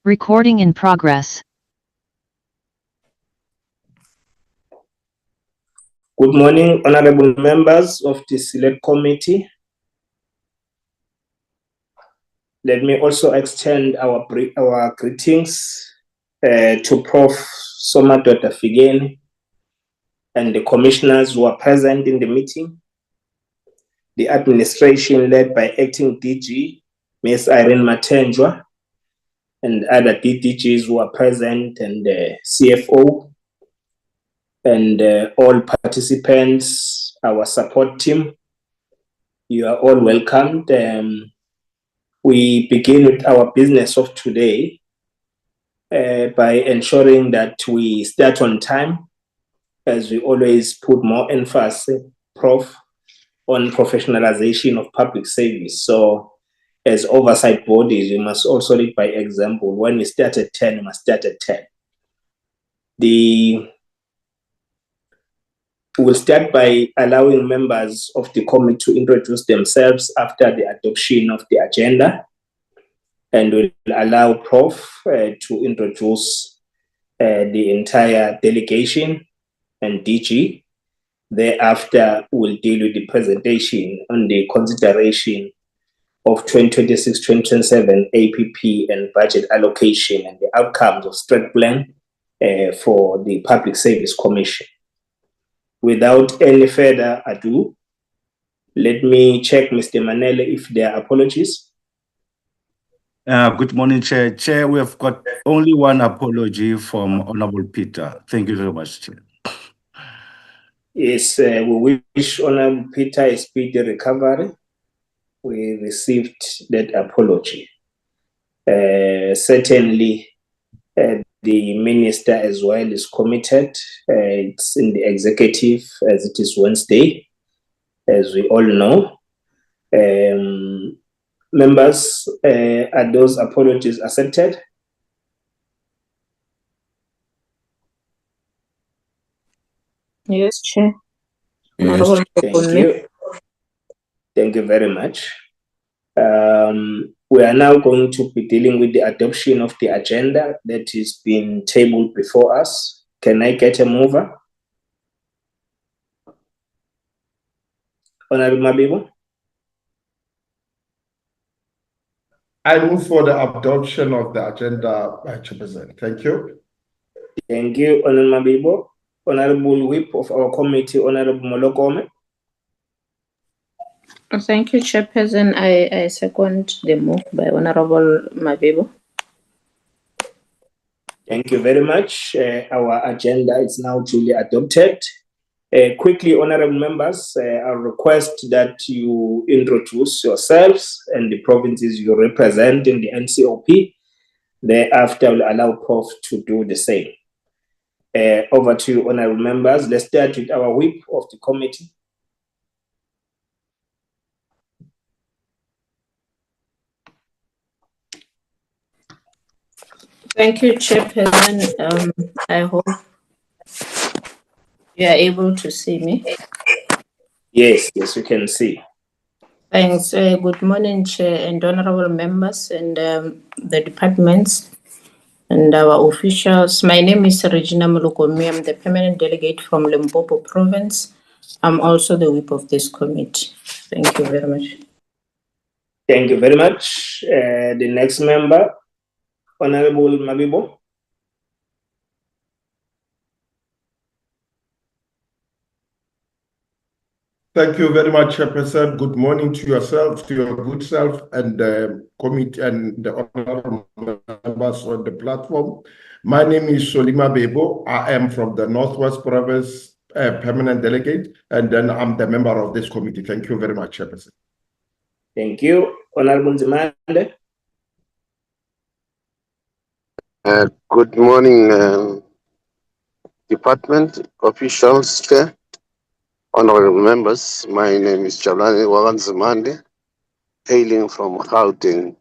Recording in progress. Good morning, honorable members of the Select Committee. Let me also extend our greetings to Prof. Somadoda Figeni and the commissioners who are present in the meeting, the administration led by Acting DG, Ms. Irene Matenjwa, and other DDGs who are present, and the CFO, and all participants, our support team. You are all welcomed. We begin with our business of today by ensuring that we start on time, as we always put more emphasis, Prof, on professionalization of public service. So as oversight bodies, we must also lead by example. When we start at 10, we must start at 10. We'll start by allowing members of the committee to introduce themselves after the adoption of the agenda, and we'll allow Prof to introduce the entire delegation and DG. Thereafter, we'll deal with the presentation on the consideration of 2026-2027 APP and budget allocation and the outcomes of strat plan for the Public Service Commission. Without any further ado, let me check, Mr. Manele, if there are apologies. Good morning, Chair. Chair, we have got only one apology from Honorable Peter. Thank you very much, Chair. Yes, we wish Honorable Peter a speedy recovery. We received that apology. Certainly, the minister as well is committed. It's in the executive as it is Wednesday, as we all know. Members, are those apologies accepted? Yes, Chair. Yes. Thank you. Thank you very much. We are now going to be dealing with the adoption of the agenda that is being tabled before us. Can I get a mover? Honorable Mabibo? I move for the adoption of the agenda, Chairperson. Thank you. Thank you, Honorable Mabibo. Honorable Whip of our committee, Honorable Molokome. Thank you, Chairperson. I second the move by Honorable Mabibo. Thank you very much. Our agenda is now duly adopted. Quickly, honorable members, I request that you introduce yourselves and the provinces you represent in the NCOP. Thereafter, we'll allow Prof to do the same. Over to you, honorable members. Let's start with our whip of the committee. Thank you, Chairperson. I hope you are able to see me. Yes, you can see. Thanks. Good morning, Chair and honorable members and the departments and our officials. My name is Regina Mulukomi. I'm the permanent delegate from Limpopo province. I'm also the whip of this committee. Thank you very much. Thank you very much. The next member, Honorable Mabibo. Thank you very much, Chairperson. Good morning to yourself, to your good self, and the committee and the honorable members on the platform. My name is Solima Bebo. I am from the Northwest Province permanent delegate, and then I'm the member of this committee. Thank you very much, Chairperson. Thank you. Honorable Zimande. Good morning, department officials, Chair, honorable members. My name is Jalani Waganzimande, hailing from Gauteng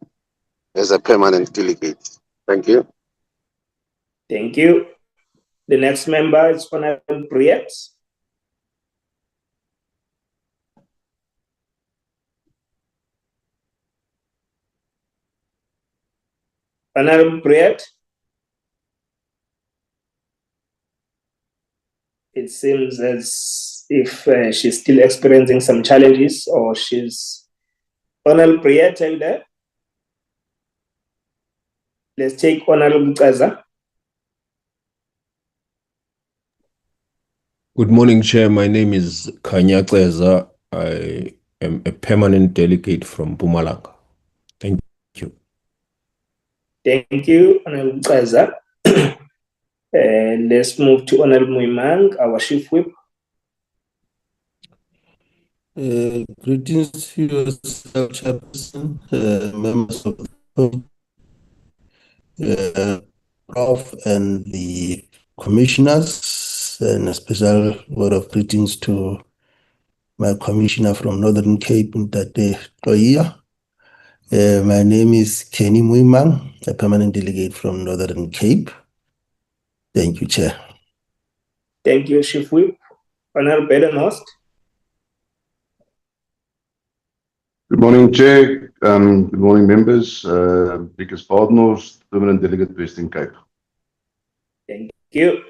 as a permanent delegate. Thank you. Thank you. The next member is Honorable Briet. Honorable Briette? It seems as if she's still experiencing some challenges, or she's... Honorable Briette, are you there? Let's take Honorable Mkaza. Good morning, Chair. My name is Kanya Ceza. I am a permanent delegate from Mpumalanga. Thank you. Thank you, Honorable Mkaza. Let's move to Honorable Muimang, our Chief Whip. Greetings to yourself, Chairperson, members of the Prof and the commissioners, and a special word of greetings to my commissioner from Northern Cape, Ntate Toia. My name is Kenny Muimang, a permanent delegate from Northern Cape. Thank you, Chair. Thank you, Chief Whip. Honorable Bedenhorst. Good morning, Chair. Good morning, members. Biggest Partners, Permanent Delegate, Western Cape. Thank you.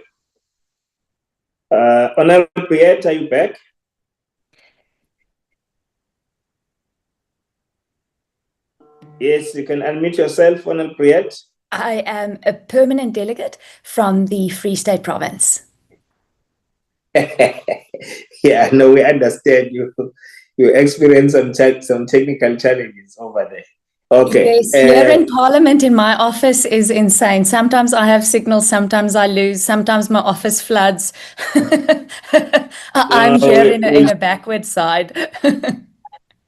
Honorable Briette, are you back? Yes, you can unmute yourself, Honorable Briette. I am a permanent delegate from the Free State Province. Yeah, no, we understand you. You experience some technical challenges over there. Okay. Yes, here in Parliament in my office is insane. Sometimes I have signal, sometimes I lose, sometimes my office floods. I'm here in a backward side.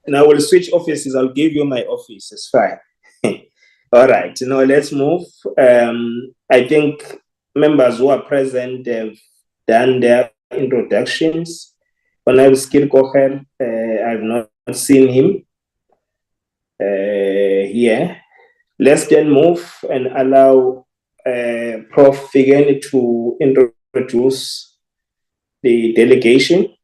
Now we'll switch offices. I'll give you my office. It's fine. All right. Now let's move. I think members who are present have done their introductions. Honorable Skir Kocher, I've not seen him here. Let's then move and allow Prof. Figen to introduce the delegation.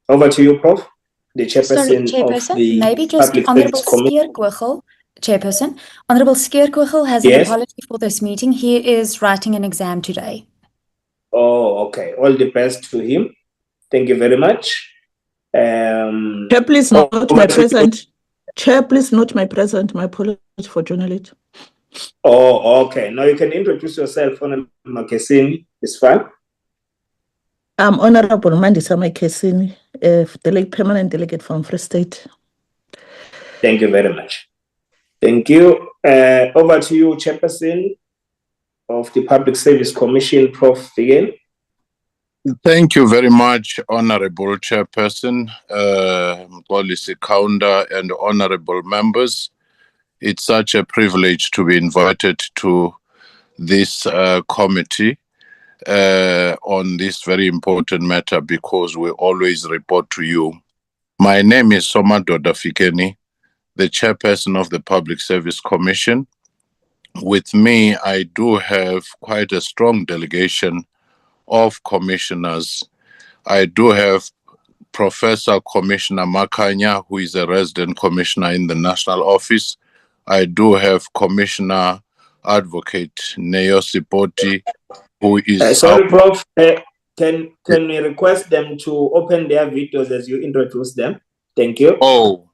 Over to you, Prof. The chairperson, of the maybe just Public Honorable Service Committee. Skeerkogel, Chairperson. Honorable Skeerkogel has an apology for this meeting. He is writing an exam today. Oh, okay. All the best to him. Thank you very much. Chair, please note my present. Chair, please note my present. My apologies for joining late. Oh, okay. Now you can introduce yourself, Honorable Makesini. It's fine. I'm Honorable Mandisa Makesini, permanent delegate from Free State. Thank you very much. Thank you. Over to you, Chairperson of the Public Service Commission, Prof. Figen. Thank you very much, Honorable Chairperson, Policy Counter, and honorable members. It's such a privilege to be invited to this committee on this very important matter, because we always report to you. My name is Somadoda Fikeni, the chairperson of the Public Service Commission. With me, I do have quite a strong delegation of commissioners. I do have Professor Commissioner Makanya, who is a resident commissioner in the National Office. I do have Commissioner Advocate Neo Sipoti, who is... sorry, Prof. Can we request them to open their videos as you introduce them? Thank you. Oh,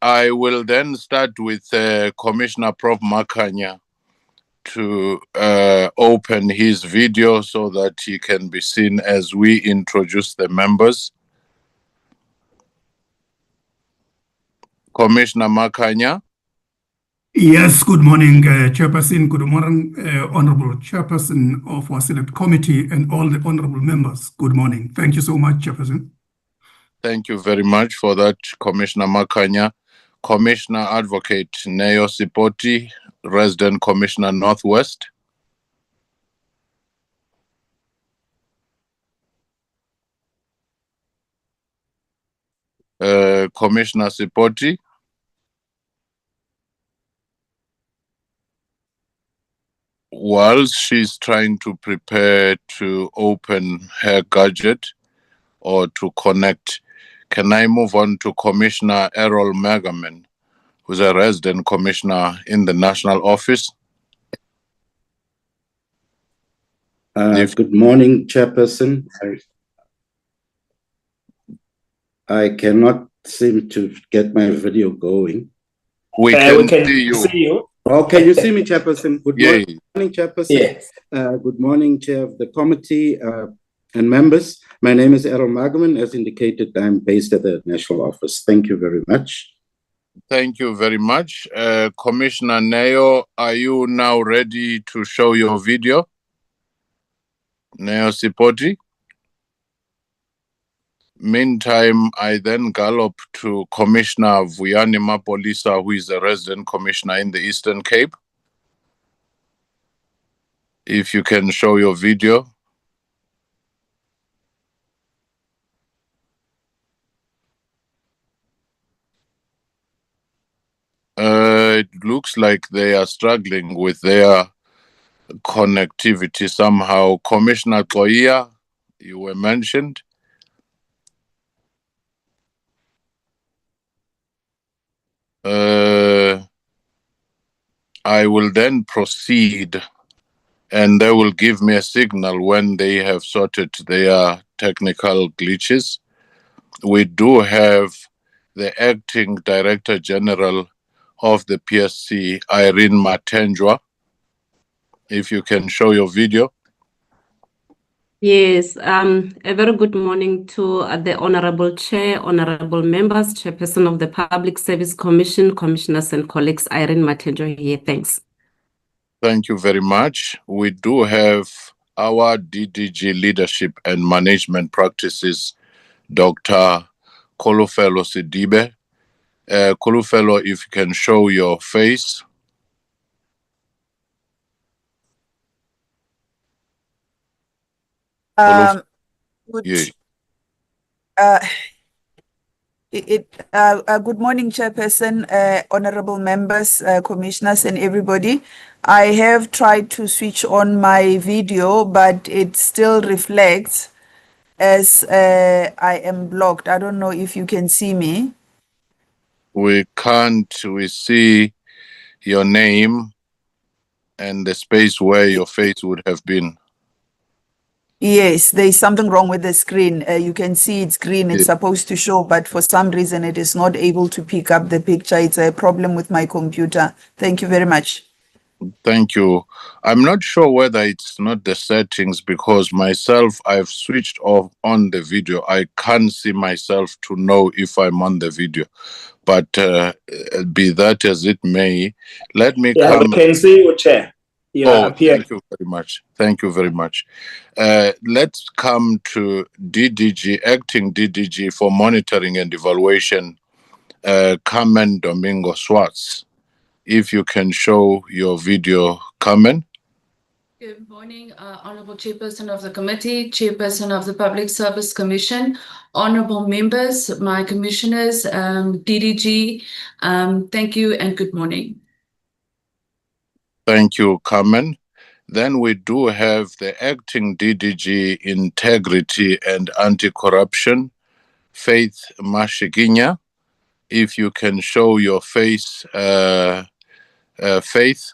I will then start with Commissioner Prof. Makanya to open his video so that he can be seen as we introduce the members. Commissioner Makanya. Yes, good morning, Chairperson. Good morning, Honorable Chairperson of our Select Committee and all the honorable members. Good morning. Thank you so much, Chairperson. Thank you very much for that, Commissioner Makanya. Commissioner Advocate Neo Sipoti, Resident Commissioner Northwest. Commissioner Sipoti. Whilst she's trying to prepare to open her gadget or to connect, can I move on to Commissioner Errol Magaman, who's a resident commissioner in the national office. Good morning, Chairperson. I cannot seem to get my video going. We can see you. See you. Oh, can you see me, Chairperson? Good morning, Chairperson. Yes. Good morning, Chair of the committee and members. My name is Errol Magaman. As indicated, I'm based at the national office. Thank you very much. Thank you very much. Commissioner Neo, are you now ready to show your video? Neo Sipoti? Meantime, I then gallop to Commissioner Vuyani Mapolisa, who is a resident commissioner in the Eastern Cape. If you can show your video. It looks like they are struggling with their connectivity somehow. Commissioner Koia, you were mentioned. I will then proceed and they will give me a signal when they have sorted their technical glitches. We do have the Acting Director General of the PSC, Irene Matenjwa. If you can show your video. Yes, a very good morning to the Honorable Chair, Honorable Members, Chairperson of the Public Service Commission, Commissioners and colleagues. Irene Matenjwa here. Thanks. Thank you very much. We do have our DDG Leadership and Management Practices, Dr. Kolofelo Sidibe. Kolofelo, if you can show your face. Good morning, Chairperson, honorable members, commissioners, and everybody. I have tried to switch on my video, but it still reflects as I am blocked. I don't know if you can see me. We can't. We see your name and the space where your face would have been. Yes, there is something wrong with the screen. You can see it's green. It's supposed to show, but for some reason it is not able to pick up the picture. It's a problem with my computer. Thank you very much. Thank you. I'm not sure whether it's not the settings because myself, I've switched off on the video. I can't see myself to know if I'm on the video. But be that as it may, let me come. We can see you, Chair. Thank you very much. Thank you very much. Let's come to DDG, Acting DDG for Monitoring and Evaluation, Carmen Domingo Swartz. If you can show your video, Carmen. Good morning, Honorable Chairperson of the Committee, Chairperson of the Public Service Commission, Honorable Members, my Commissioners, DDG, thank you and good morning. Thank you, Carmen. Then we do have the Acting DDG Integrity and Anti-Corruption, Faith Mashiginya. If you can show your face, Faith.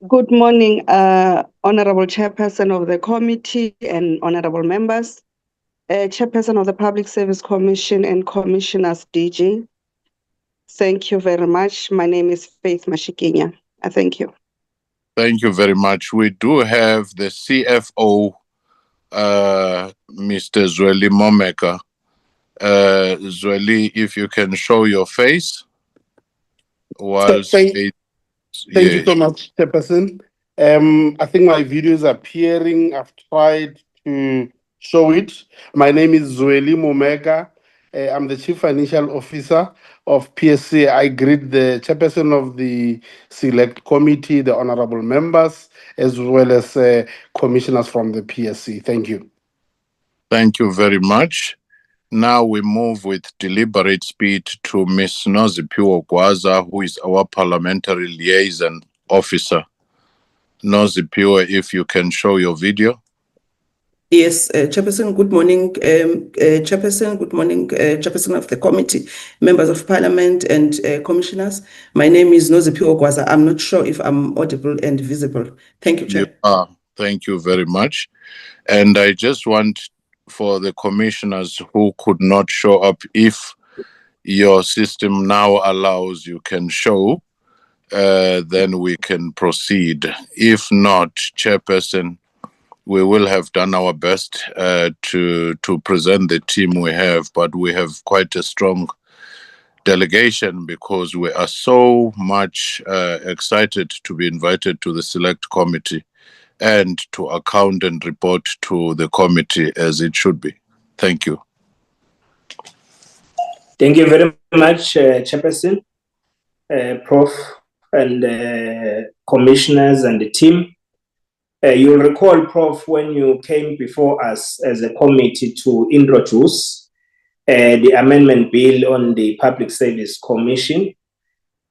Good morning, Honorable Chairperson of the committee and honorable members, Chairperson of the Public Service Commission and Commissioners DG. Thank you very much. My name is Faith Mashikinya. Thank you. Thank you very much. We do have the CFO, Mr. Zweli Momeka. Zweli, if you can show your face. Thank you so much, Chairperson. I think my video is appearing. I've tried to show it. My name is Zweli Momeka. I'm the Chief Financial Officer of PSC. I greet the Chairperson of the Select Committee, the honorable members, as well as commissioners from the PSC. Thank you. Thank you very much. Now we move with deliberate speed to Ms. Noziphiwe Gwaza, who is our Parliamentary Liaison Officer. Noziphiwe, if you can show your video. Yes, Chairperson, good morning. Chairperson, good morning, Chairperson of the committee, members of parliament and commissioners. My name is Noziphiwe Gwaza. I'm not sure if I'm audible and visible. Thank you, Chair. Thank you very much. And I just want for the commissioners who could not show up, if your system now allows you can show, then we can proceed. If not, Chairperson, we will have done our best to present the team we have, but we have quite a strong delegation because we are so much excited to be invited to the select committee and to account and report to the committee as it should be. Thank you. Thank you very much, Chairperson, Prof, and commissioners and the team. You'll recall, Prof, when you came before us as a committee to introduce the amendment bill on the Public Service Commission,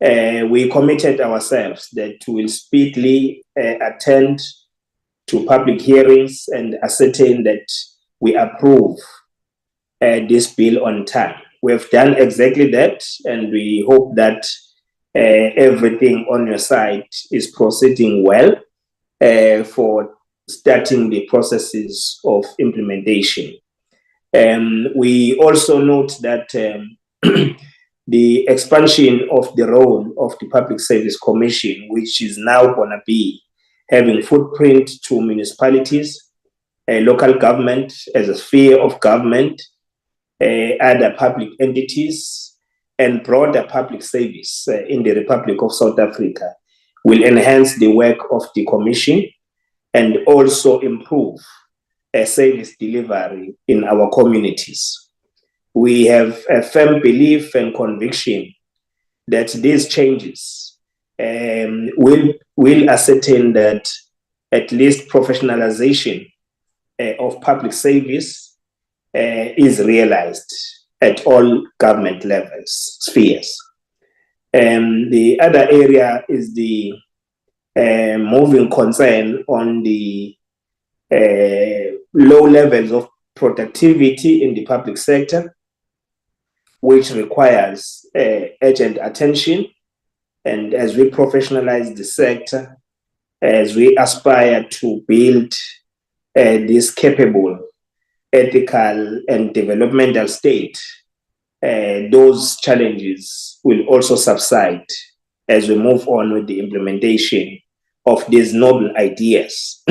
we committed ourselves that we will speedily attend to public hearings and ascertain that we approve this bill on time. We have done exactly that, and we hope that everything on your side is proceeding well for starting the processes of implementation. We also note that the expansion of the role of the Public Service Commission, which is now going to be having footprint to municipalities, local government as a sphere of government, other public entities, and broader public service in the Republic of South Africa will enhance the work of the Commission and also improve service delivery in our communities. We have a firm belief and conviction that these changes will ascertain that at least professionalization of public service is realized at all government levels, spheres. The other area is the moving concern on the low levels of productivity in the public sector, which requires urgent attention. And as we professionalize the sector, as we aspire to build this capable, ethical, and developmental state, those challenges will also subside as we move on with the implementation of these noble ideas,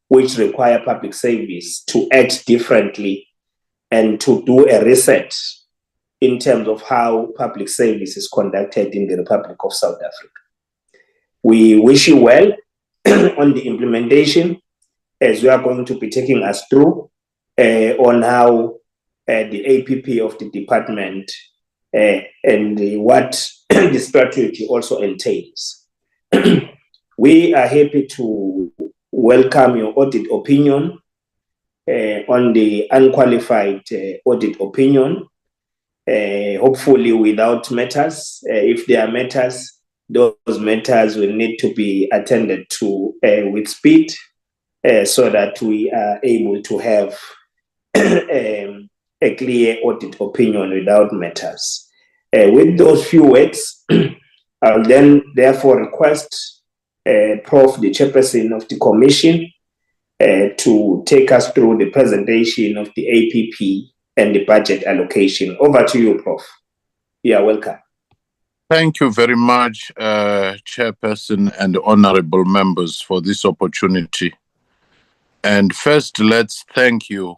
which require public service to act differently and to do a reset in terms of how public service is conducted in the Republic of South Africa. We wish you well on the implementation, as we are going to be taking us through on how the APP of the department and what the strategy also entails. We are happy to welcome your audit opinion on the unqualified audit opinion, hopefully without matters. If there are matters, those matters will need to be attended to with speed so that we are able to have a clear audit opinion without matters. With those few words, I'll then therefore request Prof, the chairperson of the commission, to take us through the presentation of the APP and the budget allocation. Over to you, Prof. You are welcome. Thank you very much, Chairperson and honorable members, for this opportunity. And first, let's thank you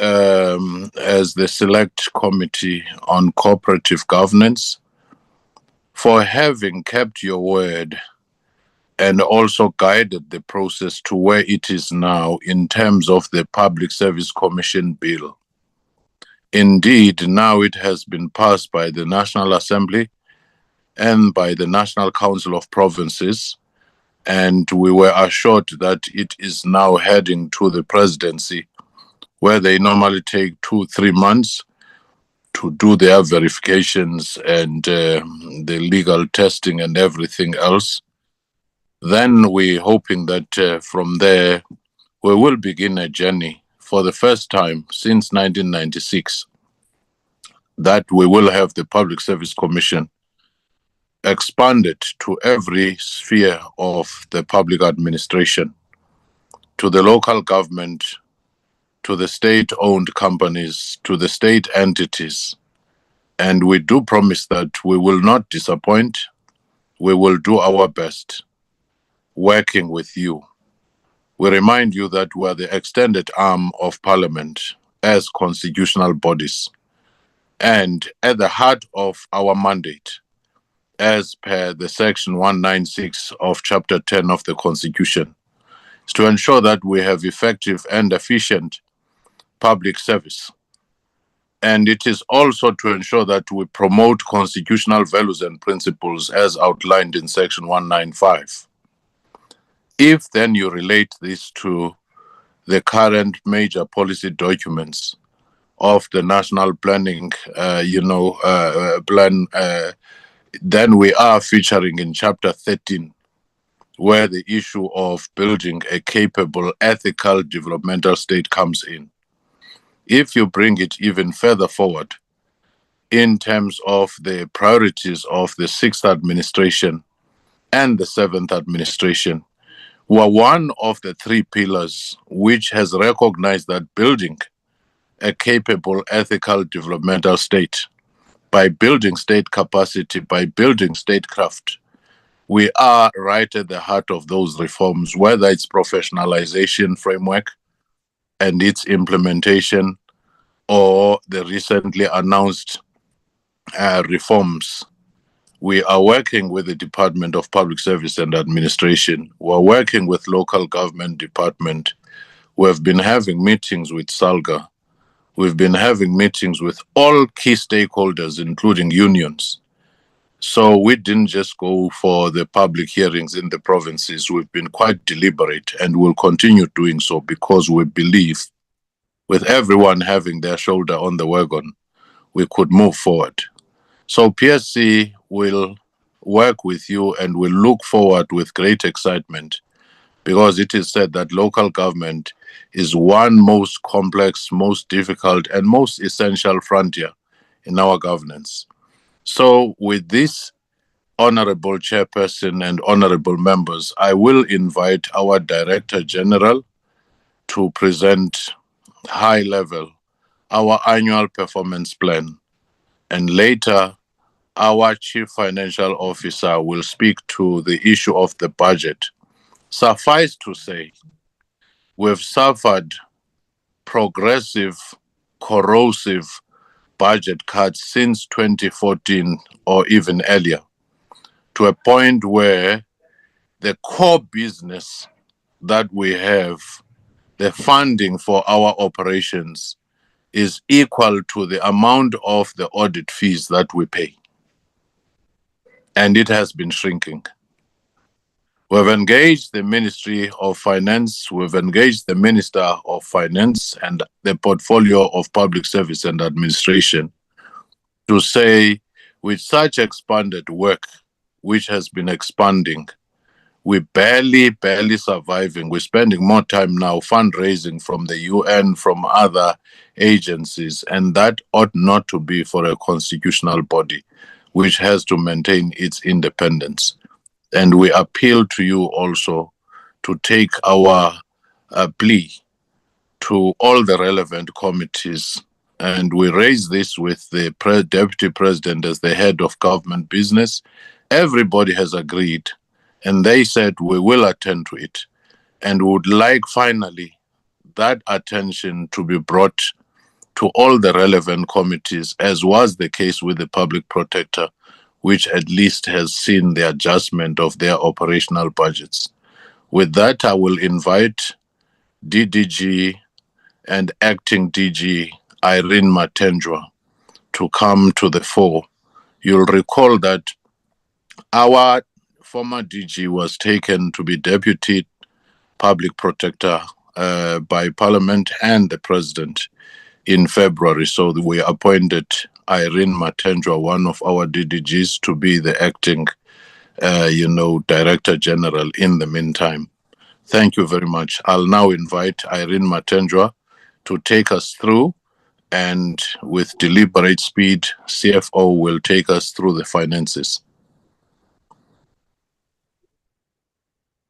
as the Select Committee on Cooperative Governance for having kept your word and also guided the process to where it is now in terms of the Public Service Commission Bill. Indeed, now it has been passed by the National Assembly and by the National Council of Provinces, and we were assured that it is now heading to the presidency, where they normally take 2-3 months to do their verifications and the legal testing and everything else. Then we're hoping that from there we will begin a journey for the first time since 1996 that we will have the Public Service Commission expanded to every sphere of the public administration, to the local government, to the state-owned companies, to the state entities. And we do promise that we will not disappoint. We will do our best working with you. We remind you that we are the extended arm of Parliament as constitutional bodies. And at the heart of our mandate, as per the section 196 of chapter 10 of the Constitution, is to ensure that we have effective and efficient public service. And it is also to ensure that we promote constitutional values and principles as outlined in section 195. If then you relate this to the current major policy documents of the national planning, plan, then we are featuring in chapter 13, where the issue of building a capable, ethical, developmental state comes in. If you bring it even further forward in terms of the priorities of the 6th administration and the 7th administration, were one of the 3 pillars which has recognized that building a capable, ethical, developmental state, by building state capacity, by building statecraft, we are right at the heart of those reforms, whether it's professionalization framework and its implementation, or the recently announced reforms. We are working with the Department of Public Service and Administration. We're working with local government department. We have been having meetings with SALGA. We've been having meetings with all key stakeholders, including unions. So we didn't just go for the public hearings in the provinces. We've been quite deliberate and will continue doing so because we believe with everyone having their shoulder on the wagon, we could move forward. So PSC will work with you and will look forward with great excitement because it is said that local government is one most complex, most difficult, and most essential frontier in our governance. So with this honorable chairperson and honorable members, I will invite our Director General to present high level our annual performance plan, and later our Chief Financial Officer will speak to the issue of the budget. Suffice to say, we've suffered progressive, corrosive budget cuts since 2014 or even earlier, to a point where the core business that we have, the funding for our operations, is equal to the amount of the audit fees that we pay. And it has been shrinking. We've engaged the Ministry of Finance, we've engaged the Minister of Finance and the portfolio of Public Service and Administration to say, with such expanded work, which has been expanding, we're barely surviving. We're spending more time now fundraising from the UN, from other agencies, and that ought not to be for a constitutional body, which has to maintain its independence. And we appeal to you also to take our plea to all the relevant committees. And we raise this with the Deputy President as the head of government business. Everybody has agreed, and they said we will attend to it. And would like finally that attention to be brought to all the relevant committees, as was the case with the Public Protector, which at least has seen the adjustment of their operational budgets. With that, I will invite DDG and Acting DG Irene Matendwa to come to the fore. You'll recall that our former DG was taken to be Deputy Public Protector by Parliament and the President in February. So we appointed Irene Matendwa, one of our DDGs, to be the acting, Director General in the meantime. Thank you very much. I'll now invite Irene Matenjwa to take us through, and with deliberate speed, CFO will take us through the finances.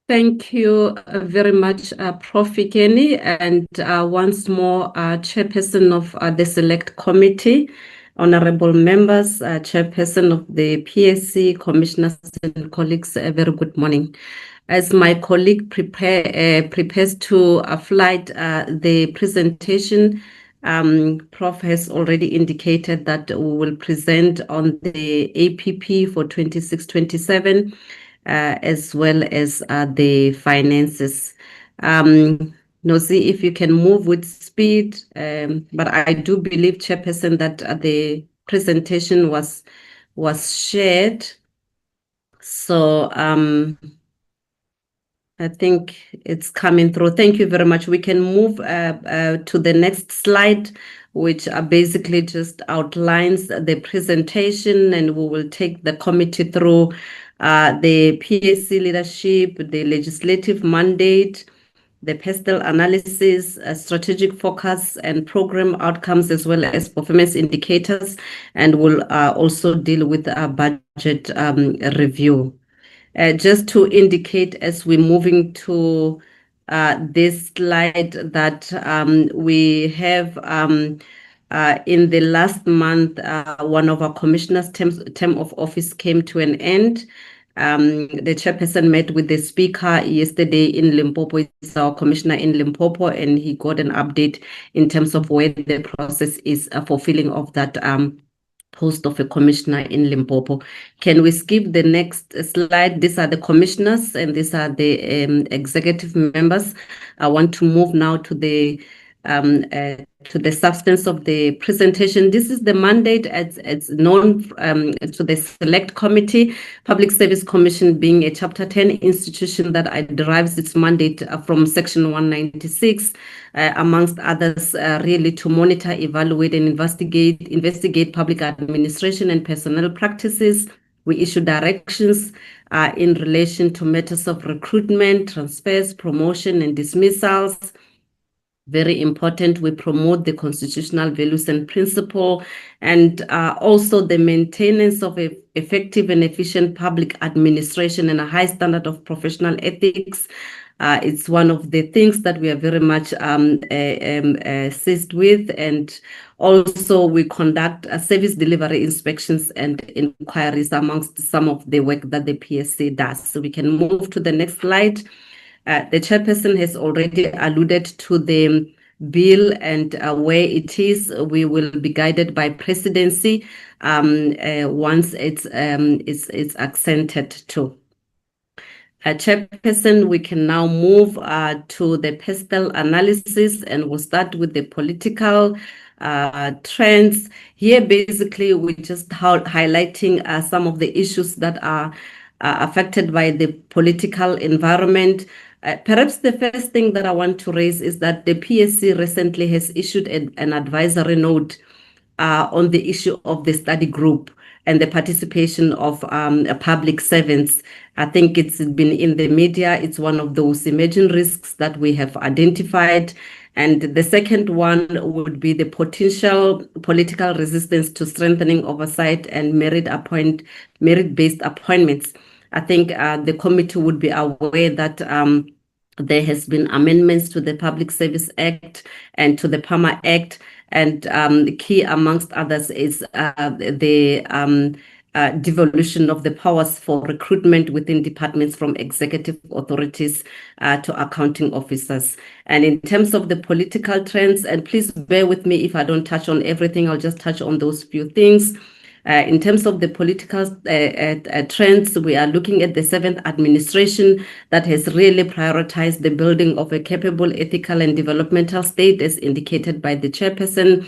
Thank you very much, Prof. Ikeni, and once more, Chairperson of the Select Committee, honorable members, Chairperson of the PSC, commissioners and colleagues, a very good morning. As my colleague prepares to flight the presentation, Prof has already indicated that we will present on the APP for 26-27, as well as the finances. Nozi, if you can move with speed, but I do believe, Chairperson, that the presentation was shared. So I think it's coming through. Thank you very much. We can move to the next slide, which basically just outlines the presentation, and we will take the committee through the PSC leadership, the legislative mandate, the PESTEL analysis, strategic focus and program outcomes, as well as performance indicators, and we'll also deal with a budget review. Just to indicate, as we're moving to this slide, that we have in the last month, one of our commissioners' term of office came to an end. The chairperson met with the speaker yesterday in Limpopo. It's our commissioner in Limpopo, and he got an update in terms of where the process is for filling of that post of a commissioner in Limpopo. Can we skip the next slide? These are the commissioners and these are the executive members. I want to move now to the substance of the presentation. This is the mandate as known to the Select Committee, Public Service Commission being a Chapter 10 institution that derives its mandate from Section 196, amongst others, really to monitor, evaluate, and investigate public administration and personnel practices. We issue directions in relation to matters of recruitment, transfers, promotion, and dismissals. Very important, we promote the constitutional values and principle, and also the maintenance of effective and efficient public administration and a high standard of professional ethics. It's one of the things that we are very much seized with, and also we conduct service delivery inspections and inquiries amongst some of the work that the PSC does. So we can move to the next slide. The chairperson has already alluded to the bill and where it is. We will be guided by presidency once it's accented to. Chairperson, we can now move to the PESTEL analysis, and we'll start with the political trends. Here, basically, we're just highlighting some of the issues that are affected by the political environment. Perhaps the first thing that I want to raise is that the PSC recently has issued an advisory note on the issue of the study group and the participation of public servants. I think it's been in the media. It's one of those emerging risks that we have identified. And the second one would be the potential political resistance to strengthening oversight and merit-based appointments. I think the committee would be aware that there has been amendments to the Public Service Act and to the PAMA Act, and the key amongst others is the devolution of the powers for recruitment within departments from executive authorities to accounting officers. And in terms of the political trends, and please bear with me if I don't touch on everything, I'll just touch on those few things. In terms of the political trends, we are looking at the 7th administration that has really prioritized the building of a capable, ethical, and developmental state, as indicated by the chairperson.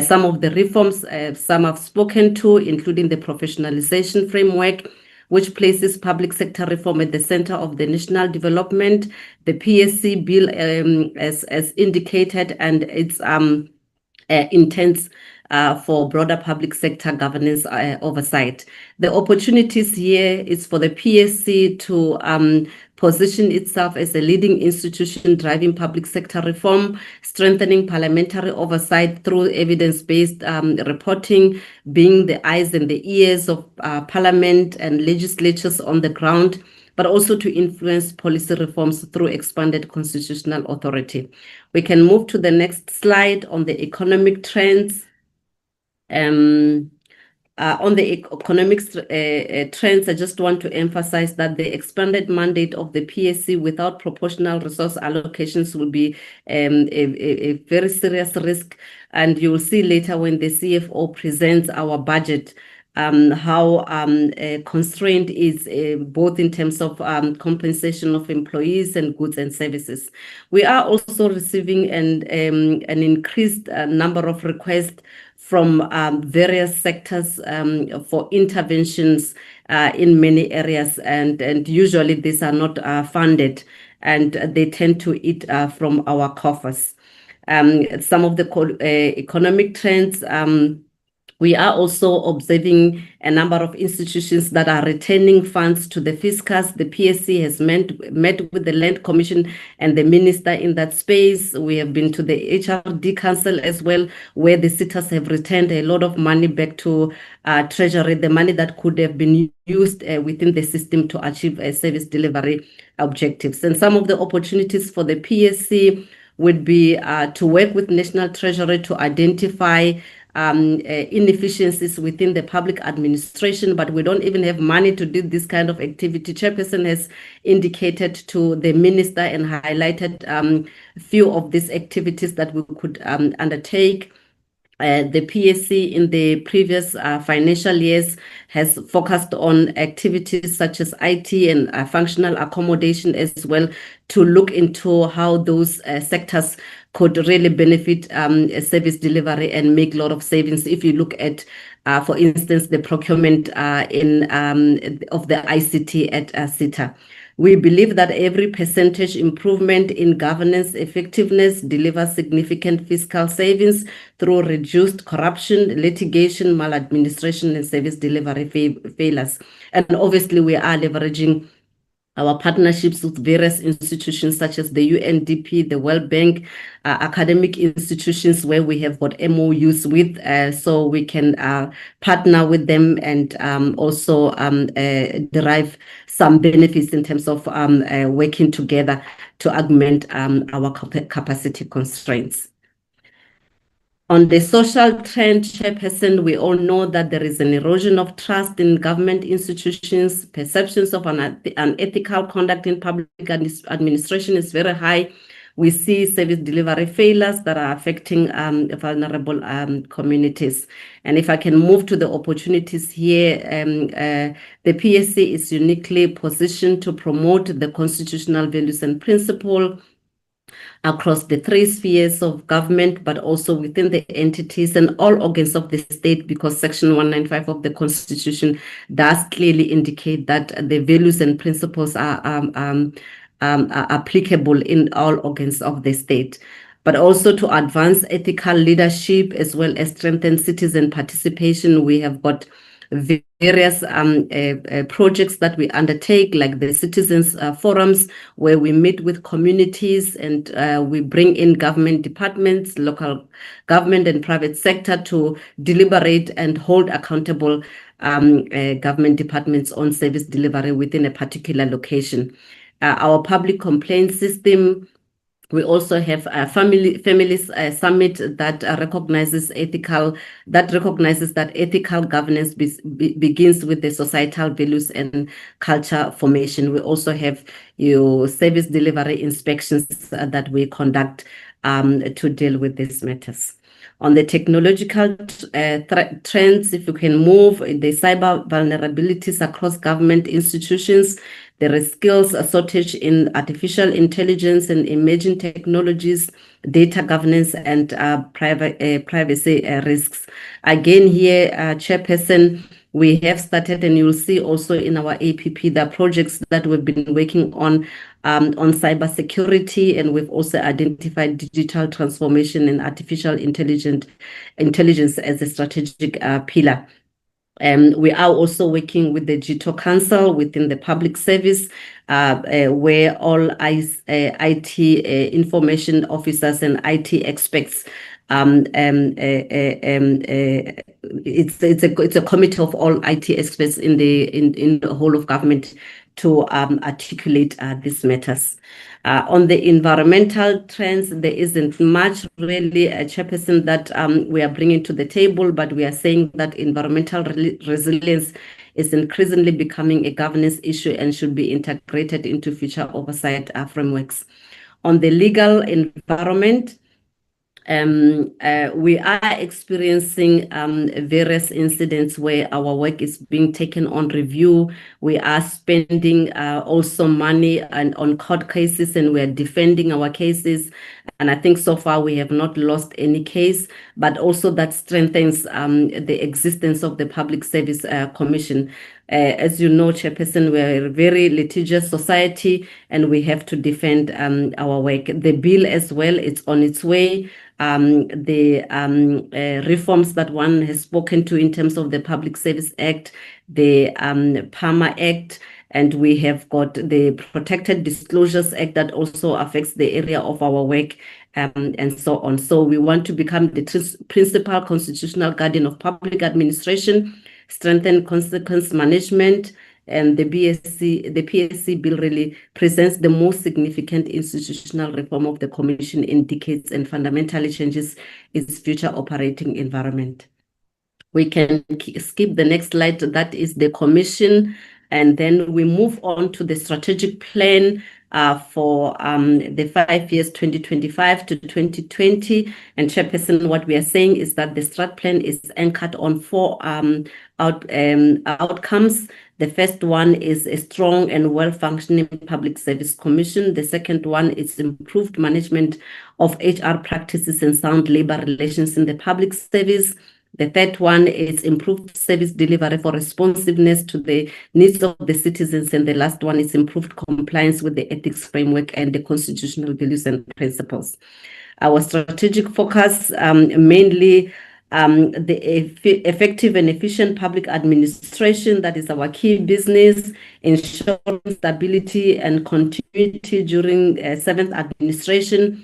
Some of the reforms, some I've spoken to, including the professionalization framework, which places public sector reform at the center of the national development. The PSC bill, as indicated, and its intents for broader public sector governance oversight. The opportunities here is for the PSC to position itself as a leading institution driving public sector reform, strengthening parliamentary oversight through evidence-based reporting, being the eyes and the ears of parliament and legislatures on the ground, but also to influence policy reforms through expanded constitutional authority. We can move to the next slide on the economic trends. On the economic trends, I just want to emphasize that the expanded mandate of the PSC without proportional resource allocations will be a very serious risk. And you will see later when the CFO presents our budget, how constrained is both in terms of compensation of employees and goods and services. We are also receiving an increased number of requests from various sectors for interventions in many areas, and usually these are not funded, and they tend to eat from our coffers. Some of the economic trends, we are also observing a number of institutions that are returning funds to the fiscus. The PSC has met with the Land Commission and the minister in that space. We have been to the HRD Council as well, where the sitters have returned a lot of money back to Treasury, the money that could have been used within the system to achieve service delivery objectives. And some of the opportunities for the PSC would be to work with National Treasury to identify inefficiencies within the public administration, but we don't even have money to do this kind of activity. Chairperson has indicated to the minister and highlighted a few of these activities that we could undertake. The PSC in the previous financial years has focused on activities such as IT and functional accommodation as well, to look into how those sectors could really benefit service delivery and make a lot of savings. If you look at, for instance, the procurement of the ICT at SITA. We believe that every percentage improvement in governance effectiveness delivers significant fiscal savings through reduced corruption, litigation, maladministration, and service delivery failures. And obviously, we are leveraging our partnerships with various institutions such as the UNDP, the World Bank, academic institutions where we have got MOUs with, so we can partner with them and also derive some benefits in terms of working together to augment our capacity constraints. On the social trend, Chairperson, we all know that there is an erosion of trust in government institutions. Perceptions of unethical conduct in public administration is very high. We see service delivery failures that are affecting vulnerable communities. And if I can move to the opportunities here, the PSC is uniquely positioned to promote the constitutional values and principles across the three spheres of government, but also within the entities and all organs of the state, because Section 195 of the Constitution does clearly indicate that the values and principles are applicable in all organs of the state. But also to advance ethical leadership as well as strengthen citizen participation, we have got various projects that we undertake, like the citizens forums, where we meet with communities and we bring in government departments, local government and private sector to deliberate and hold accountable government departments on service delivery within a particular location. Our public complaint system, we also have a families summit that recognizes that ethical governance begins with the societal values and culture formation. We also have service delivery inspections that we conduct to deal with these matters. On the technological trends, if you can move, the cyber vulnerabilities across government institutions, there is skills shortage in artificial intelligence and emerging technologies, data governance, and privacy risks. Again, here, Chairperson, we have started, and you'll see also in our APP, the projects that we've been working on cybersecurity, and we've also identified digital transformation and artificial intelligence as a strategic pillar. We are also working with the GITO Council within the public service, where all IT information officers and IT experts, it's a committee of all IT experts in the whole of government to articulate these matters. On the environmental trends, there isn't much really, Chairperson, that we are bringing to the table, but we are saying that environmental resilience is increasingly becoming a governance issue and should be integrated into future oversight frameworks. On the legal environment, we are experiencing various incidents where our work is being taken on review. We are spending also money on court cases, and we are defending our cases. And I think so far we have not lost any case, but also that strengthens the existence of the Public Service Commission. As you know, Chairperson, we are a very litigious society, and we have to defend our work. The bill as well, it's on its way. The reforms that one has spoken to in terms of the Public Service Act, the PAMA Act, and we have got the Protected Disclosures Act that also affects the area of our work, and so on. So we want to become the principal constitutional guardian of public administration, strengthen consequence management, and the PSC bill really presents the most significant institutional reform of the Commission in decades and fundamentally changes its future operating environment. We can skip the next slide. That is the Commission. And then we move on to the strategic plan for the 5 years, 2025 to 2020. And Chairperson, what we are saying is that the strat plan is anchored on 4 outcomes. The first one is a strong and well-functioning Public Service Commission. The second one is improved management of HR practices and sound labor relations in the public service. The third one is improved service delivery for responsiveness to the needs of the citizens. And the last one is improved compliance with the ethics framework and the constitutional values and principles. Our strategic focus mainly the effective and efficient public administration, that is our key business, ensuring stability and continuity during 7th administration,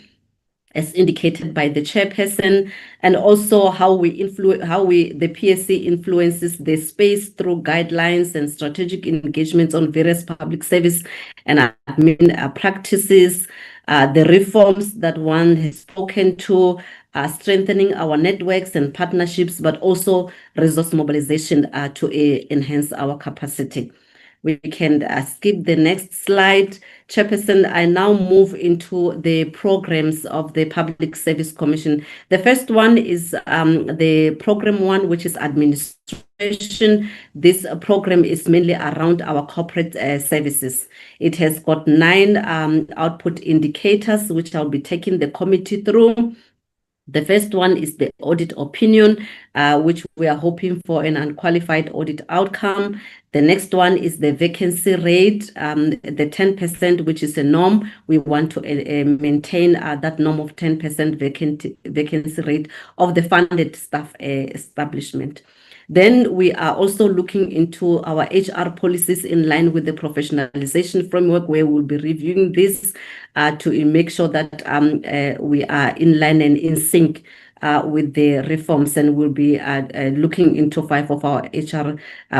as indicated by the Chairperson, and also how the PSC influences the space through guidelines and strategic engagements on various public service and admin practices, the reforms that one has spoken to, strengthening our networks and partnerships, but also resource mobilization to enhance our capacity. We can skip the next slide. Chairperson, I now move into the programs of the Public Service Commission. The first one is the program 1, which is administration. This program is mainly around our corporate services. It has got 9 output indicators, which I'll be taking the committee through. The first one is the audit opinion, which we are hoping for an unqualified audit outcome. The next one is the vacancy rate, the 10%, which is a norm. We want to maintain that norm of 10% vacancy rate of the funded staff establishment. Then we are also looking into our HR policies in line with the professionalization framework, where we'll be reviewing this to make sure that we are in line and in sync with the reforms, and we'll be looking into 5 of our HR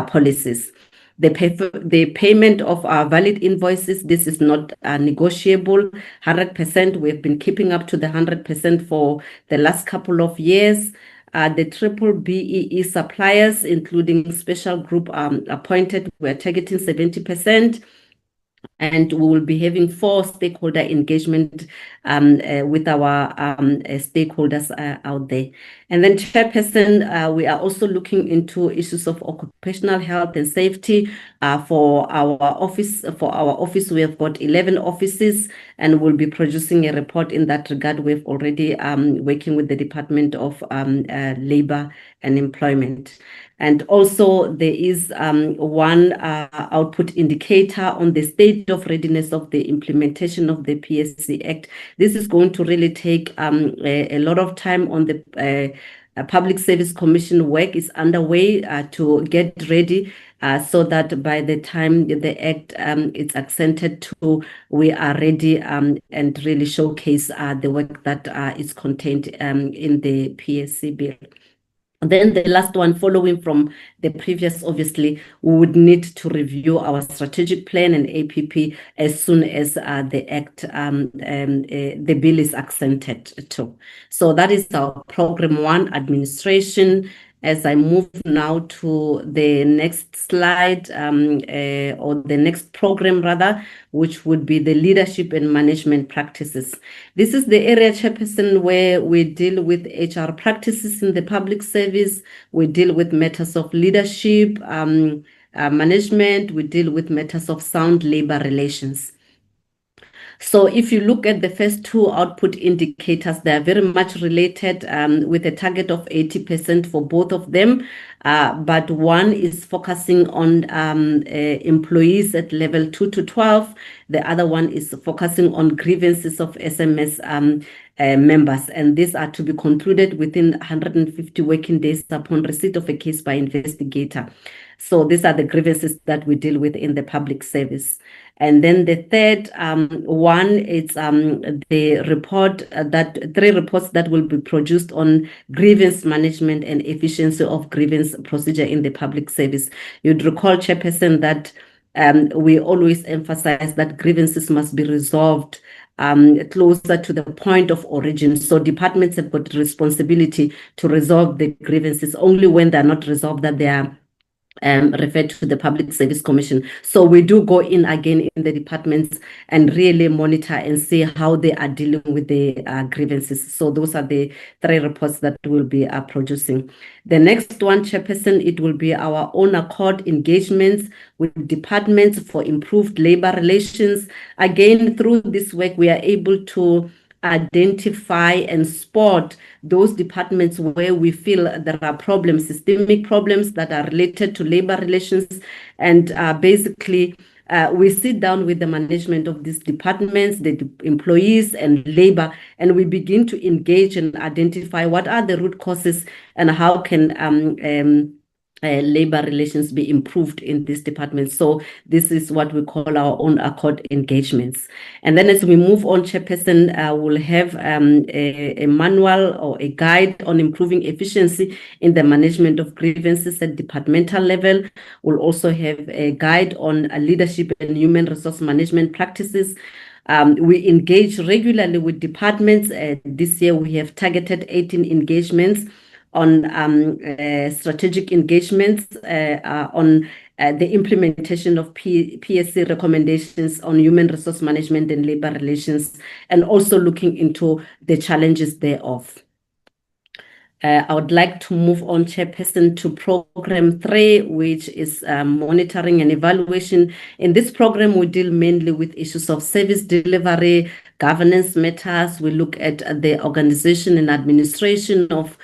policies. The payment of our valid invoices, this is not negotiable. 100%, we've been keeping up to the 100% for the last couple of years. The triple BEE suppliers, including special group appointed, we're targeting 70%. And we will be having 4 stakeholder engagement with our stakeholders out there. And then, Chairperson, we are also looking into issues of occupational health and safety for our office. For our office, we have got 11 offices, and we'll be producing a report in that regard. We've already working with the Department of Labor and Employment. And also there is 1 output indicator on the state of readiness of the implementation of the PSC Act. This is going to really take a lot of time on the Public Service Commission work is underway to get ready so that by the time the Act is accented to, we are ready and really showcase the work that is contained in the PSC bill. Then the last one, following from the previous, obviously, we would need to review our strategic plan and APP as soon as the Act, the bill is accented to. So that is our program one, administration. As I move now to the next slide, or the next program rather, which would be the leadership and management practices. This is the area, Chairperson, where we deal with HR practices in the public service. We deal with matters of leadership, management. We deal with matters of sound labor relations. So if you look at the first two output indicators, they are very much related with a target of 80% for both of them. But one is focusing on employees at level 2 to 12. The other one is focusing on grievances of SMS members. And these are to be concluded within 150 working days upon receipt of a case by investigator. So these are the grievances that we deal with in the public service. And then the third one is the report three reports that will be produced on grievance management and efficiency of grievance procedure in the public service. You'd recall, Chairperson, that we always emphasize that grievances must be resolved closer to the point of origin. So departments have got responsibility to resolve the grievances. Only when they're not resolved that they are referred to the Public Service Commission. So we do go in again in the departments and really monitor and see how they are dealing with the grievances. So those are the three reports that we'll be producing. The next one, Chairperson, it will be our own accord engagements with departments for improved labor relations. Again, through this work, we are able to identify and spot those departments where we feel there are problems, systemic problems that are related to labor relations. And basically, we sit down with the management of these departments, the employees and labor, and we begin to engage and identify what are the root causes and how can labor relations be improved in this department. So this is what we call our own accord engagements. And then as we move on, Chairperson, we'll have a manual or a guide on improving efficiency in the management of grievances at departmental level. We'll also have a guide on leadership and human resource management practices. We engage regularly with departments. This year we have targeted 18 engagements on strategic engagements on the implementation of PSC recommendations on human resource management and labor relations, and also looking into the challenges thereof. I would like to move on, Chairperson, to program 3, which is monitoring and evaluation. In this program, we deal mainly with issues of service delivery, governance matters. We look at the organization and administration of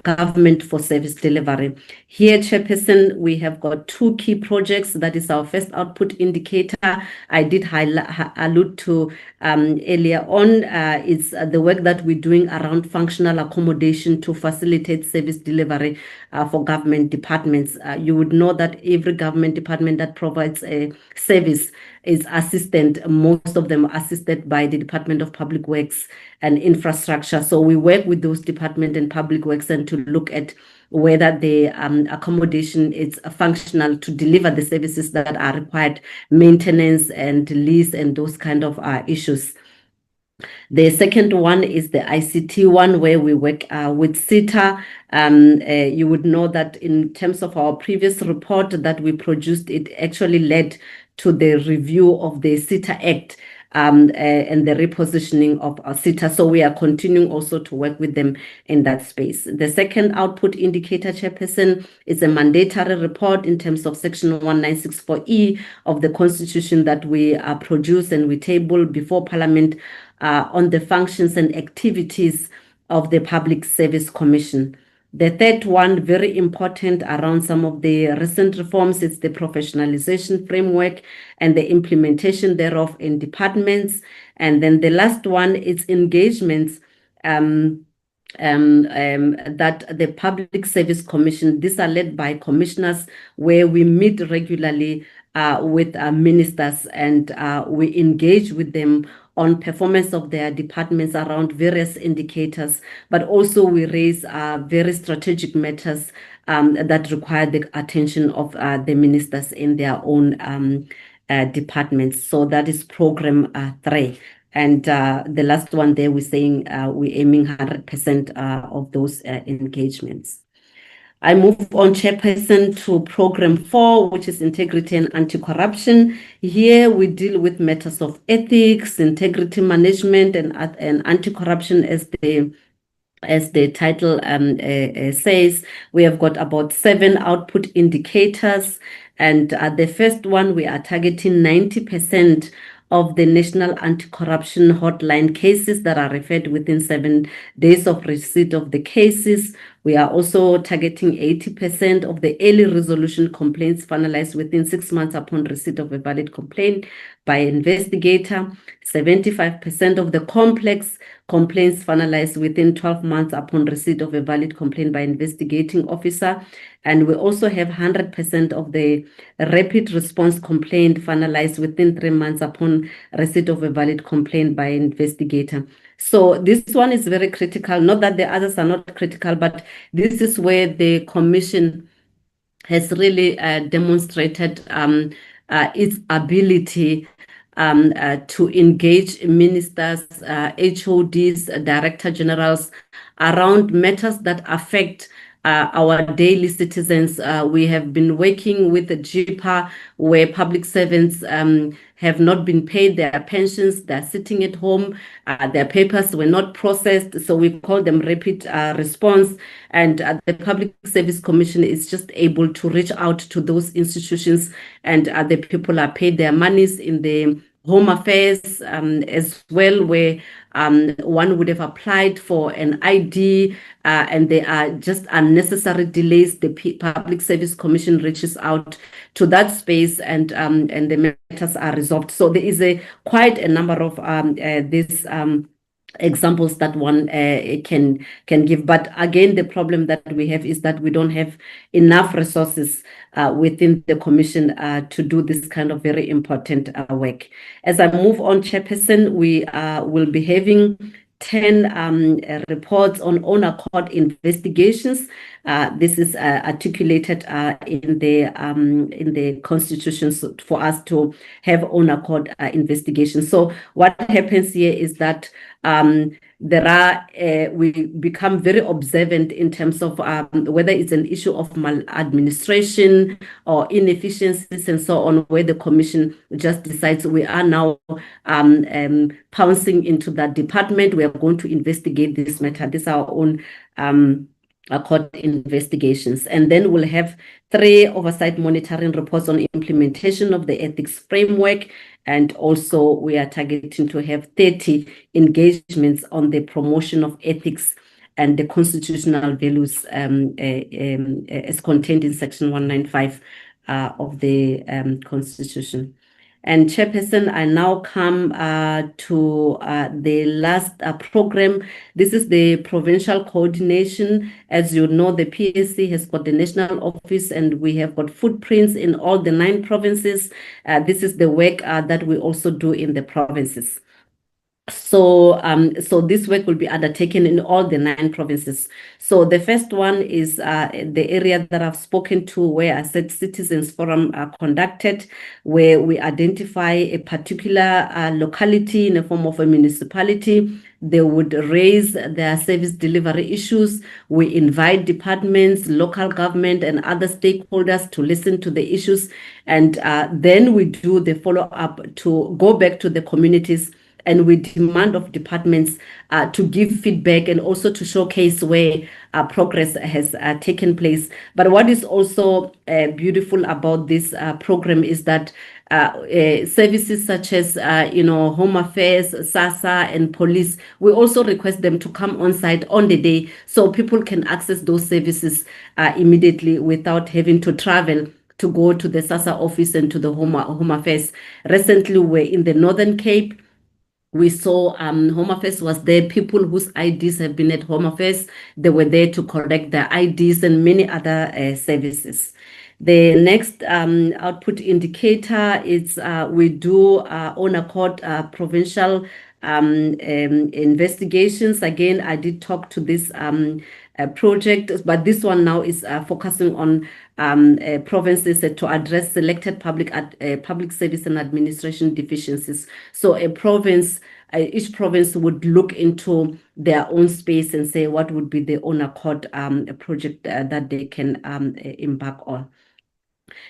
government for service delivery. Here, Chairperson, we have got 2 key projects. That is our first output indicator. I did allude to earlier on. It's the work that we're doing around functional accommodation to facilitate service delivery for government departments. You would know that every government department that provides a service is assisted, most of them are assisted by the Department of Public Works and Infrastructure. So we work with those departments and public works and to look at whether the accommodation is functional to deliver the services that are required, maintenance and lease and those kind of issues. The second one is the ICT one, where we work with SITA. You would know that in terms of our previous report that we produced, it actually led to the review of the SITA Act and the repositioning of SITA. So we are continuing also to work with them in that space. The second output indicator, Chairperson, is a mandatory report in terms of Section 1964E of the Constitution that we produce and we table before Parliament on the functions and activities of the Public Service Commission. The third one, very important around some of the recent reforms, is the professionalization framework and the implementation thereof in departments. And then the last one is engagements that the Public Service Commission, these are led by commissioners, where we meet regularly with ministers, and we engage with them on performance of their departments around various indicators, but also we raise very strategic matters that require the attention of the ministers in their own departments. So that is program 3. And the last one there, we're saying we're aiming 100% of those engagements. I move on, Chairperson, to program 4, which is integrity and anti-corruption. Here we deal with matters of ethics, integrity management, and anti-corruption as the title says. We have got about 7 output indicators. And the first one, we are targeting 90% of the National Anti-Corruption Hotline cases that are referred within 7 days of receipt of the cases. We are also targeting 80% of the early resolution complaints finalized within 6 months upon receipt of a valid complaint by investigator, 75% of the complex complaints finalized within 12 months upon receipt of a valid complaint by investigating officer. And we also have 100% of the rapid response complaint finalized within 3 months upon receipt of a valid complaint by investigator. So this one is very critical. Not that the others are not critical, but this is where the Commission has really demonstrated its ability to engage ministers, HODs, director generals around matters that affect our daily citizens. We have been working with the JIPA, where public servants have not been paid their pensions. They're sitting at home. Their papers were not processed. So we call them rapid response. And the Public Service Commission is just able to reach out to those institutions, and the people are paid their monies in the Home Affairs as well, where one would have applied for an ID and there are just unnecessary delays. The Public Service Commission reaches out to that space, and the matters are resolved. So there is quite a number of these examples that one can give. But again, the problem that we have is that we don't have enough resources within the Commission to do this kind of very important work. As I move on, Chairperson, we will be having 10 reports on own accord investigations. This is articulated in the Constitution for us to have own accord investigations. So what happens here is that there are we become very observant in terms of whether it's an issue of maladministration or inefficiencies and so on, where the Commission just decides we are now pouncing into that department. We are going to investigate this matter. This is our own accord investigations. And then we'll have 3 oversight monitoring reports on implementation of the ethics framework. And also we are targeting to have 30 engagements on the promotion of ethics and the constitutional values as contained in Section 195 of the Constitution. And Chairperson, I now come to the last program. This is the provincial coordination. As you know, the PSC has got the national office, and we have got footprints in all the 9 provinces. This is the work that we also do in the provinces. So, so this work will be undertaken in all the 9 provinces. So the first one is the area that I've spoken to, where I said citizens forum are conducted, where we identify a particular locality in the form of a municipality. They would raise their service delivery issues. We invite departments, local government, and other stakeholders to listen to the issues. And then we do the follow-up to go back to the communities, and we demand of departments to give feedback and also to showcase where progress has taken place. But what is also beautiful about this program is that services such as Home Affairs, SASSA, and police, we also request them to come on site on the day so people can access those services immediately without having to travel to go to the SASSA office and to the Home Affairs. Recently, we're in the Northern Cape, We saw Home Affairs was there, people whose IDs have been at Home Affairs, they were there to collect their IDs and many other services. The next output indicator is we do on accord provincial investigations. Again, I did talk to this project, but this one now is focusing on provinces to address selected public service and administration deficiencies. So a province, each province would look into their own space and say what would be the own accord project that they can embark on.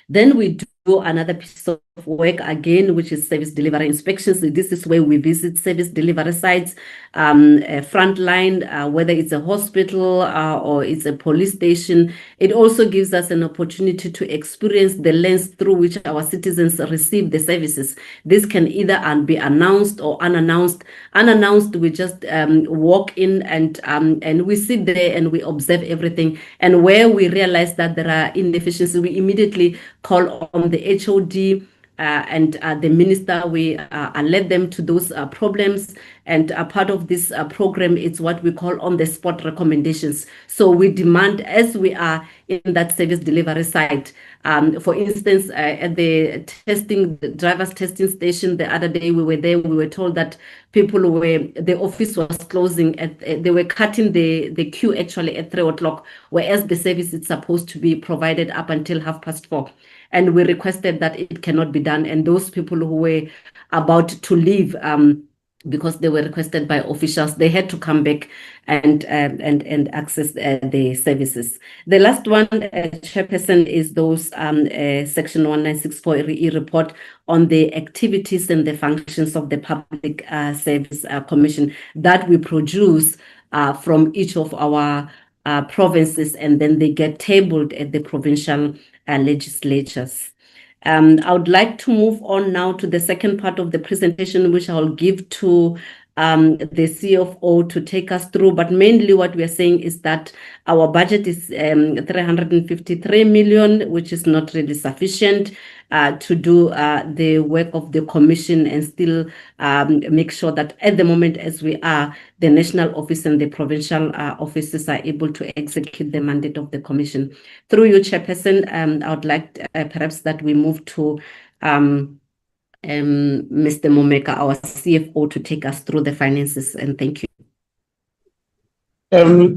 Then we do another piece of work again, which is service delivery inspections. This is where we visit service delivery sites, frontline, whether it's a hospital or it's a police station. It also gives us an opportunity to experience the lens through which our citizens receive the services. This can either be announced or unannounced. Unannounced, we just walk in and we sit there and we observe everything. And where we realize that there are inefficiencies, we immediately call on the HOD and the minister. We alert them to those problems. And a part of this program is what we call on-the-spot recommendations. So we demand, as we are in that service delivery site, for instance, at the driver's testing station the other day, we were there, we were told that the office was closing, they were cutting the queue actually at 3 o'clock, whereas the service is supposed to be provided up until 4:30. And we requested that it cannot be done. And those people who were about to leave, because they were requested by officials, they had to come back and access the services. The last one, Chairperson, is those Section 1964 report on the activities and the functions of the Public Service Commission that we produce from each of our provinces, and then they get tabled at the provincial legislatures. I would like to move on now to the second part of the presentation, which I'll give to the CFO to take us through. But mainly what we are saying is that our budget is 353 million, which is not really sufficient to do the work of the commission and still make sure that at the moment as we are, the national office and the provincial offices are able to execute the mandate of the commission. Through you, Chairperson, I would like perhaps that we move to Mr. Momeka, our CFO, to take us through the finances, and thank you.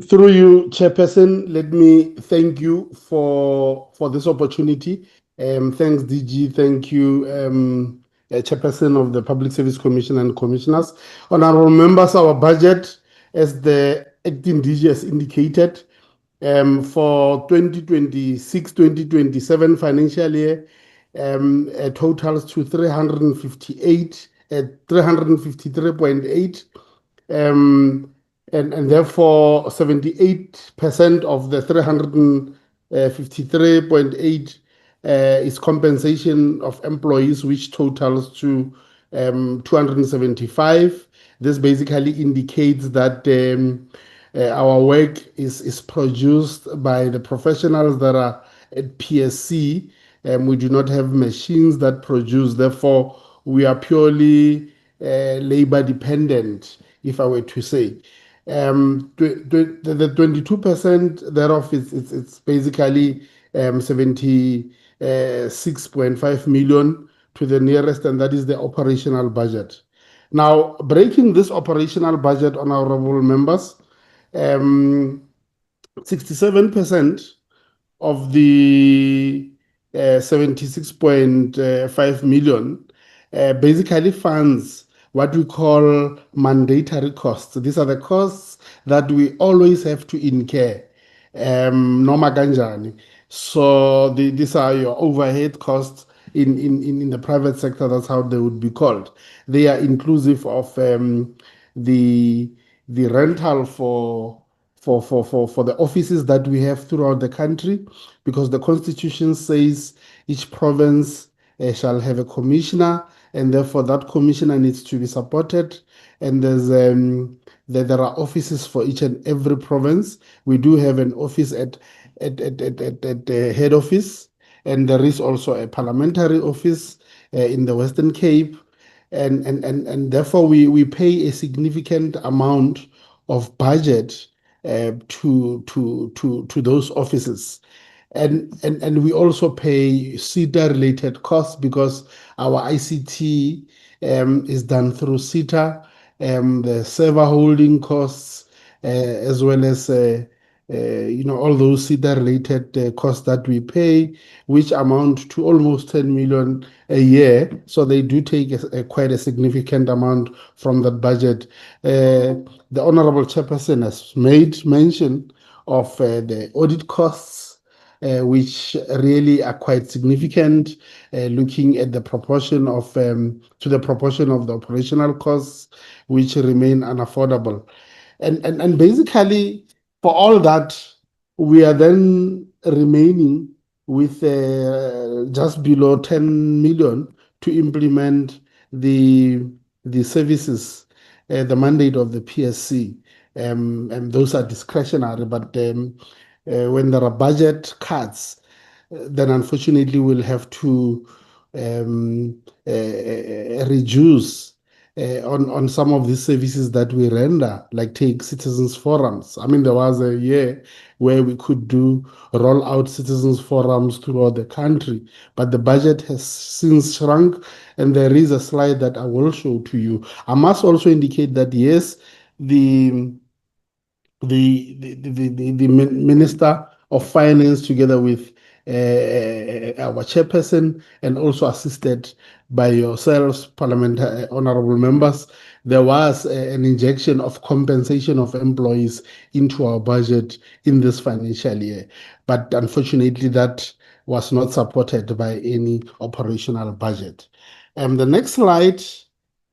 Through you, Chairperson, let me thank you for this opportunity. Thanks, DG. Thank you, Chairperson of the Public Service Commission and Commissioners. Honorable members, our budget, as the acting DG has indicated, for 2026-2027 financial year, totals to 353.8, and therefore 78% of the 353.8 is compensation of employees, which totals to 275. This basically indicates that our work is produced by the professionals that are at PSC. We do not have machines that produce. Therefore, we are purely labor dependent, if I were to say. The 22% thereof it's basically 76.5 million to the nearest, and that is the operational budget. Now, breaking this operational budget, honorable members, 67% of the 76.5 million basically funds what we call mandatory costs. These are the costs that we always have to incur. Noma kanjani. So these are your overhead costs in the private sector. That's how they would be called. They are inclusive of the rental for the offices that we have throughout the country, because the Constitution says each province shall have a commissioner, and therefore that commissioner needs to be supported. And there are offices for each and every province. We do have an office at the head office, and there is also a parliamentary office in the Western Cape. and therefore we pay a significant amount of budget to those offices. And we also pay SETA related costs because our ICT is done through SETA, the server holding costs, as well as all those SETA related costs that we pay, which amount to almost 10 million a year. So they do take quite a significant amount from that budget. The Honorable Chairperson has made mention of the audit costs, which really are quite significant, looking at the proportion of to the proportion of the operational costs, which remain unaffordable. And basically, for all that, we are then remaining with just below 10 million to implement the services, the mandate of the PSC. And those are discretionary, but when there are budget cuts, then unfortunately we'll have to reduce on some of the services that we render, like take citizens forums. I mean, there was a year where we could roll out citizens forums throughout the country, but the budget has since shrunk, and there is a slide that I will show to you. I must also indicate that yes, the Minister of Finance, together with our chairperson, and also assisted by yourselves, honorable members, there was an injection of compensation of employees into our budget in this financial year. But unfortunately, that was not supported by any operational budget. The next slide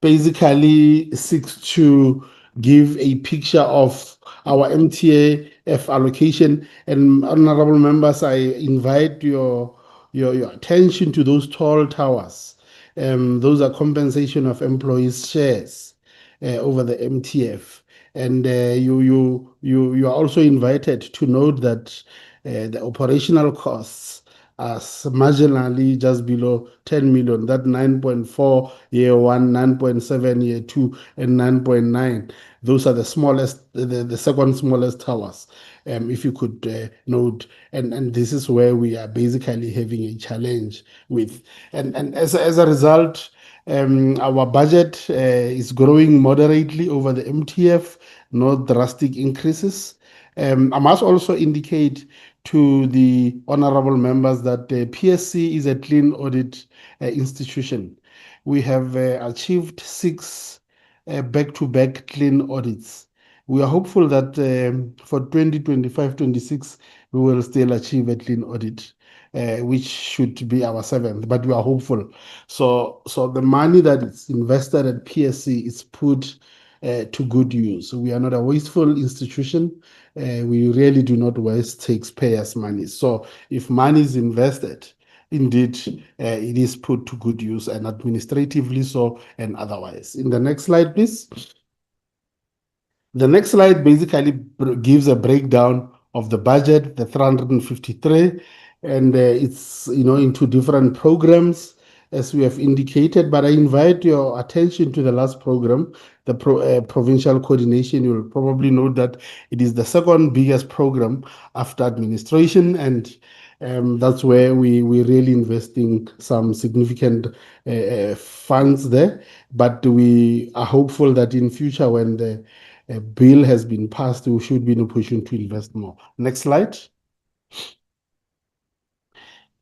basically seeks to give a picture of our MTF allocation. And honorable members, I invite your attention to those tall towers. Those are compensation of employees' shares over the MTF. And you are also invited to note that the operational costs are marginally just below 10 million, that 9.4 year one, 9.7 year two, and 9.9. Those are the smallest, the second smallest towers, if you could note. And this is where we are basically having a challenge with. And as a result, our budget is growing moderately over the MTF, not drastic increases. I must also indicate to the honorable members that the PSC is a clean audit institution. We have achieved 6 back-to-back clean audits. We are hopeful that for 2025-26, we will still achieve a clean audit, which should be our 7th, but we are hopeful. So the money that is invested at PSC is put to good use. We are not a wasteful institution. We really do not waste taxpayers' money. So if money is invested, indeed, it is put to good use, and administratively so and otherwise. In the next slide, please. The next slide basically gives a breakdown of the budget, the 353, and it's into different programs, as we have indicated. But I invite your attention to the last program, the provincial coordination. You will probably note that it is the second biggest program after administration, and that's where we really investing some significant funds there. But we are hopeful that in future, when the bill has been passed, we should be in a position to invest more. Next slide.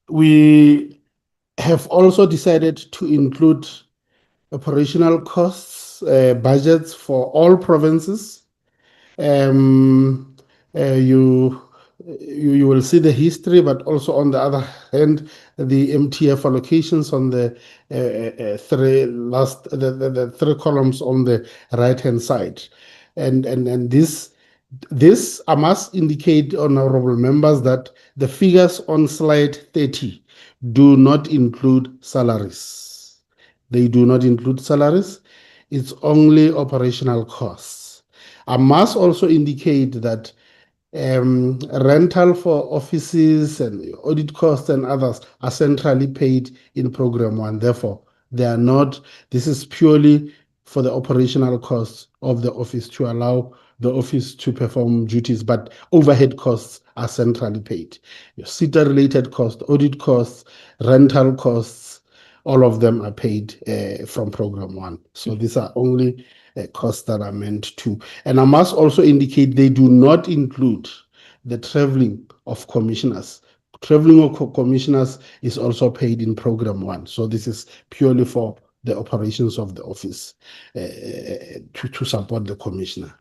We have also decided to include operational costs budgets for all provinces. You will see the history, but also on the other hand, the MTF allocations on the the 3 columns on the right-hand side. And this I must indicate, honorable members, that the figures on slide 30 do not include salaries. They do not include salaries. It's only operational costs. I must also indicate that rental for offices and audit costs and others are centrally paid in program 1. Therefore, They are not, this is purely for the operational costs of the office to allow the office to perform duties, but overhead costs are centrally paid. Your SETA-related costs, audit costs, rental costs, all of them are paid from Program 1. So these are only costs that are meant to. And I must also indicate they do not include the traveling of commissioners. Traveling of commissioners is also paid in Program 1. So this is purely for the operations of the office to support the commissioner.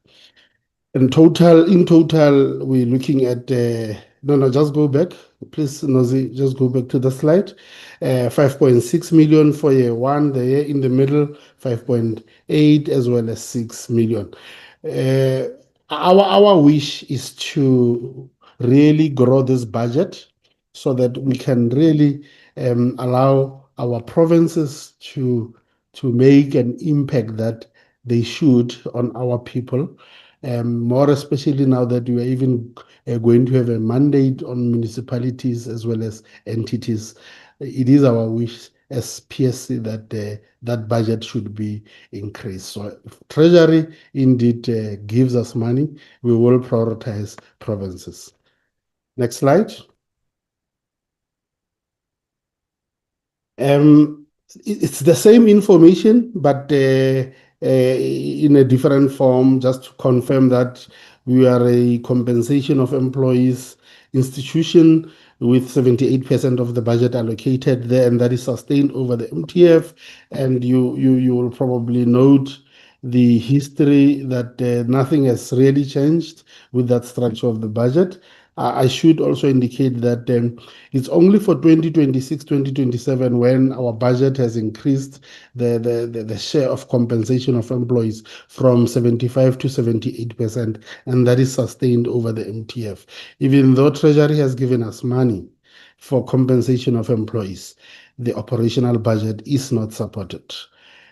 In total, we're looking at, just go back. Please, Nozi, just go back to the slide. 5.6 million for year one, the year in the middle, 5.8 as well as 6 million. Our wish is to really grow this budget so that we can really allow our provinces to make an impact that they should on our people. More especially now that we are even going to have a mandate on municipalities as well as entities. It is our wish as PSC that that budget should be increased. So if Treasury indeed gives us money, we will prioritize provinces. Next slide. It's the same information, but in a different form, just to confirm that we are a compensation of employees institution with 78% of the budget allocated there, and that is sustained over the MTF. And you will probably note the history that nothing has really changed with that structure of the budget. I should also indicate that it's only for 2026, 2027 when our budget has increased the share of compensation of employees from 75 to 78%, and that is sustained over the MTF. Even though Treasury has given us money for compensation of employees, the operational budget is not supported.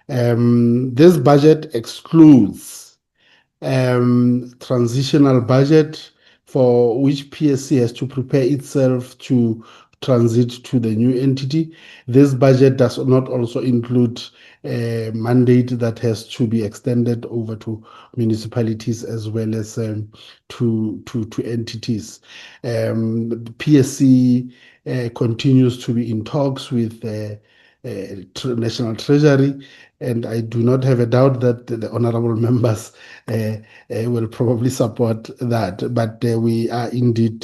This budget excludes transitional budget for which PSC has to prepare itself to transit to the new entity. This budget does not also include a mandate that has to be extended over to municipalities as well as to entities. PSC continues to be in talks with National Treasury, and I do not have a doubt that the honorable members will probably support that. But we are indeed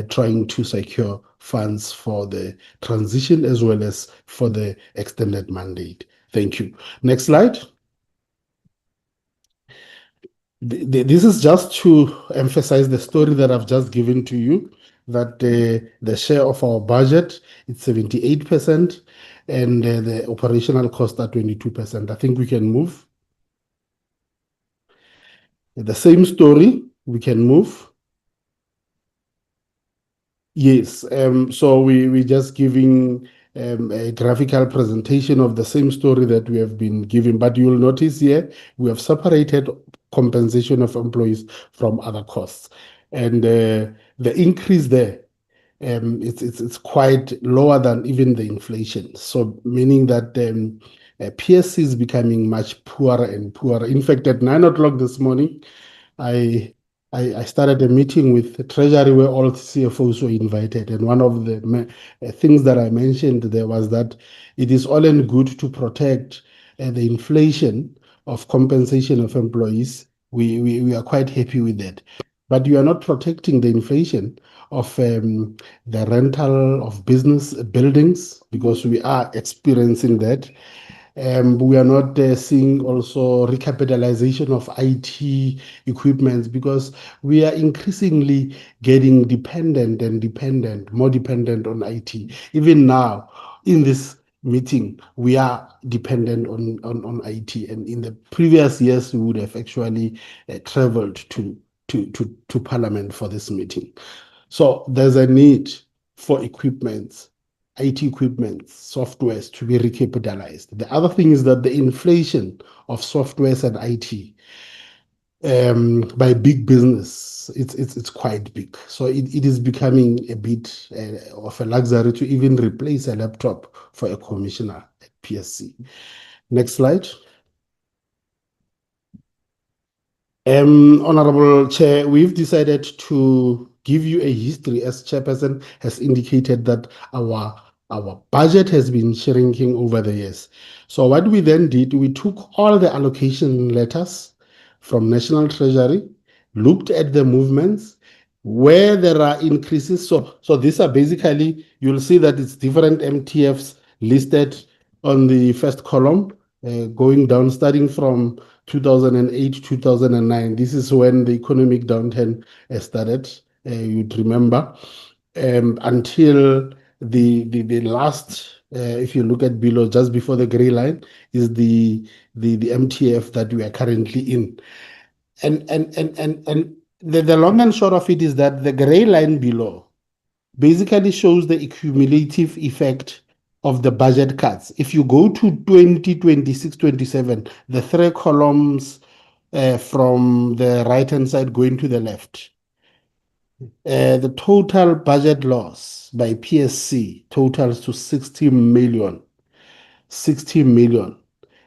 trying to secure funds for the transition as well as for the extended mandate. Thank you. Next slide. This is just to emphasize the story that I've just given to you, that the share of our budget is 78%, and the operational costs are 22%. I think we can move. The same story, we can move. Yes, so we're just giving a graphical presentation of the same story that we have been giving, but you'll notice here we have separated compensation of employees from other costs. And the increase there, it's quite lower than even the inflation. So meaning that PSC is becoming much poorer and poorer. In fact, at 9 o'clock this morning, I started a meeting with the Treasury where all CFOs were invited. And one of the things that I mentioned there was that it is all and good to protect the inflation of compensation of employees. We are quite happy with that. But you are not protecting the inflation of the rental of business buildings, because we are experiencing that. We are not seeing also recapitalization of IT equipment, because we are increasingly getting more dependent on IT. Even now, in this meeting, we are dependent on IT. And in the previous years, we would have actually traveled to Parliament for this meeting. So there's a need for equipment, IT equipment, softwares to be recapitalized. The other thing is that the inflation of softwares and IT by big business, it's quite big. So it is becoming a bit of a luxury to even replace a laptop for a commissioner at PSC. Next slide. Honorable Chair, we've decided to give you a history, as Chairperson has indicated that our budget has been shrinking over the years. So what we then did, we took all the allocation letters from National Treasury, looked at the movements, where there are increases. So these are basically, you'll see that it's different MTFs listed on the first column, going down, starting from 2008, 2009. This is when the economic downturn started, you'd remember, until the last, if you look at below, just before the gray line, is the MTF that we are currently in. And the long and short of it is that the gray line below basically shows the cumulative effect of the budget cuts. If you go to 2026, 27, the three columns from the right-hand side going to the left, the total budget loss by PSC totals to 60 million. 60 million.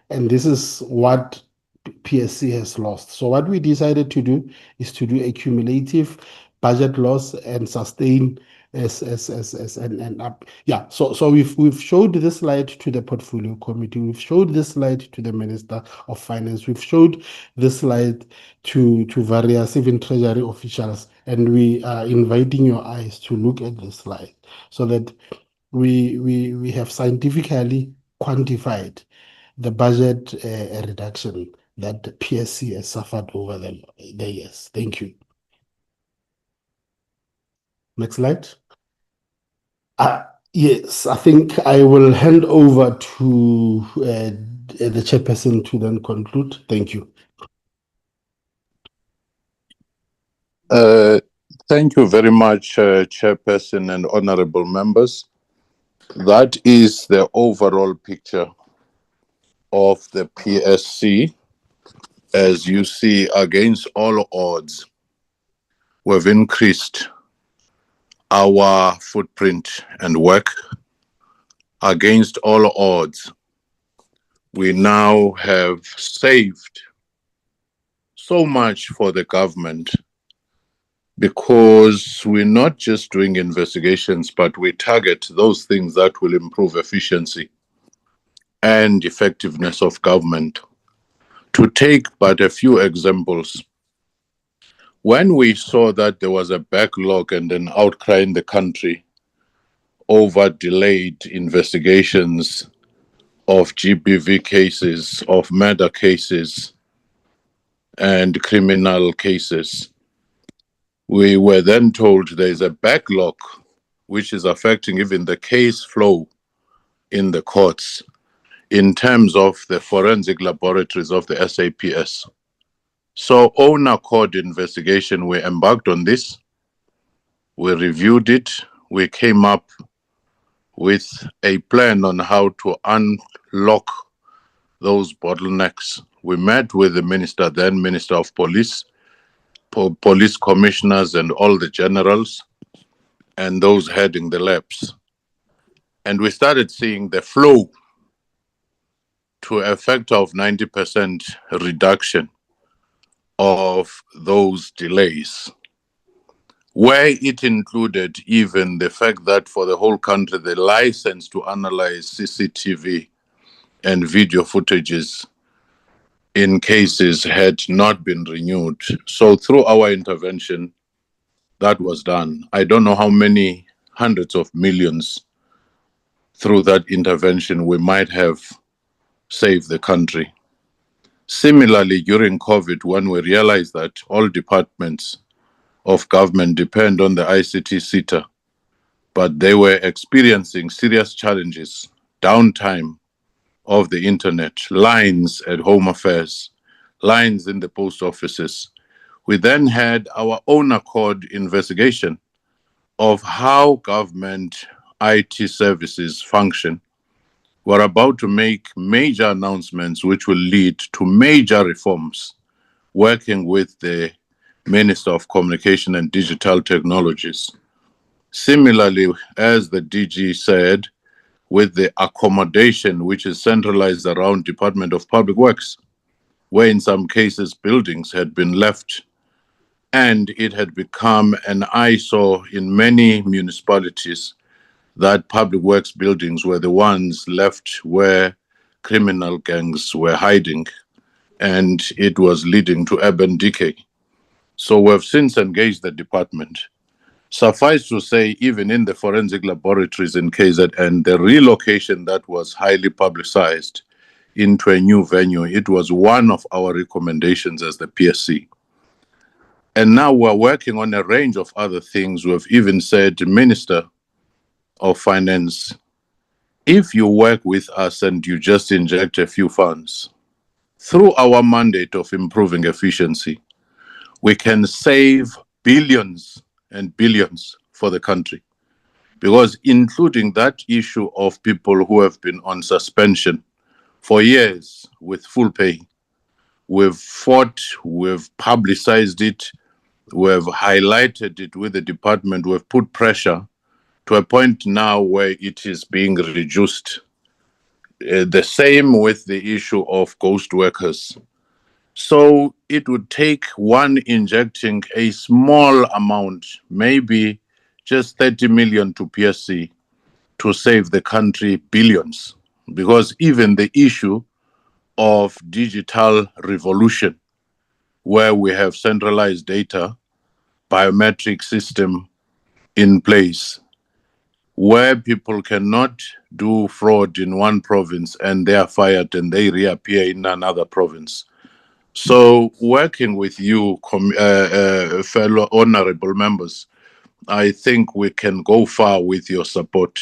And this is what PSC has lost. So what we decided to do is to do a cumulative budget loss and sustain and up. Yeah, so we've showed this slide to the portfolio committee, we've showed this slide to the Minister of Finance, we've showed this slide to various even treasury officials, and we are inviting your eyes to look at this slide so that we have scientifically quantified the budget reduction that PSC has suffered over the years. Thank you. Next slide. Yes, I think I will hand over to the chairperson to then conclude. Thank you. Thank you very much, Chairperson and honorable members. That is the overall picture of the PSC. As you see, against all odds, we've increased our footprint and work. Against all odds, we now have saved so much for the government, because we're not just doing investigations, but we target those things that will improve efficiency and effectiveness of government. To take but a few examples, when we saw that there was a backlog and an outcry in the country over delayed investigations of GBV cases, of murder cases, and criminal cases, we were then told there's a backlog which is affecting even the case flow in the courts in terms of the forensic laboratories of the SAPS. So own accord investigation, we embarked on this, we reviewed it, we came up with a plan on how to unlock those bottlenecks. We met with the minister, then Minister of Police, police commissioners and all the generals and those heading the labs. And we started seeing the flow to a factor of 90% reduction of those delays, where it included even the fact that for the whole country, the license to analyze CCTV and video footages in cases had not been renewed. So through our intervention, that was done. I don't know how many hundreds of millions through that intervention we might have saved the country. Similarly, during COVID, when we realized that all departments of government depend on the ICT SITA, but they were experiencing serious challenges, downtime of the internet, lines at Home Affairs, lines in the post offices. We then had our own accord investigation of how government IT services function. We're about to make major announcements which will lead to major reforms working with the Minister of Communication and Digital Technologies. Similarly, as the DG said, with the accommodation which is centralized around Department of Public Works, where in some cases buildings had been left and it had become an eyesore in many municipalities that public works buildings were the ones left where criminal gangs were hiding, and it was leading to urban decay. So we've since engaged the department. Suffice to say, even in the forensic laboratories in KZN, the relocation that was highly publicized into a new venue, it was one of our recommendations as the PSC. And now we're working on a range of other things. We've even said, Minister of Finance, if you work with us and you just inject a few funds, through our mandate of improving efficiency, we can save billions and billions for the country. Because including that issue of people who have been on suspension for years with full pay, we've fought, we've publicized it, we've highlighted it with the department, we've put pressure to a point now where it is being reduced. The same with the issue of ghost workers. So it would take one injecting a small amount, maybe just 30 million to PSC, to save the country billions. Because even the issue of digital revolution, where we have centralized data, biometric system in place, where people cannot do fraud in one province and they are fired and they reappear in another province. So working with you, fellow honorable members, I think we can go far with your support,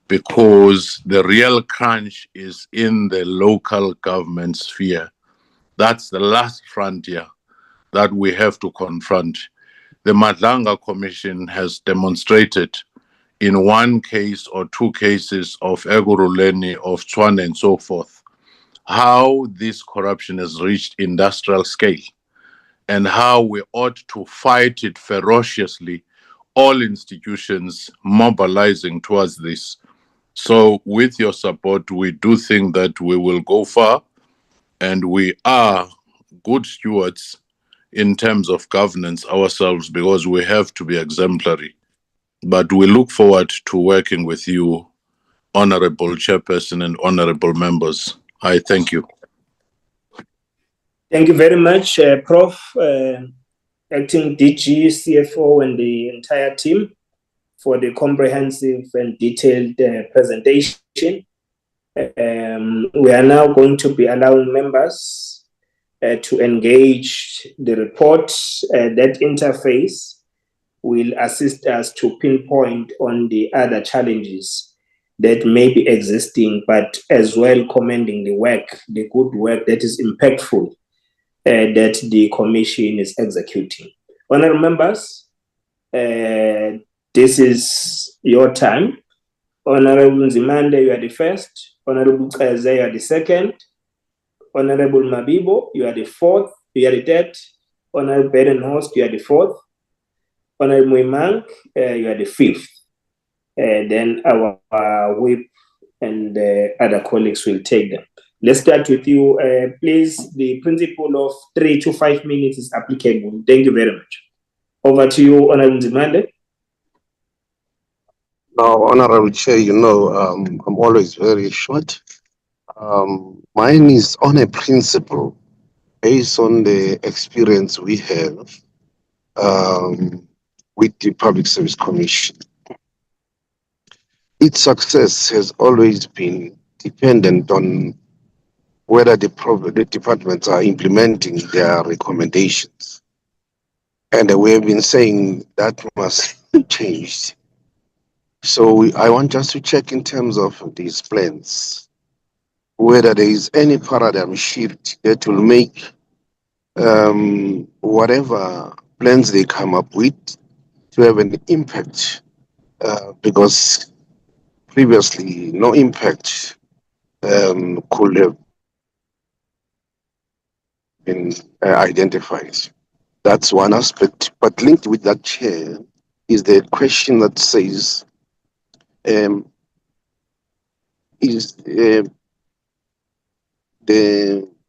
because the real crunch is in the local government sphere. That's the last frontier that we have to confront. The Madlanga Commission has demonstrated in one case or two cases of Eguruleni, of Tshwane and so forth, how this corruption has reached industrial scale and how we ought to fight it ferociously, all institutions mobilizing towards this. So with your support, we do think that we will go far, and we are good stewards in terms of governance ourselves, because we have to be exemplary. But we look forward to working with you, Honorable Chairperson and honorable members. I thank you. Thank you very much, Prof, Acting DG, CFO, and the entire team for the comprehensive and detailed presentation. We are now going to be allowing members to engage the report. That interface will assist us to pinpoint on the other challenges that may be existing, but as well commending the work, the good work that is impactful that the Commission is executing. Honourable members, this is your time. Honourable Nzimande, you are the first. Honourable Keze, you are the second. Honourable Mabibo, you are the fourth. You are the third. Honourable Bedenhorst, you are the fourth. Honourable Muimang, you are the fifth. Then our whip and other colleagues will take them. Let's start with you. Please, the principle of 3 to 5 minutes is applicable. Thank you very much. Over to you, Honourable Nzimande. Now, Honorable Chair, you know, I'm always very short. Mine is on a principle based on the experience we have with the Public Service Commission. Its success has always been dependent on whether the departments are implementing their recommendations. And we have been saying that must change. So I want just to check in terms of these plans, whether there is any paradigm shift that will make whatever plans they come up with to have an impact, because previously no impact could have been identified. That's one aspect. But linked with that, Chair, is the question that says, is the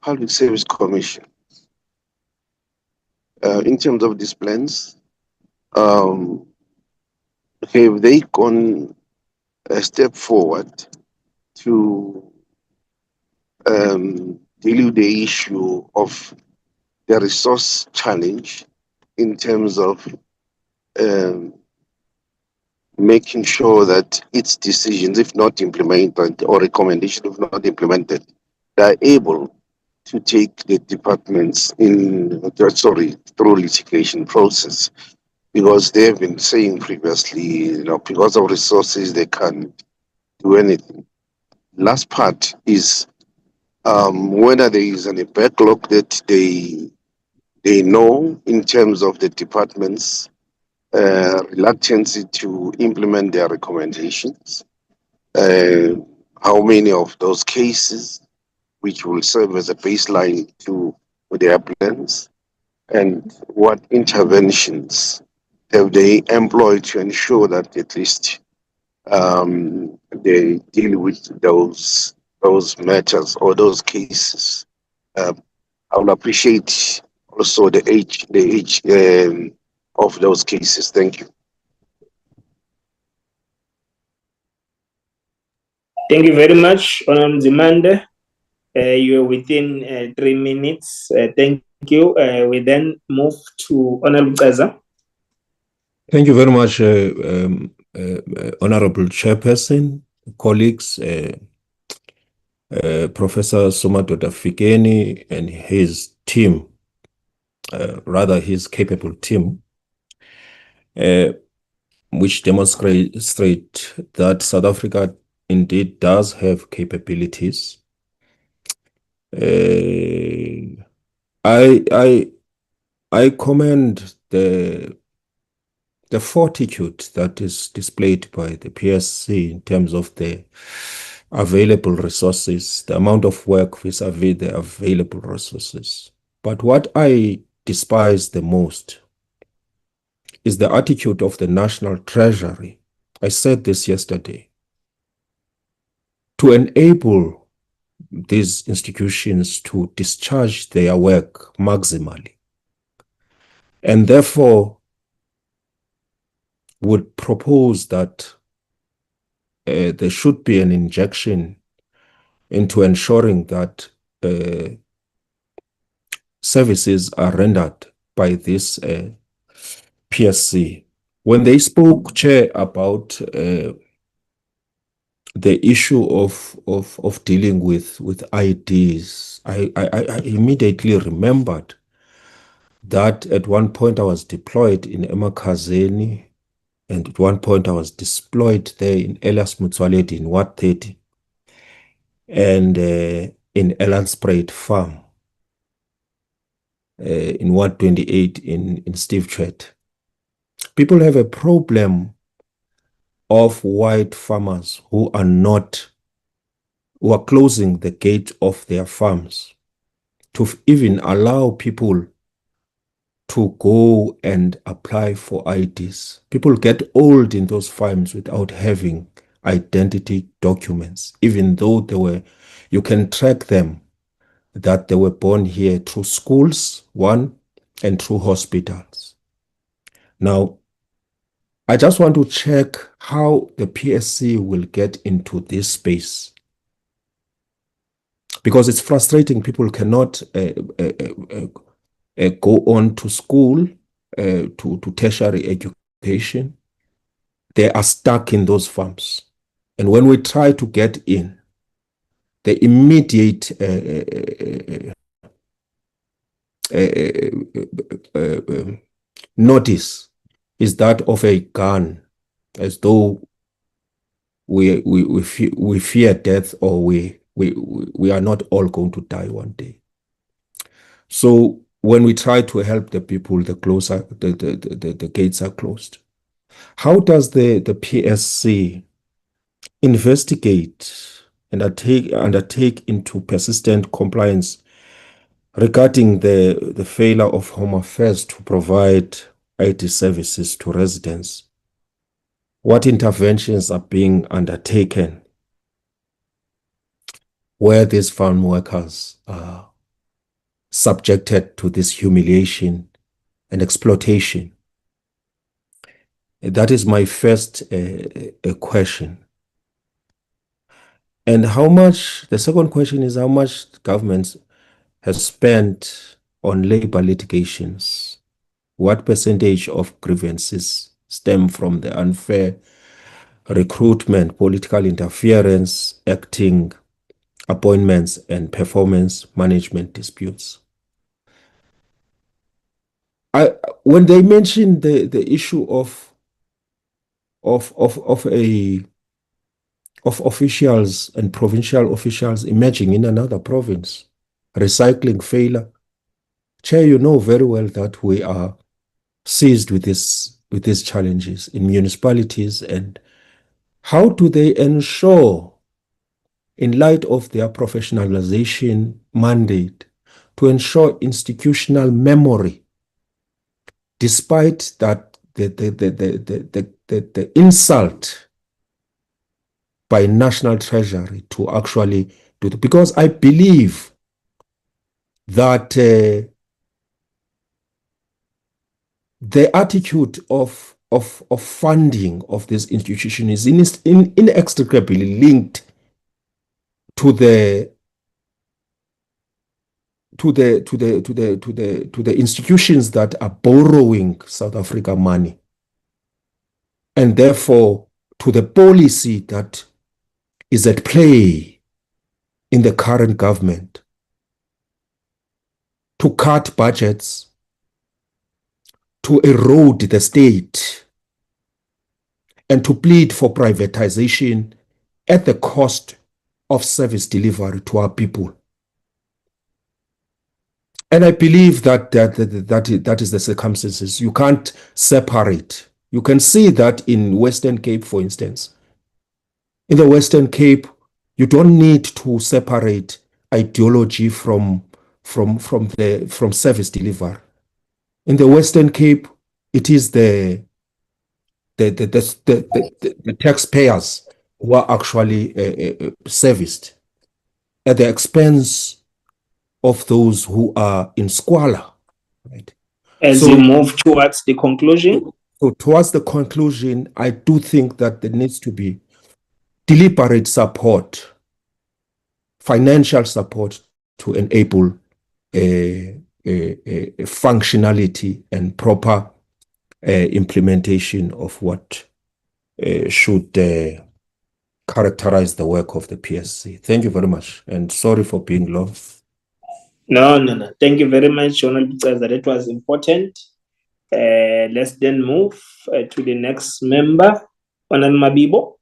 Public Service Commission, in terms of these plans, have they gone a step forward to deal with the issue of the resource challenge in terms of making sure that its decisions, if not implemented, or recommendations, if not implemented, they are able to take the departments through litigation process, because they have been saying previously, because of resources, they can't do anything. Last part is whether there is any backlog that they know in terms of the department's reluctance to implement their recommendations. How many of those cases which will serve as a baseline to their plans, and what interventions have they employed to ensure that at least they deal with those matters or those cases. I would appreciate also the age of those cases. Thank you. Thank you very much, Honorable Zimande. You're within 3 minutes. Thank you. We then move to Honorable Gaza. Thank you very much, Honorable Chairperson, colleagues, Professor Somadoda Fikeni and his team, rather his capable team, which demonstrate that South Africa indeed does have capabilities. I commend the fortitude that is displayed by the PSC in terms of the available resources, the amount of work vis-a-vis the available resources. But what I despise the most is the attitude of the National Treasury. I said this yesterday. To enable these institutions to discharge their work maximally, and therefore would propose that there should be an injection into ensuring that services are rendered by this PSC. When they spoke, Chair, about the issue of dealing with IDs, I immediately remembered that at one point I was deployed in Emakazeni, and at one point I was deployed there in Elias Mutsualedi in Ward 30 and in Elanspraid Farm in Ward 28 in Steve Chwet. People have a problem of white farmers who are closing the gate of their farms to even allow people to go and apply for IDs. People get old in those farms without having identity documents, even though you can track them, that they were born here through schools, one, and through hospitals. Now, I just want to check how the PSC will get into this space, because it's frustrating. People cannot go on to school, to tertiary education. They are stuck in those farms. And when we try to get in, the immediate notice is that of a gun, as though we fear death, or we are not all going to die one day. So when we try to help the people, the gates are closed. How does the PSC investigate and undertake into persistent compliance regarding the failure of Home Affairs to provide IT services to residents, what interventions are being undertaken where these farm workers are subjected to this humiliation and exploitation? That is my first question. And the second question is how much government has spent on labor litigations? What percentage of grievances stem from the unfair recruitment, political interference, acting appointments, and performance management disputes? When they mention the issue of officials and provincial officials emerging in another province, recycling failure, Chair, you know very well that we are seized with these challenges in municipalities, and how do they ensure, in light of their professionalization mandate, to ensure institutional memory, despite that the insult by National Treasury to actually do it? Because I believe that the attitude of funding of this institution is inextricably linked to the institutions that are borrowing South Africa money, and therefore to the policy that is at play in the current government to cut budgets, to erode the state, and to plead for privatization at the cost of service delivery to our people. And I believe that is the circumstances. You can't separate. You can see that in Western Cape, for instance. In the Western Cape, you don't need to separate ideology from service delivery. In the Western Cape, it is the taxpayers who are actually serviced at the expense of those who are in squalor. Right? As you move towards the conclusion? So towards the conclusion, I do think that there needs to be deliberate support, financial support to enable a functionality and proper implementation of what should characterize the work of the PSC. Thank you very much, and sorry for being long. No. Thank you very much, Honorable Chair, that it was important. Let's then move to the next member, Honorable Mabibo.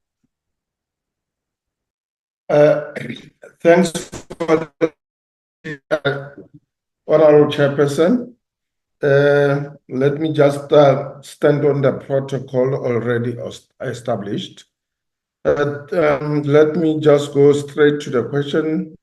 Thanks for Honorable Chairperson. Let me just stand on the protocol already established. Let me just go straight to the question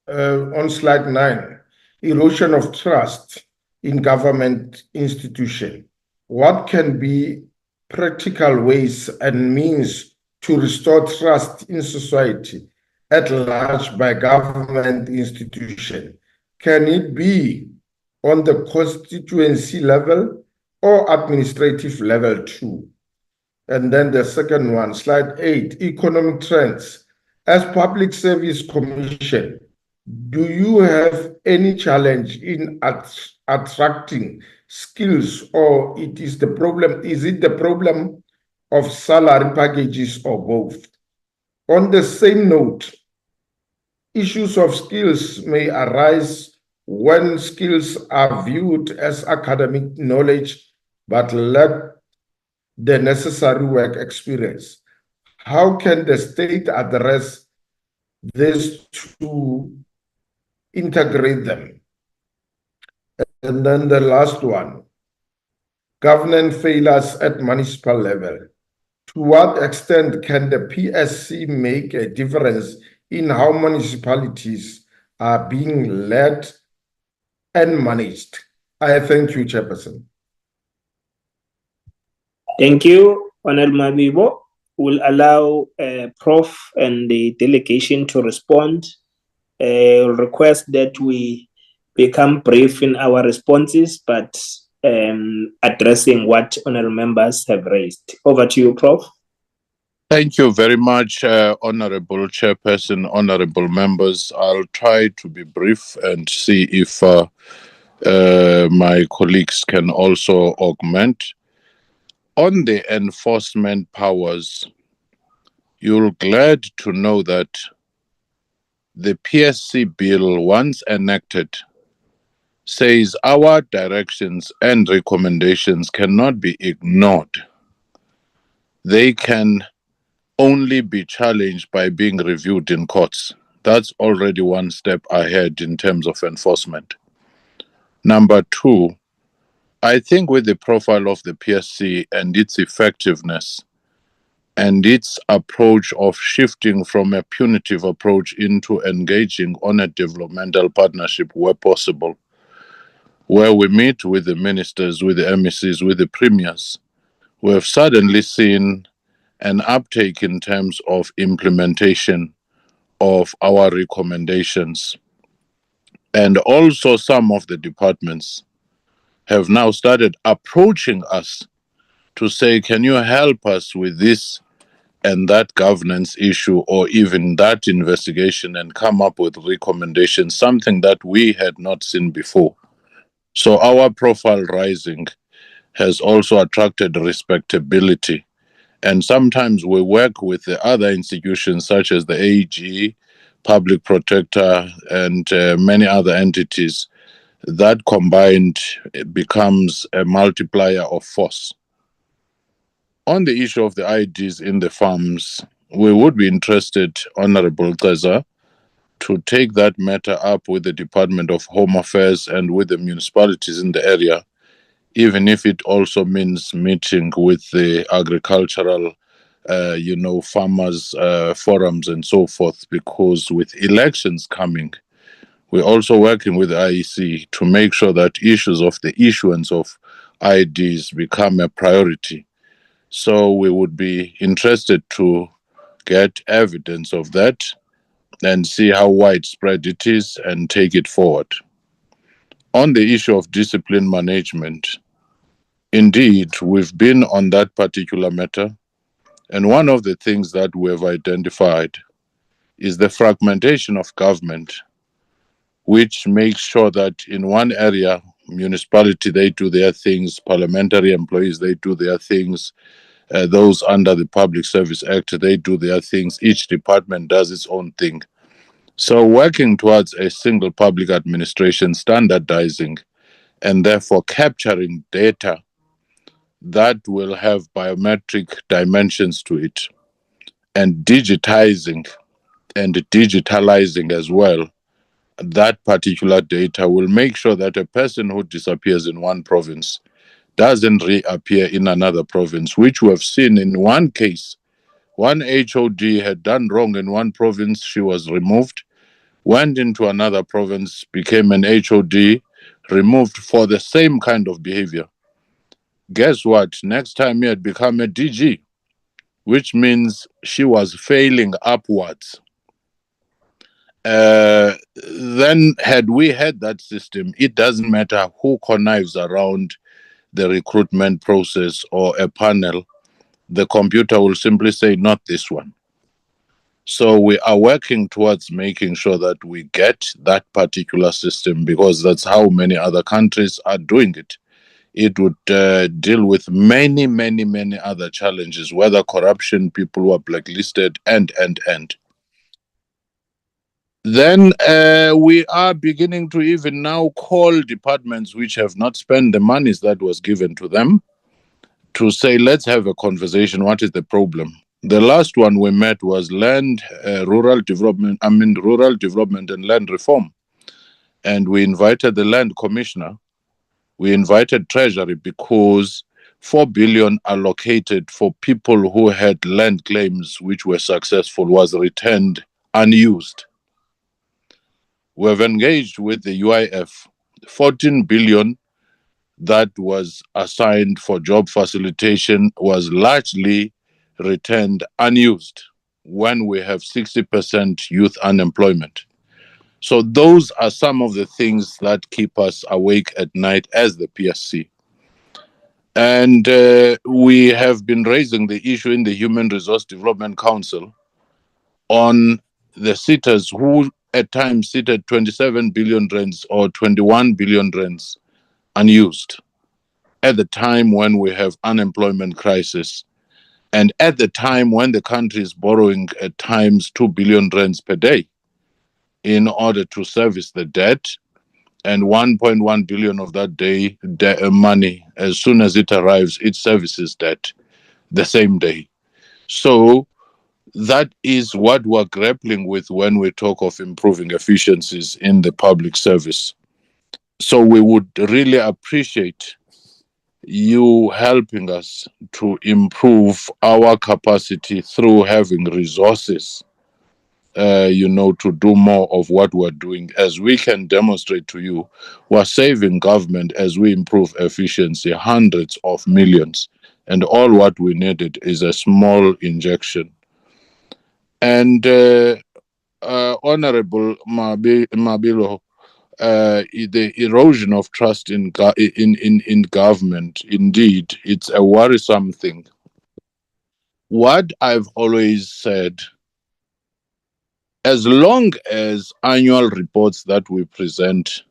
on slide 9, erosion of trust in government institution. What can be practical ways and means to restore trust in society at large by government institution? Can it be on the constituency level or administrative level too? And then the second one, slide 8, economic trends. As Public Service Commission, do you have any challenge in attracting skills, or is it the problem of salary packages or both? On the same note, issues of skills may arise when skills are viewed as academic knowledge but lack the necessary work experience. How can the state address this to integrate them? And then the last one, governance failures at municipal level. To what extent can the PSC make a difference in how municipalities are being led and managed. I thank you, Chairperson. Thank you, Honorable Mabibo. We'll allow Prof and the delegation to respond. Request that we become brief in our responses, but addressing what honorable members have raised. Over to you, Prof. Thank you very much, Honorable Chairperson, honorable members. I'll try to be brief and see if my colleagues can also augment. On the enforcement powers, you're glad to know that the PSC bill, once enacted, says our directions and recommendations cannot be ignored. They can only be challenged by being reviewed in courts. That's already one step ahead in terms of enforcement. Number two, I think with the profile of the PSC and its effectiveness and its approach of shifting from a punitive approach into engaging on a developmental partnership where possible, where we meet with the ministers, with the MECs, with the premiers, we have suddenly seen an uptake in terms of implementation of our recommendations. And also some of the departments have now started approaching us to say, can you help us with this and that governance issue or even that investigation, and come up with recommendations, something that we had not seen before. So our profile rising has also attracted respectability. And sometimes we work with the other institutions such as the AG, Public Protector, and many other entities. That combined becomes a multiplier of force. On the issue of the IDs in the farms, we would be interested, Honorable Ceza, to take that matter up with the Department of Home Affairs and with the municipalities in the area, even if it also means meeting with the agricultural farmers forums and so forth, because with elections coming, we're also working with the IEC to make sure that issues of the issuance of IDs become a priority. So we would be interested to get evidence of that and see how widespread it is and take it forward. On the issue of discipline management, indeed, we've been on that particular matter. And one of the things that we have identified is the fragmentation of government, which makes sure that in one area, municipality, they do their things, parliamentary employees, they do their things, those under the Public Service Act, they do their things, each department does its own thing. So working towards a single public administration, standardizing, and therefore capturing data that will have biometric dimensions to it, and digitizing and digitalizing as well, that particular data will make sure that a person who disappears in one province doesn't reappear in another province, which we have seen in one case. One HOD had done wrong in one province, she was removed, went into another province, became an HOD, removed for the same kind of behavior. Guess what? Next time he had become a DG, which means she was failing upwards. Then had we had that system, it doesn't matter who connives around the recruitment process or a panel, the computer will simply say, not this one. So we are working towards making sure that we get that particular system, because that's how many other countries are doing it. It would deal with many, many, many other challenges, whether corruption, people who are blacklisted, and. Then we are beginning to even now call departments which have not spent the monies that was given to them to say, let's have a conversation. What is the problem? The last one we met was rural development and land reform. And we invited the land commissioner. We invited Treasury because 4 billion allocated for people who had land claims which were successful was returned unused. We have engaged with the UIF 14 billion that was assigned for job facilitation was largely returned unused when we have 60% youth unemployment. So those are some of the things that keep us awake at night as the PSC. And we have been raising the issue in the Human Resource Development Council on the sitters who at times sit at 27 billion rands or 21 billion rands unused at the time when we have unemployment crisis and at the time when the country is borrowing at times 2 billion rands per day in order to service the debt, and 1.1 billion of that day money, as soon as it arrives, it services debt the same day. So that is what we're grappling with when we talk of improving efficiencies in the public service. So we would really appreciate you helping us to improve our capacity through having resources, to do more of what we're doing. As we can demonstrate to you, we're saving government as we improve efficiency, hundreds of millions. And all what we needed is a small injection. And Honorable Mabilo, the erosion of trust in government, indeed, it's a worrisome thing. What I've always said, as long as annual reports that we present,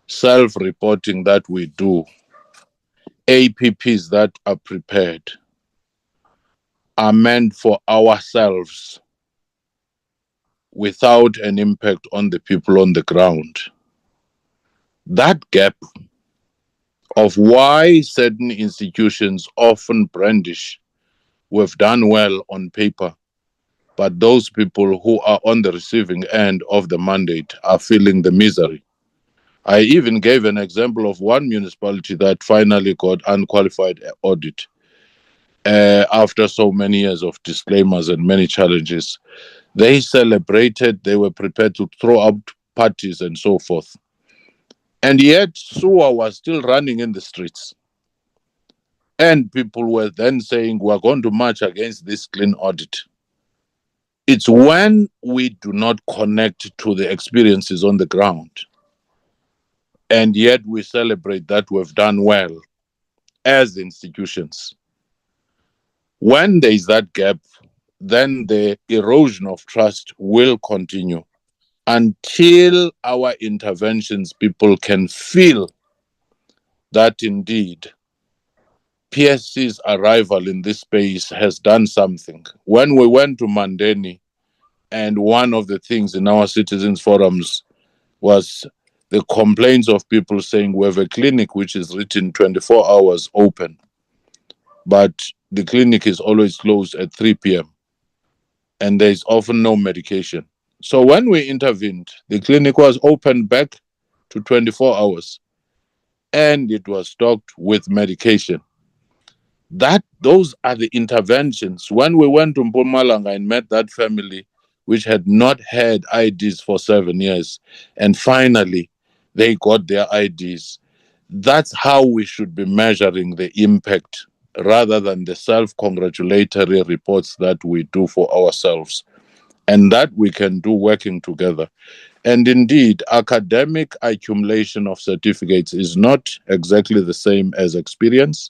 self-reporting that we do, APPs that are prepared, are meant for ourselves without an impact on the people on the ground, that gap of why certain institutions often brandish, we've done well on paper, but those people who are on the receiving end of the mandate are feeling the misery. I even gave an example of one municipality that finally got unqualified audit after so many years of disclaimers and many challenges. They celebrated, they were prepared to throw out parties and so forth. And yet, SUA was still running in the streets. And people were then saying, we're going to march against this clean audit. It's when we do not connect to the experiences on the ground, and yet we celebrate that we've done well as institutions. When there is that gap, then the erosion of trust will continue until our interventions, people can feel that indeed PSC's arrival in this space has done something. When we went to Mandeni, and one of the things in our citizens forums was the complaints of people saying we have a clinic which is written 24 hours open, but the clinic is always closed at 3 p.m. and there is often no medication. So when we intervened, the clinic was opened back to 24 hours and it was stocked with medication. Those are the interventions. When we went to Mpumalanga and met that family which had not had IDs for 7 years, and finally they got their IDs, that's how we should be measuring the impact rather than the self-congratulatory reports that we do for ourselves, and that we can do working together. And indeed, academic accumulation of certificates is not exactly the same as experience.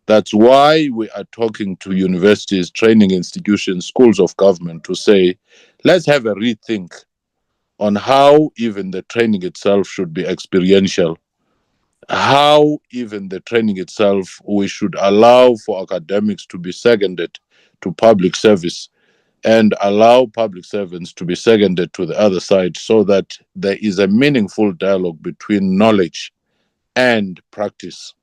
That's why we are talking to universities, training institutions, schools of government to say, let's have a rethink on how even the training itself should be experiential, how even the training itself, we should allow for academics to be seconded to public service and allow public servants to be seconded to the other side so that there is a meaningful dialogue between knowledge and practice,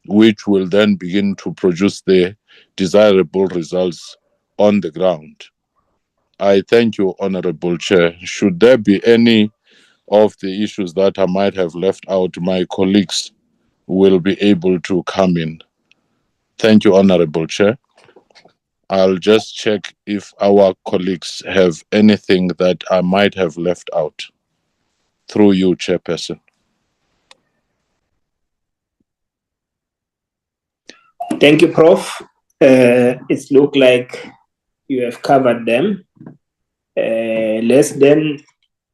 which will then begin to produce the desirable results on the ground. I thank you, Honorable Chair. Should there be any of the issues that I might have left out, my colleagues will be able to come in. Thank you, Honorable Chair. I'll just check if our colleagues have anything that I might have left out. Through you, Chairperson. Thank you, Prof. It looks like you have covered them. Let's then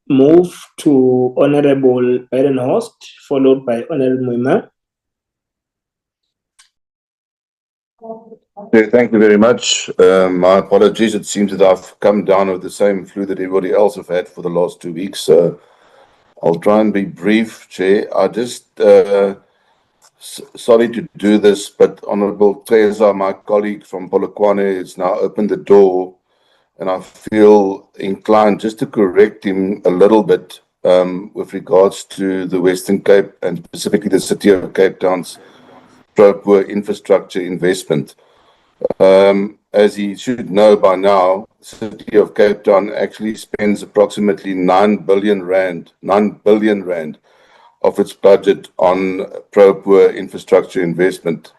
move to Honorable Badenhorst, followed by Honorable Muima. Yeah, thank you very much. My apologies. It seems that I've come down with the same flu that everybody else have had for the last 2 weeks. So I'll try and be brief, Chair. I just sorry to do this, but Honorable Teresa, my colleague from Polokwane, has now opened the door, and I feel inclined just to correct him a little bit with regards to the Western Cape and specifically the City of Cape Town's pro-poor infrastructure investment. As he should know by now, the City of Cape Town actually spends approximately 9 billion rand of its budget on pro-poor infrastructure investment.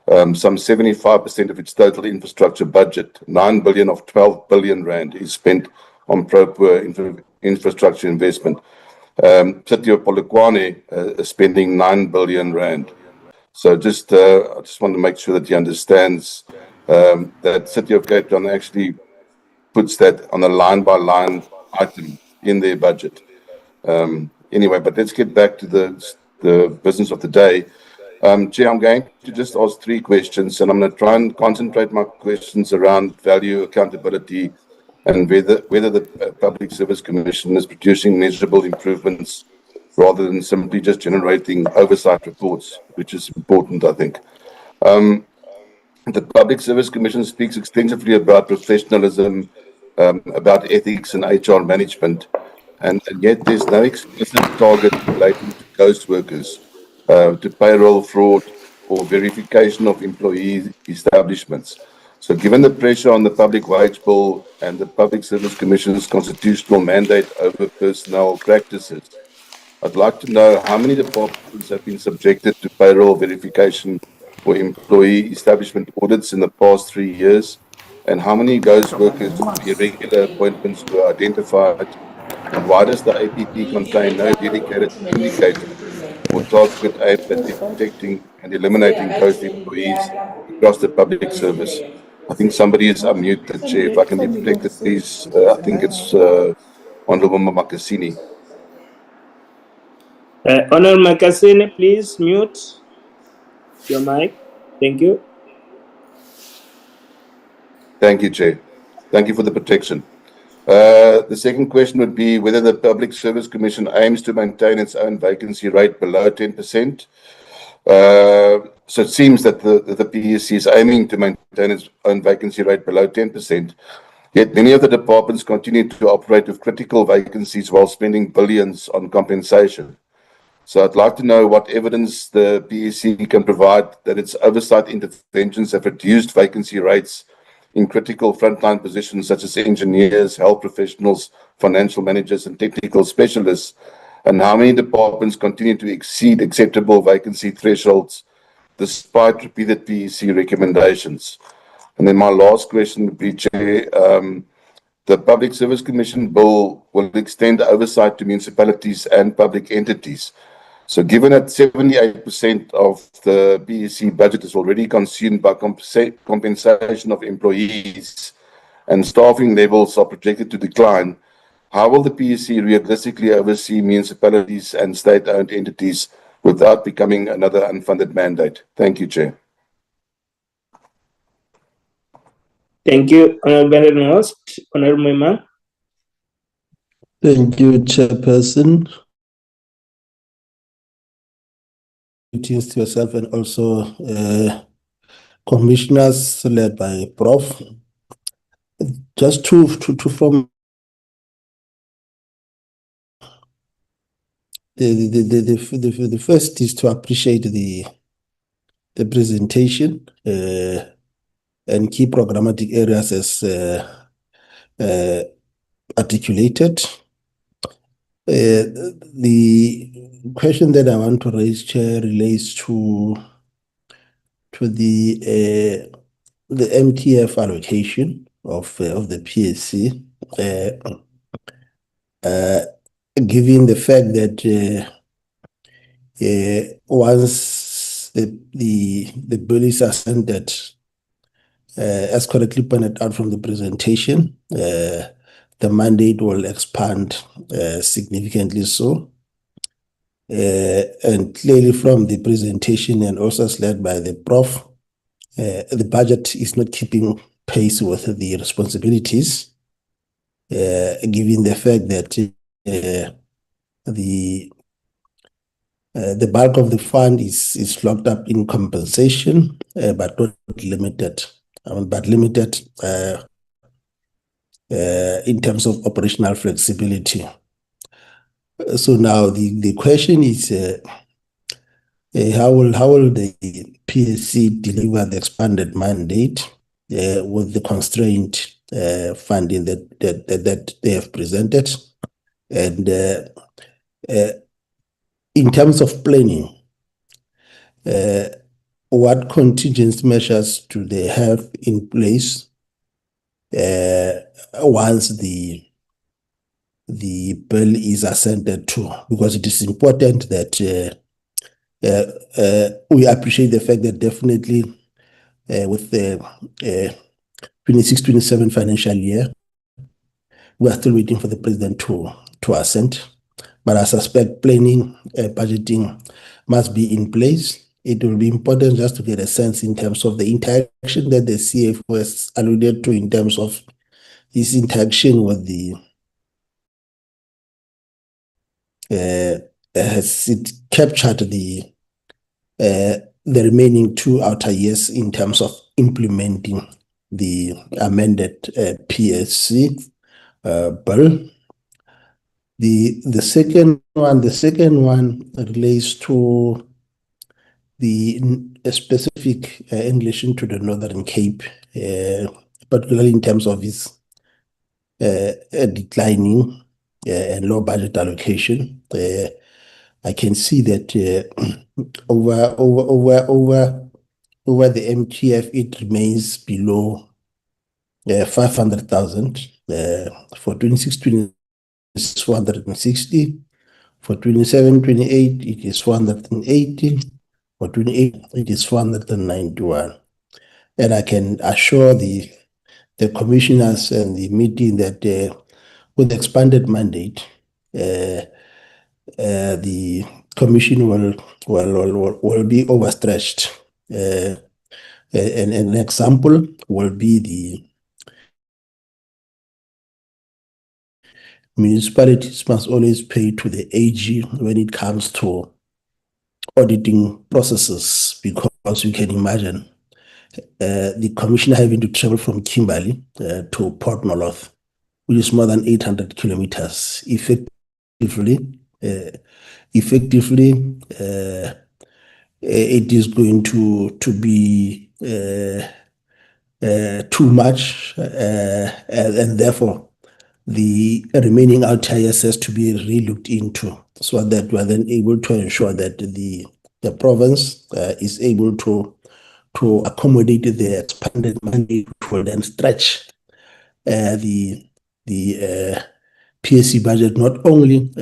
Some 75% of its total infrastructure budget, 9 billion of 12 billion rand, is spent on pro-poor infrastructure investment. City of Polokwane is spending 9 billion rand. So I just want to make sure that he understands that City of Cape Town actually puts that on a line-by-line item in their budget. Anyway, but let's get back to the business of the day. Chair, I'm going to just ask 3 questions, and I'm going to try and concentrate my questions around value, accountability, and whether the Public Service Commission is producing measurable improvements rather than simply just generating oversight reports, which is important, I think. The Public Service Commission speaks extensively about professionalism, about ethics and HR management, and yet there's no explicit target relating to ghost workers, to payroll fraud or verification of employee establishments. So given the pressure on the public wage bill and the Public Service Commission's constitutional mandate over personnel practices, I'd like to know how many departments have been subjected to payroll verification or employee establishment audits in the past 3 years, and how many ghost workers or irregular appointments were identified, and why does the APP contain no dedicated indicator or target aimed at detecting and eliminating ghost employees across the public service? I think somebody is unmuted, Chair. If I can be protected, please. I think it's Honorable Makasini. Honorable Makasini, please mute your mic. Thank you. Thank you, Chair. Thank you for the protection. The second question would be whether the Public Service Commission aims to maintain its own vacancy rate below 10%. So it seems that the PSC is aiming to maintain its own vacancy rate below 10%. Yet many of the departments continue to operate with critical vacancies while spending billions on compensation. So I'd like to know what evidence the PSC can provide that its oversight interventions have reduced vacancy rates in critical frontline positions such as engineers, health professionals, financial managers, and technical specialists, and how many departments continue to exceed acceptable vacancy thresholds despite repeated PSC recommendations. And then my last question would be, Chair, the Public Service Commission bill will extend oversight to municipalities and public entities. So given that 78% of the PSC budget is already consumed by compensation of employees and staffing levels are projected to decline, how will the PSC realistically oversee municipalities and state-owned entities without becoming another unfunded mandate? Thank you, Chair. Thank you, Honorable Badenhorst. Honorable Muima. Thank you, Chairperson. Greetings to yourself and also commissioners led by Prof. Just to from the first is to appreciate the presentation and key programmatic areas as articulated. The question that I want to raise, Chair, relates to the MTF allocation of the PSC, given the fact that once the bill is assented, as correctly pointed out from the presentation, the mandate will expand significantly so. And clearly from the presentation and also as led by the Prof, the budget is not keeping pace with the responsibilities, given the fact that the bulk of the fund is locked up in compensation, but not limited, but limited in terms of operational flexibility. So now the question is, how will the PSC deliver the expanded mandate with the constraint funding that they have presented? And in terms of planning, what contingency measures do they have in place once the bill is assented to? Because it is important that we appreciate the fact that definitely with the 26-27 financial year, we are still waiting for the president to assent. But I suspect planning, budgeting must be in place. It will be important just to get a sense in terms of the interaction that the CFO has alluded to in terms of his interaction with the has it captured the remaining 2 outer years in terms of implementing the amended PSC bill. The second one relates to the specific in relation to the Northern Cape, particularly in terms of its declining and low budget allocation. I can see that over the MTF, it remains below 500,000. For 26-27, it's 460. For 27-28, it is 480. For 28, it is 491. And I can assure the commissioners and the meeting that with the expanded mandate, the commission will be overstretched. An example will be the municipalities must always pay to the AG when it comes to auditing processes, because you can imagine the commissioner having to travel from Kimberley to Port Norloth, which is more than 800 kilometers. Effectively, it is going to be too much, and therefore the remaining outer years has to be re-looked into, so that we are then able to ensure that the province is able to accommodate the expanded mandate, which will then stretch the PSC budget, not only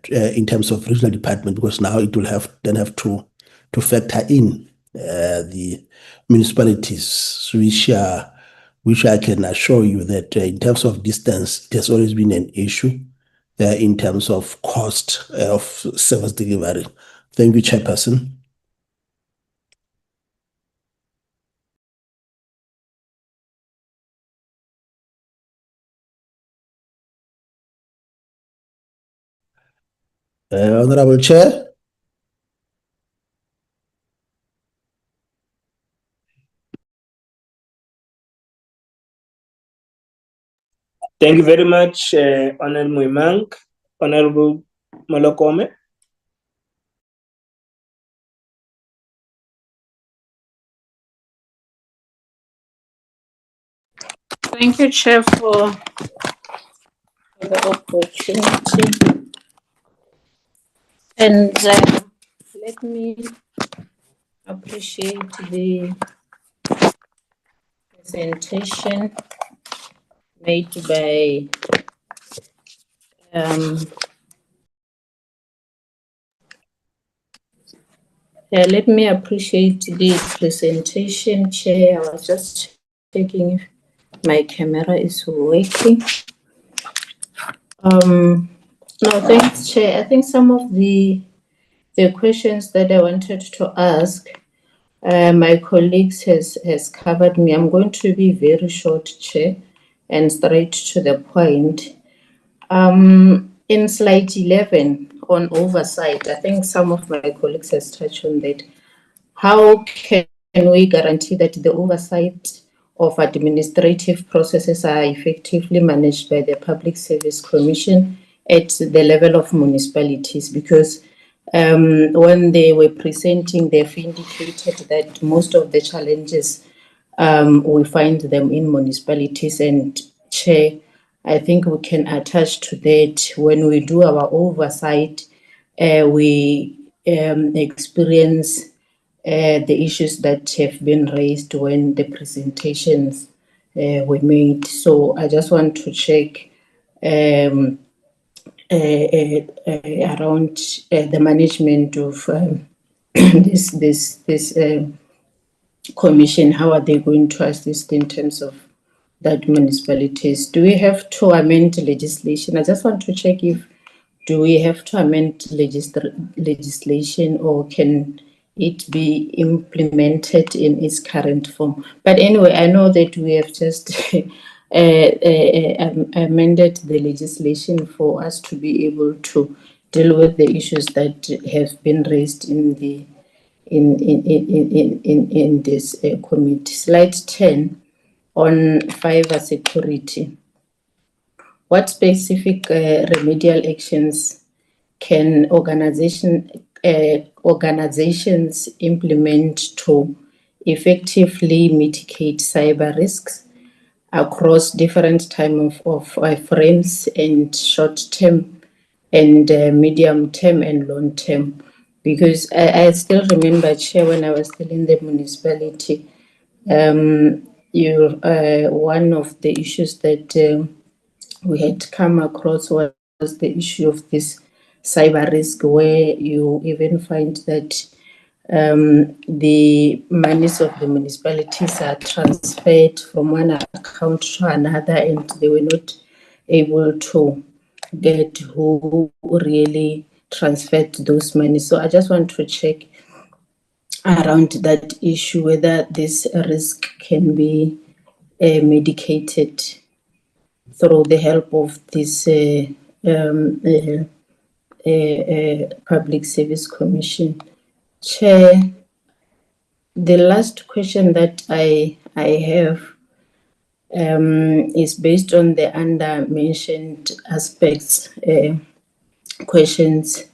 in terms of regional department, because now it will have to factor in the municipalities, which I can assure you that in terms of distance, it has always been an issue in terms of cost of service delivery. Thank you, Chairperson. Honorable Chair. Thank you very much, Honorable Muimank. Honorable Molokome. Thank you, Chair, for the opportunity. And let me appreciate the presentation made by Let me appreciate the presentation, Chair. I was just checking if my camera is working. No, thanks, Chair. I think some of the questions that I wanted to ask, my colleagues has covered me. I'm going to be very short, Chair, and straight to the point. In slide 11 on oversight, I think some of my colleagues has touched on that. How can we guarantee that the oversight of administrative processes are effectively managed by the Public Service Commission at the level of municipalities? Because when they were presenting, they've indicated that most of the challenges we find them in municipalities. And Chair, I think we can attach to that when we do our oversight, we experience the issues that have been raised when the presentations were made. So I just want to check around the management of this commission. How are they going to assist in terms of that municipalities? Do we have to amend legislation? I just want to check if do we have to amend legislation, or can it be implemented in its current form? But anyway, I know that we have just amended the legislation for us to be able to deal with the issues that have been raised in the in this committee. Slide 10 on fiber security. What specific remedial actions can organizations implement to effectively mitigate cyber risks across different time of frames and short term and medium term and long term? Because I still remember, Chair, when I was still in the municipality, one of the issues that we had come across was the issue of this cyber risk, where you even find that the monies of the municipalities are transferred from one account to another, and they were not able to get who really transferred those monies. So I just want to check around that issue, whether this risk can be mitigated through the help of this Public Service Commission. Chair, the last question that I have is based on the under-mentioned aspects questions.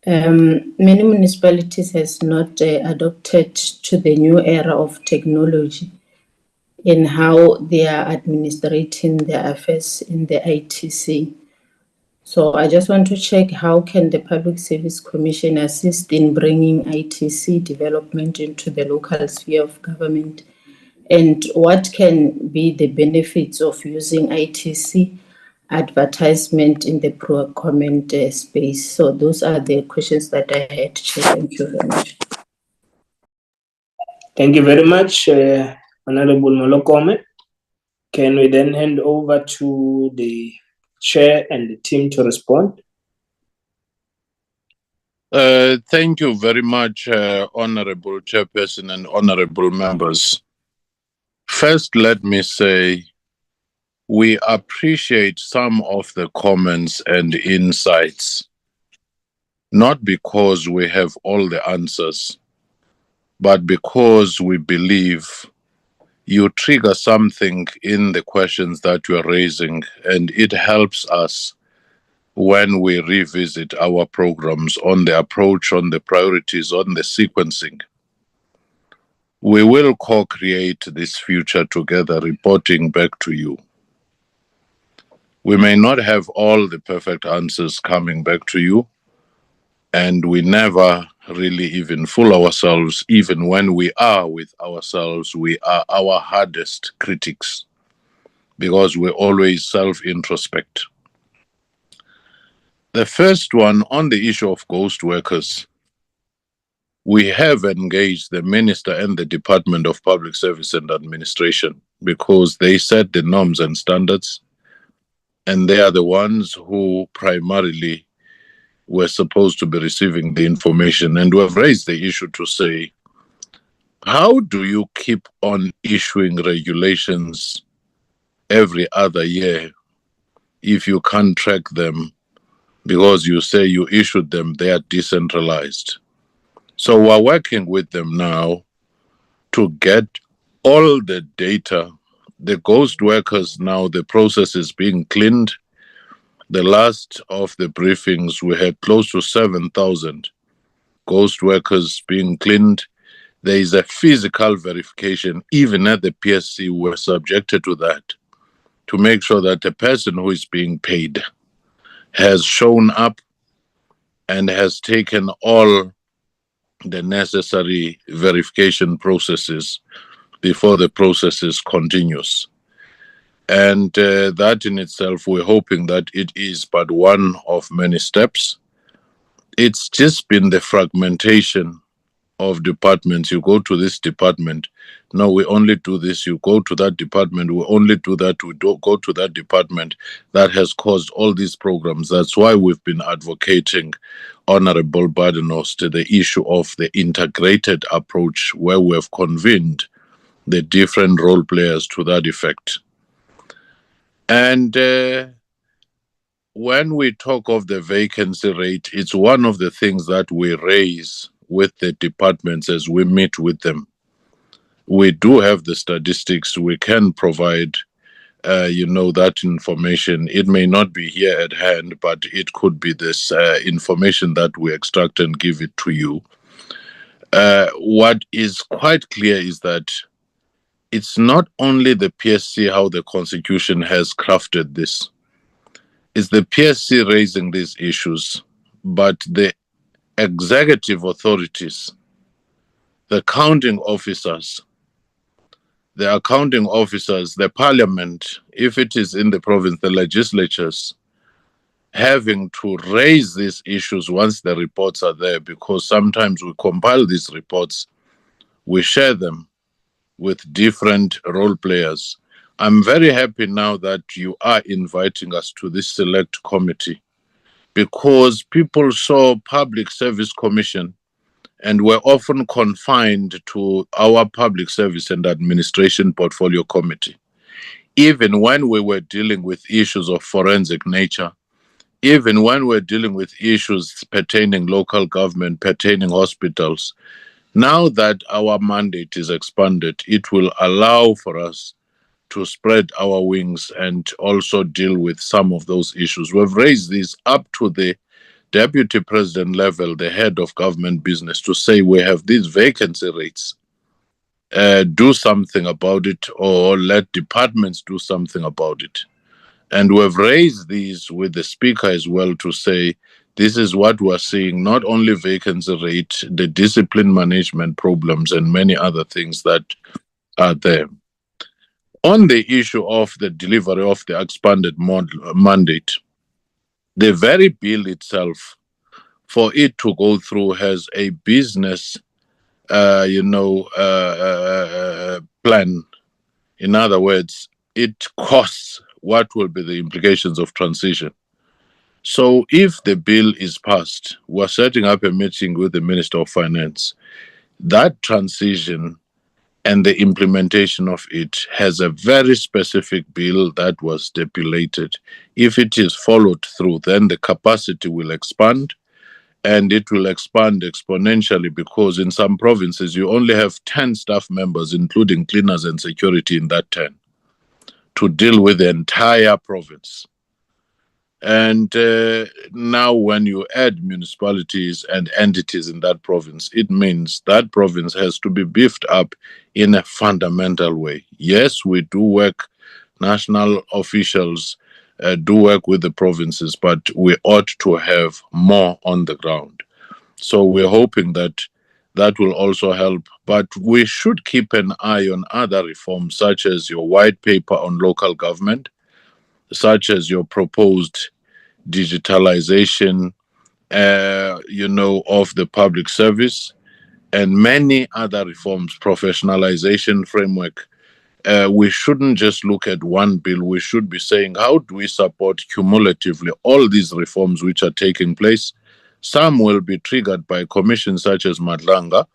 Many municipalities has not adopted to the new era of technology in how they are administrating their affairs in the ITC. So I just want to check, how can the Public Service Commission assist in bringing ITC development into the local sphere of government? And what can be the benefits of using ITC advertisement in the procurement space? So those are the questions that I had, Chair. Thank you very much. Thank you very much, Honorable Molokome. Can we then hand over to the Chair and the team to respond? Thank you very much, Honorable Chairperson and honorable members. First, let me say we appreciate some of the comments and insights, not because we have all the answers, but because we believe you trigger something in the questions that you are raising, and it helps us when we revisit our programs on the approach, on the priorities, on the sequencing. We will co-create this future together, reporting back to you. We may not have all the perfect answers coming back to you, and we never really even fool ourselves. Even when we are with ourselves, we are our hardest critics, because we always self-introspect. The first one, on the issue of ghost workers, we have engaged the Minister and the Department of Public Service and Administration because they set the norms and standards, and they are the ones who primarily were supposed to be receiving the information. And we have raised the issue to say, how do you keep on issuing regulations every other year if you can't track them because you say you issued them, they are decentralized? So we're working with them now to get all the data. The ghost workers now, the process is being cleaned. The last of the briefings, we had close to 7,000 ghost workers being cleaned. There is a physical verification, even at the PSC, we're subjected to that, to make sure that the person who is being paid has shown up and has taken all the necessary verification processes before the processes continues. And that in itself, we're hoping that it is but one of many steps. It's just been the fragmentation of departments. You go to this department, no, we only do this. You go to that department, we only do that. We don't go to that department. That has caused all these programs. That's why we've been advocating, Honorable Badenos, to the issue of the integrated approach, where we have convened the different role players to that effect. And when we talk of the vacancy rate, it's one of the things that we raise with the departments as we meet with them. We do have the statistics. We can provide, that information. It may not be here at hand, but it could be this information that we extract and give it to you. What is quite clear is that it's not only the PSC how the Constitution has crafted this. It's the PSC raising these issues, but the executive authorities, the accounting officers, the parliament, if it is in the province, the legislatures, having to raise these issues once the reports are there, because sometimes we compile these reports, we share them with different role players. I'm very happy now that you are inviting us to this select committee, because people saw Public Service Commission and were often confined to our Public Service and Administration Portfolio Committee. Even when we were dealing with issues of forensic nature, even when we're dealing with issues pertaining local government, pertaining hospitals, now that our mandate is expanded, it will allow for us to spread our wings and also deal with some of those issues. We've raised this up to the Deputy President level, the head of government business, to say we have these vacancy rates. Do something about it, or let departments do something about it. And we've raised these with the Speaker as well to say, this is what we're seeing, not only vacancy rate, the discipline management problems and many other things that are there. On the issue of the delivery of the expanded mandate, the very bill itself, for it to go through, has a business, plan. In other words, it costs what will be the implications of transition. So if the bill is passed, we're setting up a meeting with the Minister of Finance. That transition and the implementation of it has a very specific bill that was stipulated. If it is followed through, then the capacity will expand, and it will expand exponentially, because in some provinces you only have 10 staff members, including cleaners and security, in that 10 to deal with the entire province. And now when you add municipalities and entities in that province, it means that province has to be beefed up in a fundamental way. Yes, we do work, national officials do work with the provinces, but we ought to have more on the ground. So we're hoping that that will also help. But we should keep an eye on other reforms, such as your white paper on local government, such as your proposed digitalization, of the public service, and many other reforms, professionalization framework, we shouldn't just look at one bill. We should be saying, how do we support cumulatively all these reforms which are taking place? Some will be triggered by commissions such as Madlanga,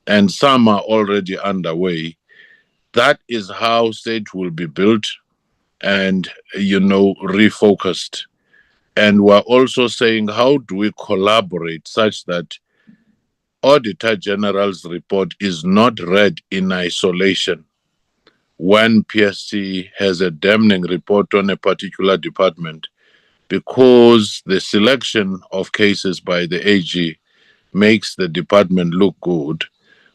and some are already underway. That is how state will be built and, refocused. And we're also saying, how do we collaborate such that Auditor General's report is not read in isolation? When PSC has a damning report on a particular department, because the selection of cases by the AG makes the department look good,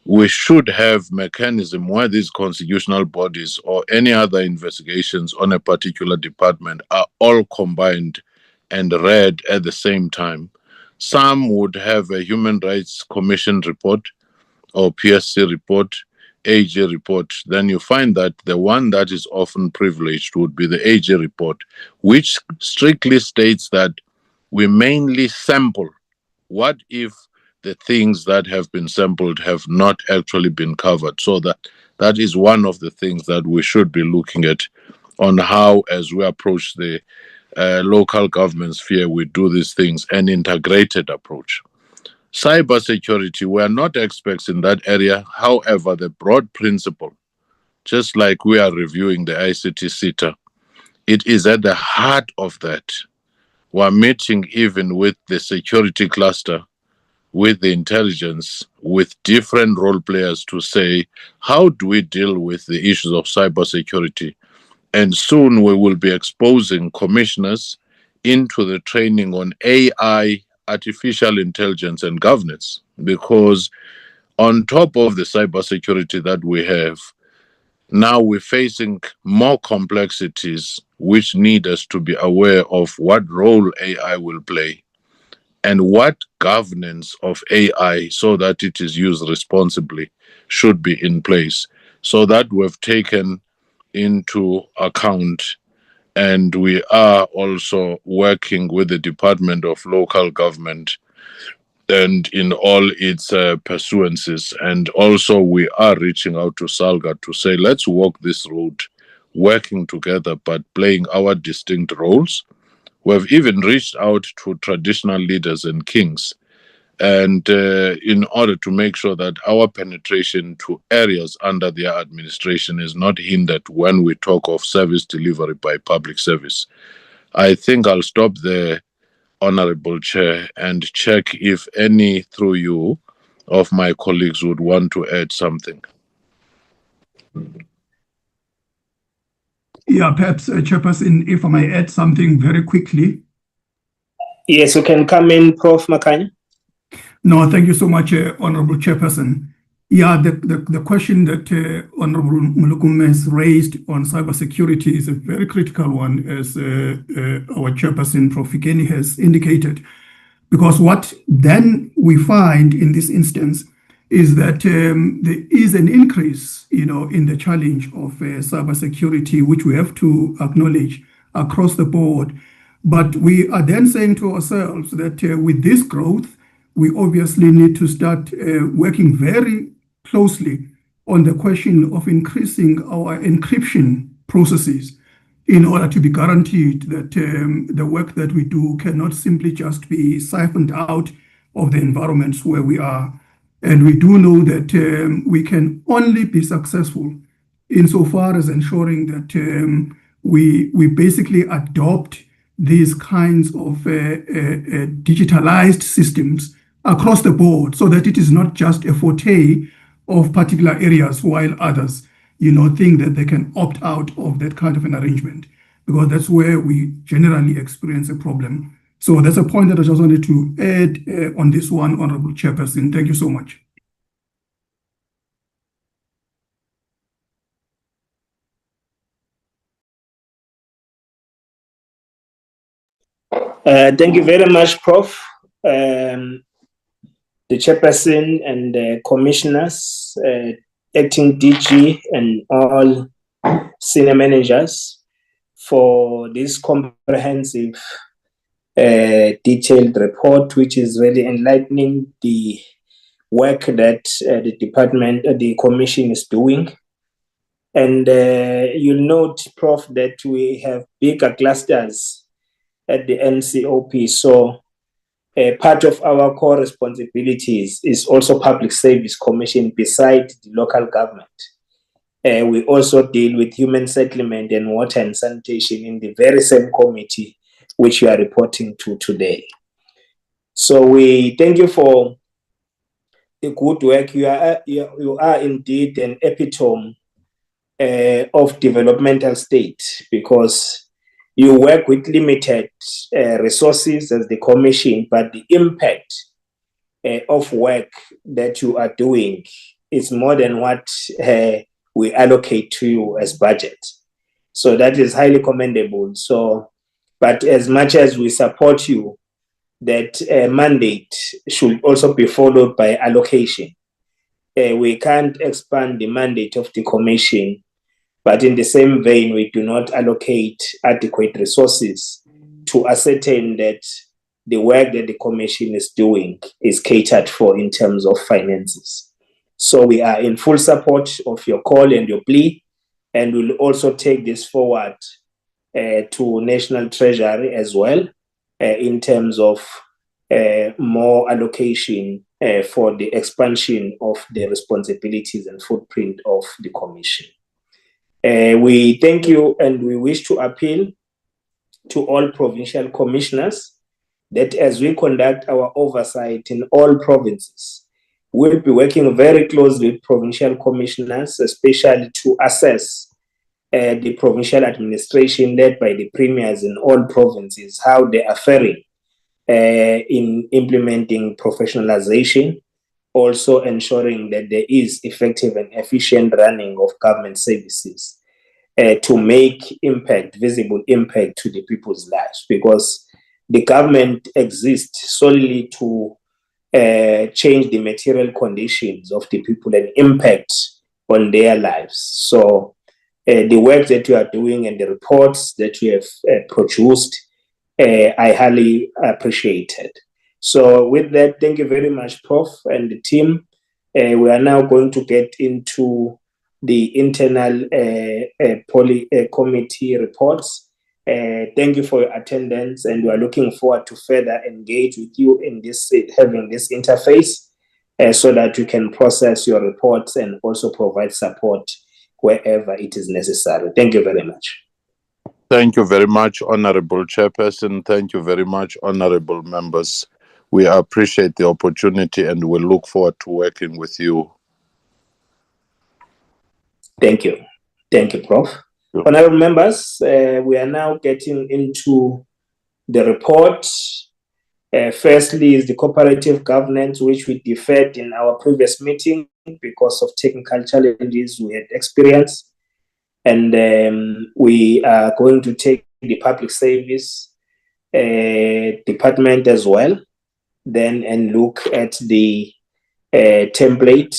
we should have mechanism where these constitutional bodies or any other investigations on a particular department are all combined and read at the same time. Some would have a Human Rights Commission report or PSC report, AG report. Then you find that the one that is often privileged would be the AG report, which strictly states that we mainly sample. What if the things that have been sampled have not actually been covered? So that is one of the things that we should be looking at on how, as we approach the local government sphere, we do these things, an integrated approach. Cybersecurity, we are not experts in that area. However, the broad principle, just like we are reviewing the ICT SITA, it is at the heart of that. We're meeting even with the security cluster, with the intelligence, with different role players to say, how do we deal with the issues of cybersecurity? And soon we will be exposing commissioners into the training on AI, artificial intelligence, and governance, because on top of the cybersecurity that we have, now we're facing more complexities which need us to be aware of what role AI will play and what governance of AI, so that it is used responsibly, should be in place. So that we've taken into account, and we are also working with the Department of Local Government and in all its pursuances. And also we are reaching out to SALGA to say, let's walk this road, working together, but playing our distinct roles. We've even reached out to traditional leaders and kings, and in order to make sure that our penetration to areas under their administration is not hindered when we talk of service delivery by public service. I think I'll stop there, Honorable Chair, and check if any through you of my colleagues would want to add something. Yeah, perhaps, Chairperson, if I may add something very quickly. Yes, you can come in, Prof. Makanya. No, thank you so much, Honorable Chairperson. Yeah, the question that Honorable Mulukume has raised on cybersecurity is a very critical one, as our Chairperson, Prof. Fikeni, has indicated. Because what then we find in this instance is that there is an increase, in the challenge of cybersecurity, which we have to acknowledge across the board. But we are then saying to ourselves that with this growth, we obviously need to start working very closely on the question of increasing our encryption processes in order to be guaranteed that the work that we do cannot simply just be siphoned out of the environments where we are. And we do know that we can only be successful insofar as ensuring that we basically adopt these kinds of digitalized systems across the board, so that it is not just a forte of particular areas while others think that they can opt out of that kind of an arrangement, because that's where we generally experience a problem. So that's a point that I just wanted to add on this one, Honorable Chairperson. Thank you so much. Thank you very much, Prof. The chairperson and the commissioners, acting DG, and all senior managers for this comprehensive, detailed report, which is really enlightening the work that the commission is doing. And you'll note, Prof, that we have bigger clusters at the NCOP. So part of our core responsibilities is also Public Service Commission beside the local government. We also deal with human settlement and water and sanitation in the very same committee which you are reporting to today. So we thank you for the good work. You are indeed an epitome of developmental state, because you work with limited resources as the commission, but the impact of work that you are doing is more than what we allocate to you as budget. So that is highly commendable. So, but as much as we support you, that mandate should also be followed by allocation. We can't expand the mandate of the commission, but in the same vein, we do not allocate adequate resources to ascertain that the work that the commission is doing is catered for in terms of finances. So we are in full support of your call and your plea, and we'll also take this forward to National Treasury as well in terms of more allocation for the expansion of the responsibilities and footprint of the commission. We thank you, and we wish to appeal to all provincial commissioners that as we conduct our oversight in all provinces, we'll be working very closely with provincial commissioners, especially to assess the provincial administration led by the premiers in all provinces, how they are faring in implementing professionalization, also ensuring that there is effective and efficient running of government services to make impact, visible impact to the people's lives, because the government exists solely to change the material conditions of the people and impact on their lives. So the work that you are doing and the reports that you have produced, I highly appreciate it. So with that, thank you very much, Prof. and the team. We are now going to get into the internal committee reports. Thank you for your attendance, and we are looking forward to further engage with you in this, having this interface, so that you can process your reports and also provide support wherever it is necessary. Thank you very much. Thank you very much, Honorable Chairperson. Thank you very much, honorable members. We appreciate the opportunity and we look forward to working with you. Thank you. Thank you, Prof. Sure. Honorable members, we are now getting into the report. Firstly is the cooperative governance, which we deferred in our previous meeting because of technical challenges we had experienced. And we are going to take the public service department as well, then, and look at the template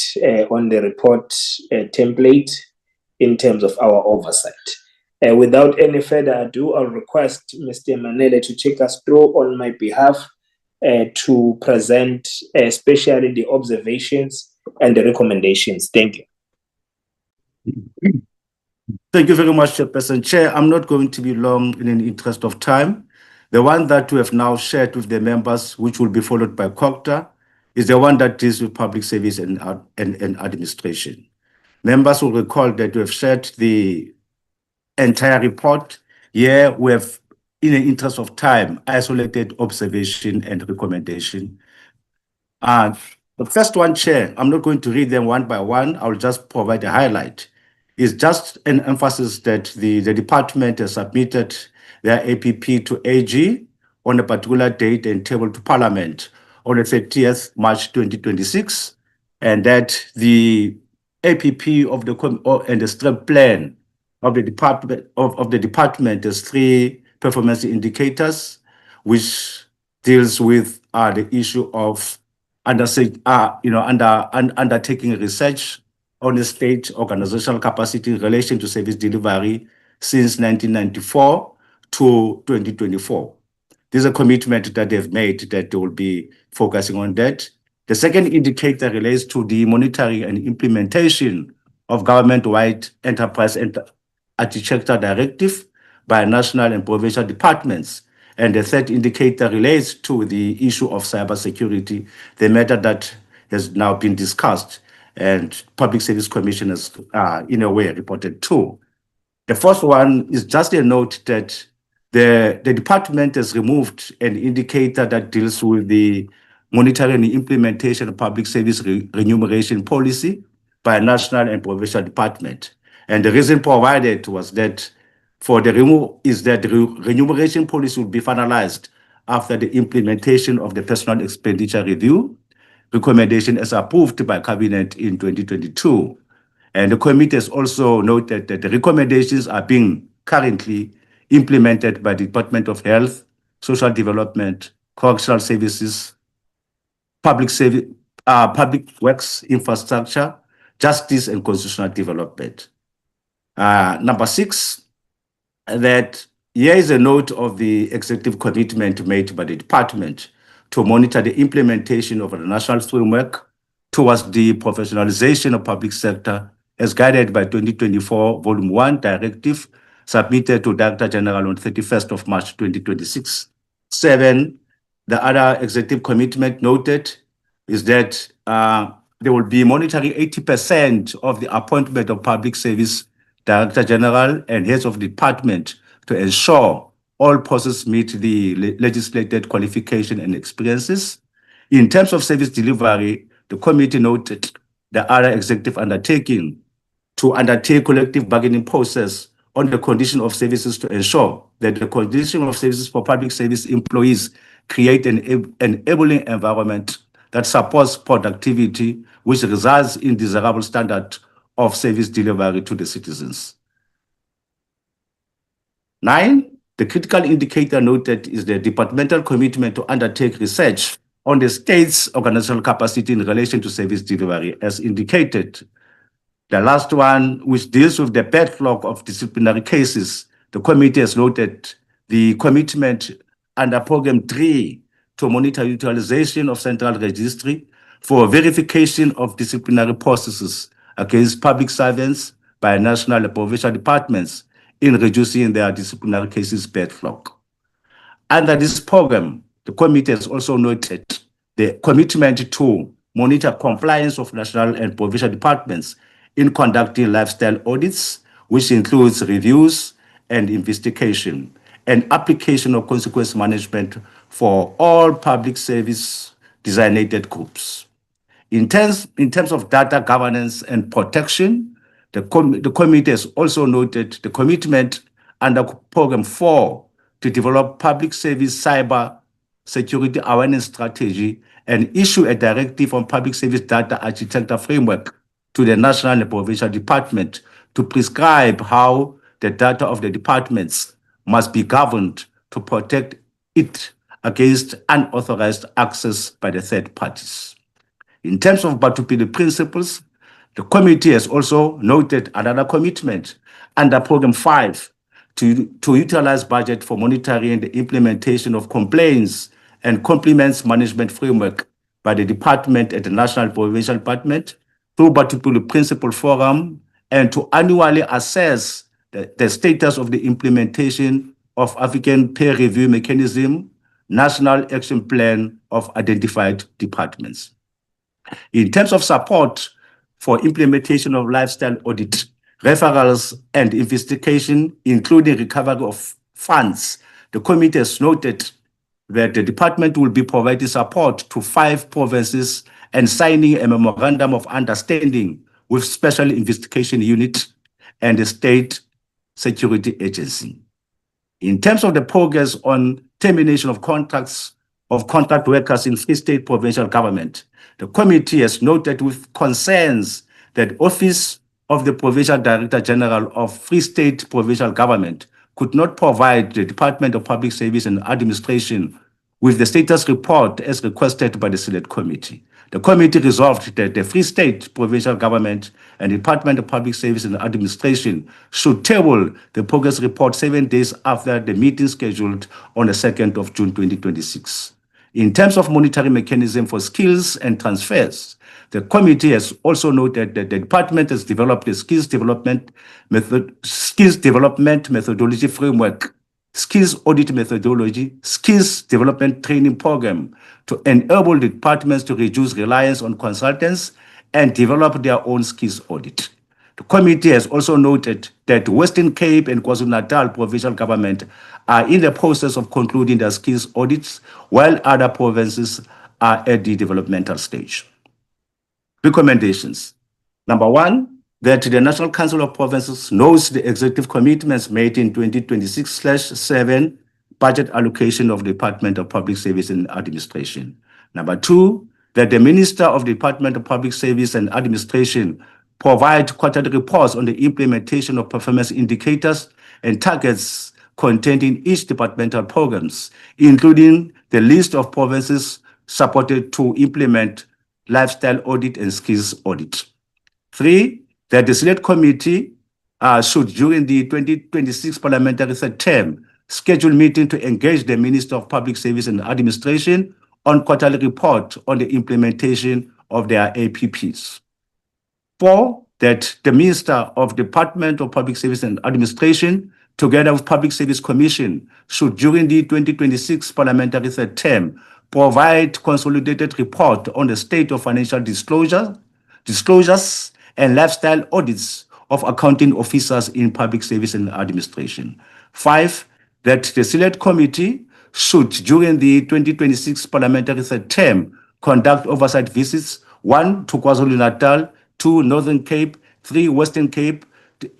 on the report template in terms of our oversight. Without any further ado, I'll request Mr. Manele to take us through on my behalf to present especially the observations and the recommendations. Thank you. Thank you very much, Chairperson. Chair, I'm not going to be long in the interest of time. The one that we have now shared with the members, which will be followed by COCTA, is the one that deals with public service and administration. Members will recall that we have shared the entire report. Here we have, in the interest of time, isolated observation and recommendation. The first one, Chair, I'm not going to read them one by one. I'll just provide a highlight. It's just an emphasis that the department has submitted their APP to AG on a particular date and table to Parliament on the 30th March 2026, and that the APP of the and the STREP plan of the department has 3 performance indicators, which deals with the issue of undertaking research on the state organizational capacity in relation to service delivery since 1994 to 2024. There's a commitment that they've made that they will be focusing on that. The second indicator relates to the monitoring and implementation of government-wide enterprise and architecture directive by national and provincial departments. And the third indicator relates to the issue of cybersecurity, the matter that has now been discussed and Public Service Commission has, in a way, reported to. The first one is just a note that the department has removed an indicator that deals with the monitoring and implementation of public service remuneration policy by a national and provincial department. And the reason provided was that for the remuneration policy will be finalized after the implementation of the personal expenditure review recommendation as approved by Cabinet in 2022. And the committee has also noted that the recommendations are being currently implemented by the Department of Health, Social Development, Correctional Services, Public Works, Infrastructure, Justice and Constitutional Development. Number 6, that here is a note of the executive commitment made by the department to monitor the implementation of the national framework towards the professionalization of public sector as guided by 2024 Volume 1 Directive submitted to Director General on 31st of March 2026. 7, the other executive commitment noted is that there will be monitoring 80% of the appointment of Public Service Director General and heads of department to ensure all processes meet the legislated qualification and experiences. In terms of service delivery, the committee noted the other executive undertaking to undertake collective bargaining process on the condition of services to ensure that the condition of services for public service employees create an enabling environment that supports productivity, which results in desirable standard of service delivery to the citizens. 9, the critical indicator noted is the departmental commitment to undertake research on the state's organizational capacity in relation to service delivery, as indicated. The last one, which deals with the backlog of disciplinary cases, the committee has noted the commitment under Program 3 to monitor utilization of central registry for verification of disciplinary processes against public servants by national and provincial departments in reducing their disciplinary cases backlog. Under this program, the committee has also noted the commitment to monitor compliance of national and provincial departments in conducting lifestyle audits, which includes reviews and investigation and application of consequence management for all public service designated groups. In terms of data governance and protection, the committee has also noted the commitment under Program 4 to develop public service cyber security awareness strategy and issue a directive on public service data architecture framework to the national and provincial department to prescribe how the data of the departments must be governed to protect it against unauthorized access by the third parties. In terms of Batupidi principles, the committee has also noted another commitment under Program 5 to utilize budget for monitoring the implementation of complaints and compliments management framework by the department at the national provincial department through Batupidi Principle Forum and to annually assess the status of the implementation of African peer review mechanism, national action plan of identified departments. In terms of support for implementation of lifestyle audit, referrals and investigation, including recovery of funds, the committee has noted that the department will be providing support to 5 provinces and signing a memorandum of understanding with Special Investigation Unit and the State Security Agency. In terms of the progress on termination of contracts of contract workers in Free State provincial government, the committee has noted with concerns that Office of the Provincial Director General of Free State provincial government could not provide the Department of Public Service and Administration with the status report as requested by the Select Committee. The committee resolved that the Free State provincial government and Department of Public Service and Administration should table the progress report 7 days after the meeting scheduled on the 2nd of June 2026. In terms of monitoring mechanism for skills and transfers, the committee has also noted that the department has developed a skills development methodology framework, skills audit methodology, skills development training program to enable departments to reduce reliance on consultants and develop their own skills audit. The committee has also noted that Western Cape and KwaZulu-Natal provincial government are in the process of concluding their skills audits, while other provinces are at the developmental stage. Recommendations. Number one, that the National Council of Provinces knows the executive commitments made in 2026/7 budget allocation of the Department of Public Service and Administration. Number two, that the Minister of the Department of Public Service and Administration provide quarterly reports on the implementation of performance indicators and targets contained in each departmental programs, including the list of provinces supported to implement lifestyle audit and skills audit. Three, that the Select Committee should, during the 2026 parliamentary third term, schedule meeting to engage the Minister of Public Service and Administration on quarterly report on the implementation of their APPs. Four, that the Minister of Department of Public Service and Administration, together with Public Service Commission, should, during the 2026 parliamentary third term, provide consolidated report on the state of financial disclosures and lifestyle audits of accounting officers in public service and administration. Five, that the Select Committee should, during the 2026 parliamentary third term, conduct oversight visits, 1 to KwaZulu-Natal, 2 Northern Cape, 3 Western Cape,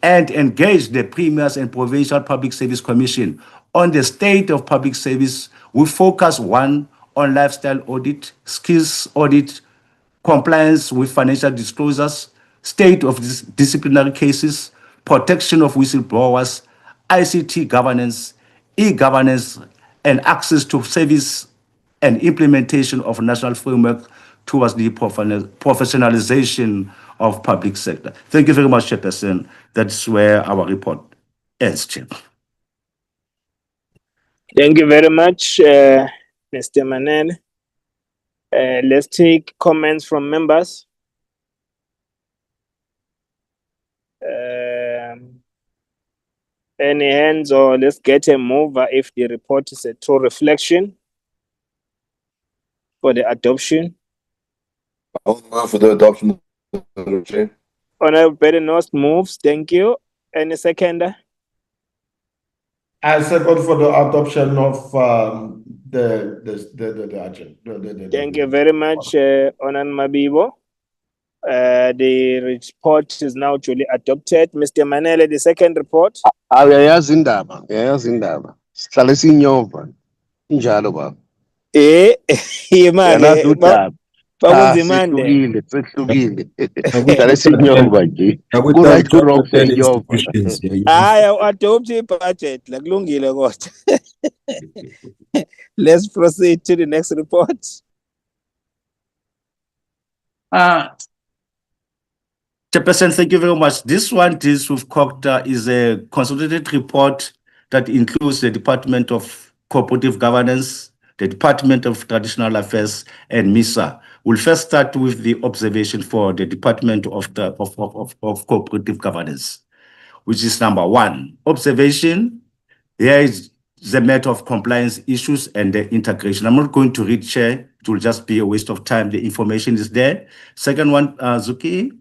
and engage the Premiers and Provincial Public Service Commission on the state of public service with focus 1 on lifestyle audit, skills audit, compliance with financial disclosures, state of disciplinary cases, protection of whistleblowers, ICT governance, e-governance, and access to service and implementation of national framework towards the professionalization of public sector. Thank you very much, Chairperson. That's where our report ends, Chair. Thank you very much, Mr. Manel. Let's take comments from members. Any hands, or let's get a mover if the report is a true reflection for the adoption. I'll move for the adoption, Chair. Honorable Berenos moves. Thank you. Any seconder? I second for the adoption of the agenda. Thank you very much, Onan Mabibo. The report is now duly adopted. Mr. Manele, the second report. Uyayazi indaba sihlale sinyova injalo baba. Imake bakuzimande. Sehlukile sihlale sinyova nje right to wrong sinyova. Hayi adopt budget lakulungile kodwa. Let's proceed to the next report. Chairperson, thank you very much. This one deals with COCTA, is a consolidated report that includes the Department of Cooperative Governance, the Department of Traditional Affairs, and MISA. We'll first start with the observation for the Department of Cooperative Governance, which is number 1. Observation, here is the matter of compliance issues and the integration. I'm not going to read, Chair. It will just be a waste of time. The information is there. Second one, Zuki.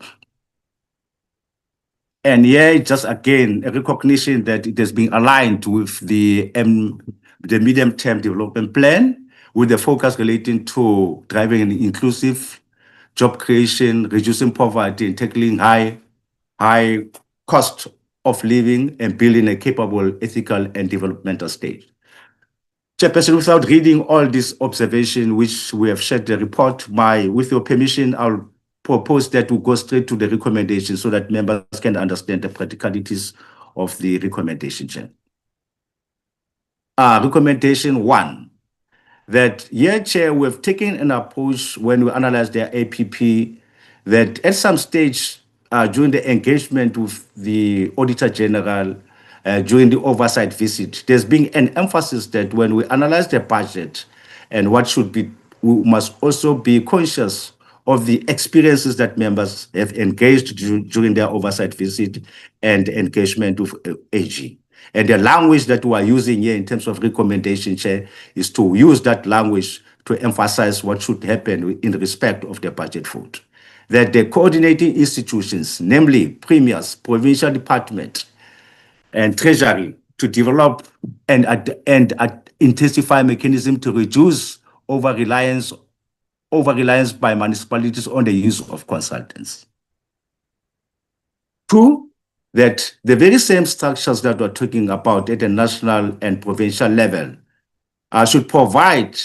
And here, just again, a recognition that it has been aligned with the medium-term development plan, with the focus relating to driving an inclusive job creation, reducing poverty, and tackling high cost of living, and building a capable, ethical, and developmental state. Chairperson, without reading all this observation, which we have shared the report, with your permission, I'll propose that we go straight to the recommendation so that members can understand the practicalities of the recommendation, Chair. Recommendation 1, that here, Chair, we have taken an approach when we analyze their APP that at some stage during the engagement with the Auditor General, during the oversight visit, there's been an emphasis that when we analyze the budget, And we must also be conscious of the experiences that members have engaged during their oversight visit and engagement with AG. And the language that we are using here in terms of recommendation, Chair, is to use that language to emphasize what should happen in respect of the budget vote. That the coordinating institutions, namely premiers, provincial department, and treasury, to develop and intensify mechanism to reduce over-reliance by municipalities on the use of consultants. Two, that the very same structures that we're talking about at the national and provincial level should provide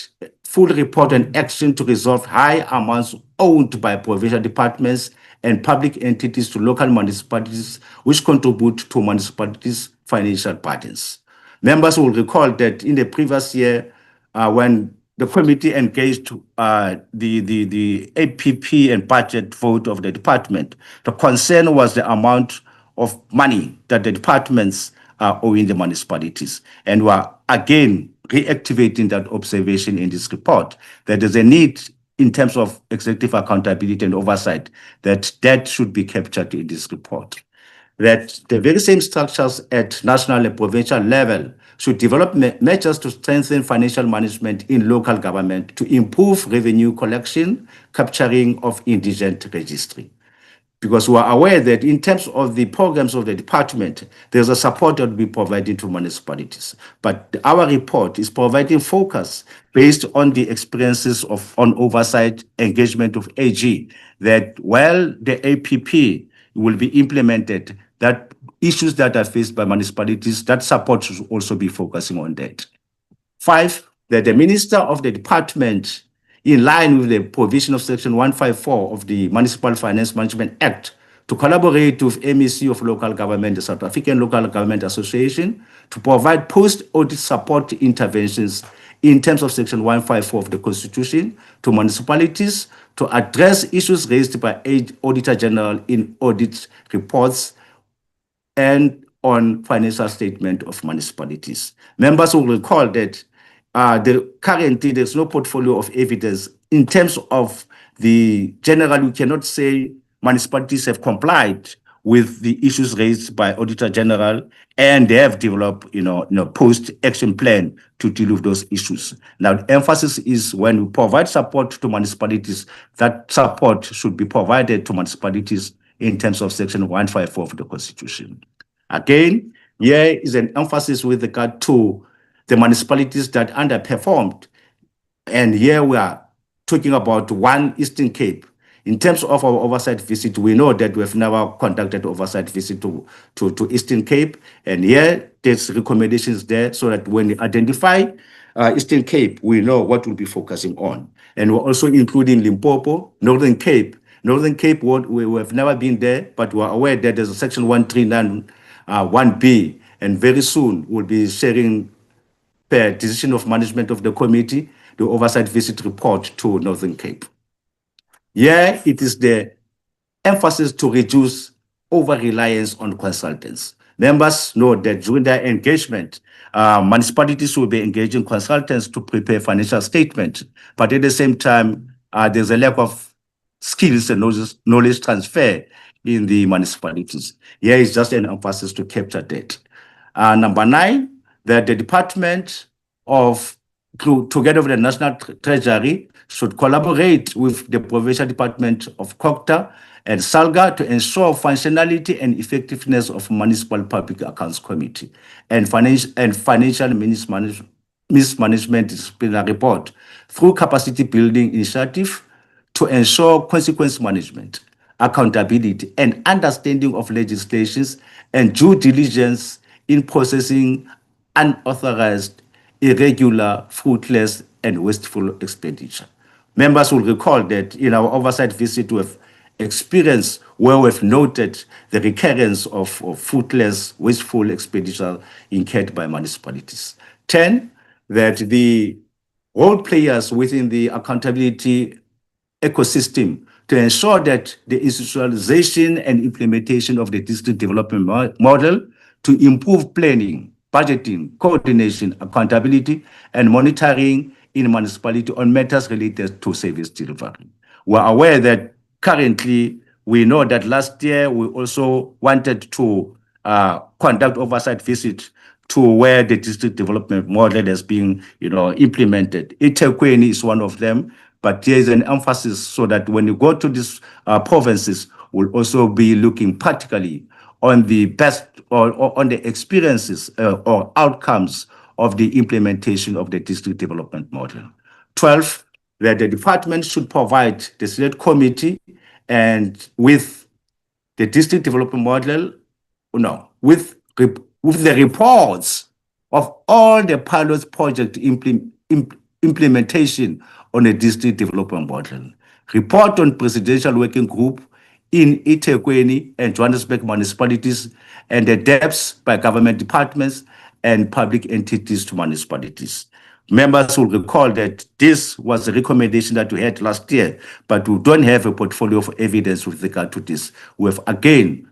full report and action to resolve high amounts owned by provincial departments and public entities to local municipalities, which contribute to municipalities' financial burdens. Members will recall that in the previous year, when the committee engaged the APP and budget vote of the department, the concern was the amount of money that the departments are owing the municipalities. And we are again reactivating that observation in this report, that there's a need in terms of executive accountability and oversight, that should be captured in this report. That the very same structures at national and provincial level should develop measures to strengthen financial management in local government to improve revenue collection, capturing of indigent registry. Because we are aware that in terms of the programs of the department, there's a support that will be provided to municipalities. But our report is providing focus based on the experiences on oversight engagement of AG, that while the APP will be implemented, that issues that are faced by municipalities, that support should also be focusing on that. Five, that the minister of the department, in line with the provision of Section 154 of the Municipal Finance Management Act, to collaborate with MEC of Local Government, the South African Local Government Association, to provide post-audit support interventions in terms of Section 154 of the Constitution to municipalities to address issues raised by Auditor General in audit reports and on financial statement of municipalities. Members will recall that currently there's no portfolio of evidence in terms of the general. We cannot say municipalities have complied with the issues raised by Auditor General, and they have developed, post-action plan to deal with those issues. Now, the emphasis is when we provide support to municipalities, that support should be provided to municipalities in terms of Section 154 of the Constitution. Again, here is an emphasis with regard to the municipalities that underperformed. And here we are talking about one Eastern Cape. In terms of our oversight visit, we know that we have never conducted oversight visit to Eastern Cape. And here, there's recommendations there so that when we identify Eastern Cape, we know what we'll be focusing on. And we're also including Limpopo, Northern Cape. Northern Cape, we have never been there, but we're aware that there's a Section 139 1B, and very soon we'll be sharing per decision of management of the committee, the oversight visit report to Northern Cape. Here, it is the emphasis to reduce over-reliance on consultants. Members know that during their engagement, municipalities will be engaging consultants to prepare financial statements, but at the same time, there's a lack of skills and knowledge transfer in the municipalities. Here is just an emphasis to capture that. Number 9, that the department together with the National Treasury, should collaborate with the Provincial Department of Cooperative and SALGA to ensure functionality and effectiveness of Municipal Public Accounts Committee and financial mismanagement disciplinary report through capacity building initiative to ensure consequence management, accountability, and understanding of legislations and due diligence in processing unauthorized, irregular, fruitless, and wasteful expenditure. Members will recall that in our oversight visit, we have experienced where we've noted the recurrence of fruitless, wasteful expenditure incurred by municipalities. 10, that the role players within the accountability ecosystem to ensure that the institutionalization and implementation of the district development model to improve planning, budgeting, coordination, accountability, and monitoring in municipality on matters related to service delivery. We're aware that currently we know that last year we also wanted to conduct oversight visits to where the district development model has been, implemented. eThekwini is one of them, but there is an emphasis so that when you go to these provinces, we'll also be looking practically on the best or on the experiences or outcomes of the implementation of the district development model. 12, that the department should provide the select committee and with the district development model, with the reports of all the pilot project implementation on a district development model. Report on presidential working group in eThekwini and Johannesburg municipalities and the depths by government departments and public entities to municipalities. Members will recall that this was a recommendation that we had last year, but we don't have a portfolio of evidence with regard to this. We have again,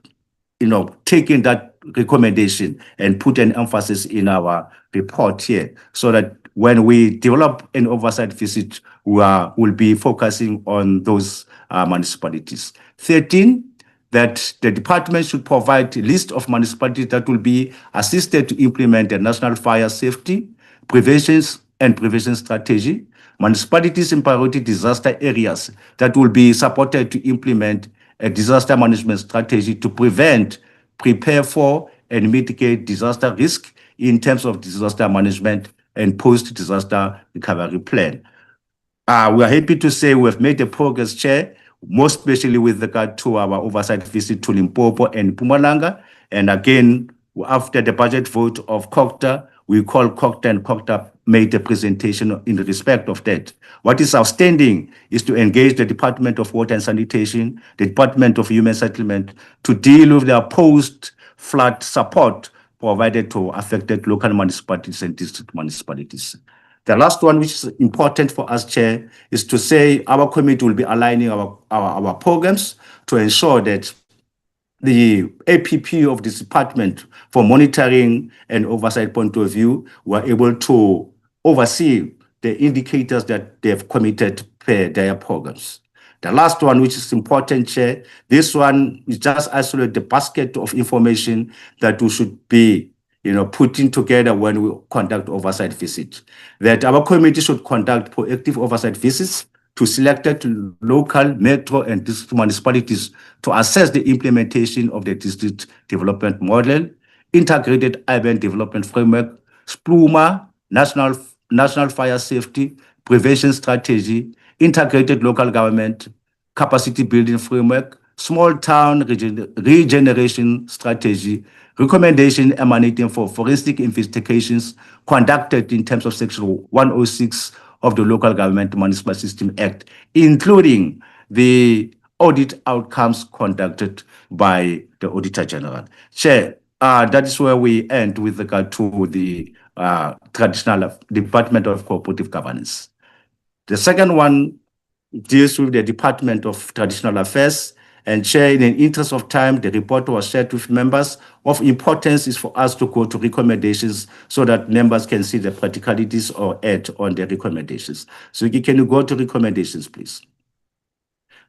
taken that recommendation and put an emphasis in our report here so that when we develop an oversight visit, we'll be focusing on those municipalities. 13, that the department should provide a list of municipalities that will be assisted to implement the national fire safety, prevention strategy, municipalities in priority disaster areas that will be supported to implement a disaster management strategy to prevent, prepare for, and mitigate disaster risk in terms of disaster management and post-disaster recovery plan. We are happy to say we have made a progress, Chair, most especially with regard to our oversight visit to Limpopo and Mpumalanga. And again, after the budget vote of COCTA, we called COCTA and COCTA made a presentation in respect of that. What is outstanding is to engage the Department of Water and Sanitation, the Department of Human Settlement to deal with their post-flood support provided to affected local municipalities and district municipalities. The last one, which is important for us, Chair, is to say our committee will be aligning our programs to ensure that the APP of this department for monitoring and oversight point of view were able to oversee the indicators that they have committed per their programs. The last one, which is important, Chair, this one is just isolate the basket of information that we should be putting together when we conduct oversight visits. That our committee should conduct proactive oversight visits to selected local, metro, and district municipalities to assess the implementation of the district development model, integrated urban development framework, SPLUMA, national fire safety, prevention strategy, integrated local government, capacity building framework, small town regeneration strategy, recommendation emanating for forensic investigations conducted in terms of Section 106 of the Local Government Municipal System Act, including the audit outcomes conducted by the Auditor General. Chair, that is where we end with regard to the traditional Department of Cooperative Governance. The second one deals with the Department of Traditional Affairs. And Chair, in the interest of time, the report was shared with members. Of importance is for us to go to recommendations so that members can see the practicalities or add on the recommendations. So can you go to recommendations, please?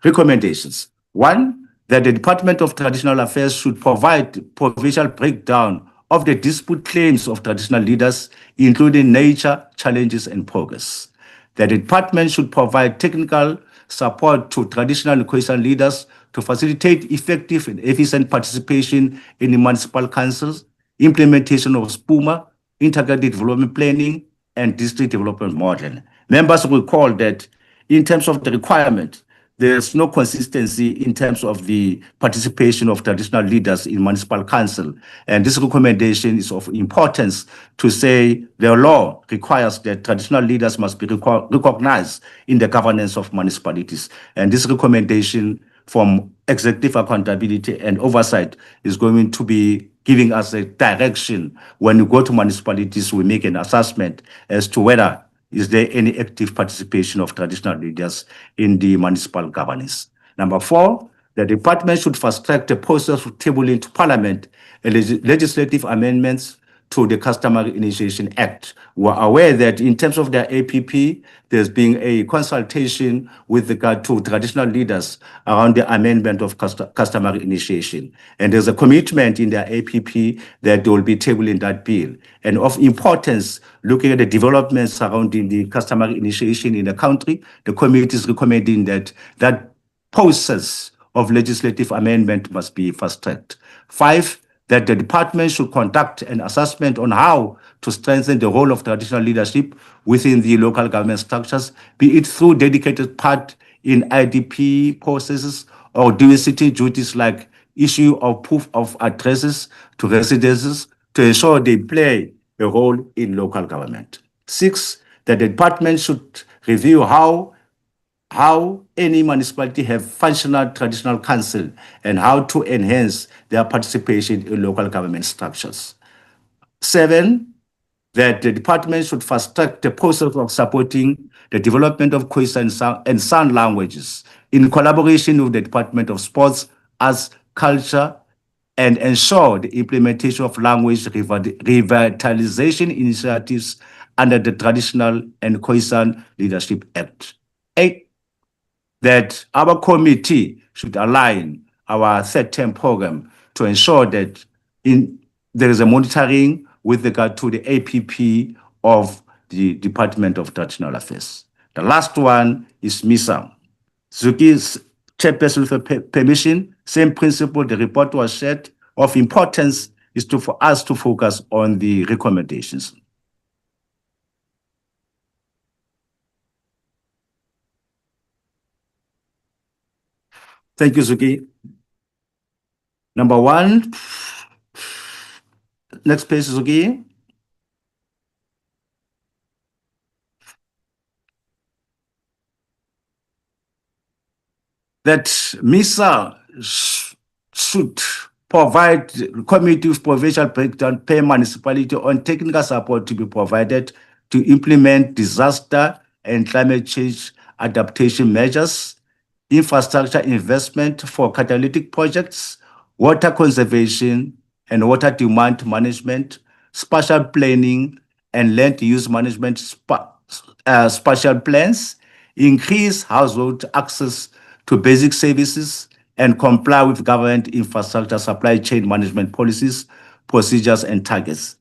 Recommendations. 1, that the Department of Traditional Affairs should provide provincial breakdown of the dispute claims of traditional leaders, including nature, challenges, and progress. That the department should provide technical support to traditional and coastal leaders to facilitate effective and efficient participation in the municipal councils, implementation of SPUMA, integrated development planning, and district development modeling. Members will recall that in terms of the requirement, there's no consistency in terms of the participation of traditional leaders in municipal council. And this recommendation is of importance to say the law requires that traditional leaders must be recognized in the governance of municipalities. And this recommendation from executive accountability and oversight is going to be giving us a direction. When we go to municipalities, we make an assessment as to whether is there any active participation of traditional leaders in the municipal governance. Number 4, the department should fast-track the process of tabling to Parliament legislative amendments to the Customary Initiation Act. We're aware that in terms of their APP, there's been a consultation with regard to traditional leaders around the amendment of customary initiation. And there's a commitment in their APP that they will be tabling that bill. And of importance, looking at the developments surrounding the customary initiation in the country, the committee is recommending that that process of legislative amendment must be fast-tracked. 5, that the department should conduct an assessment on how to strengthen the role of traditional leadership within the local government structures, be it through dedicated part in IDP processes or doing city duties like issue of proof of addresses to residences to ensure they play a role in local government. 6, that the department should review how any municipality have functional traditional council and how to enhance their participation in local government structures. 7, that the department should fast-track the process of supporting the development of Khoisan and San languages in collaboration with the Department of Sports, Arts, Culture, and ensure the implementation of language revitalization initiatives under the Traditional and Khoisan Leadership Act. 8, that our committee should align our third-term program to ensure that there is a monitoring with regard to the APP of the Department of Traditional Affairs. The last one is MISA. Zuki's chairperson with permission, same principle, the report was shared. Of importance is for us to focus on the recommendations. Thank you, Zuki. Number 1. Next page, Zuki. That MISA should provide committee of provincial breakdown per municipality on technical support to be provided to implement disaster and climate change adaptation measures, infrastructure investment for catalytic projects, water conservation and water demand management, spatial planning and land use management spatial plans, increase household access to basic services, and comply with government infrastructure supply chain management policies, procedures, and targets.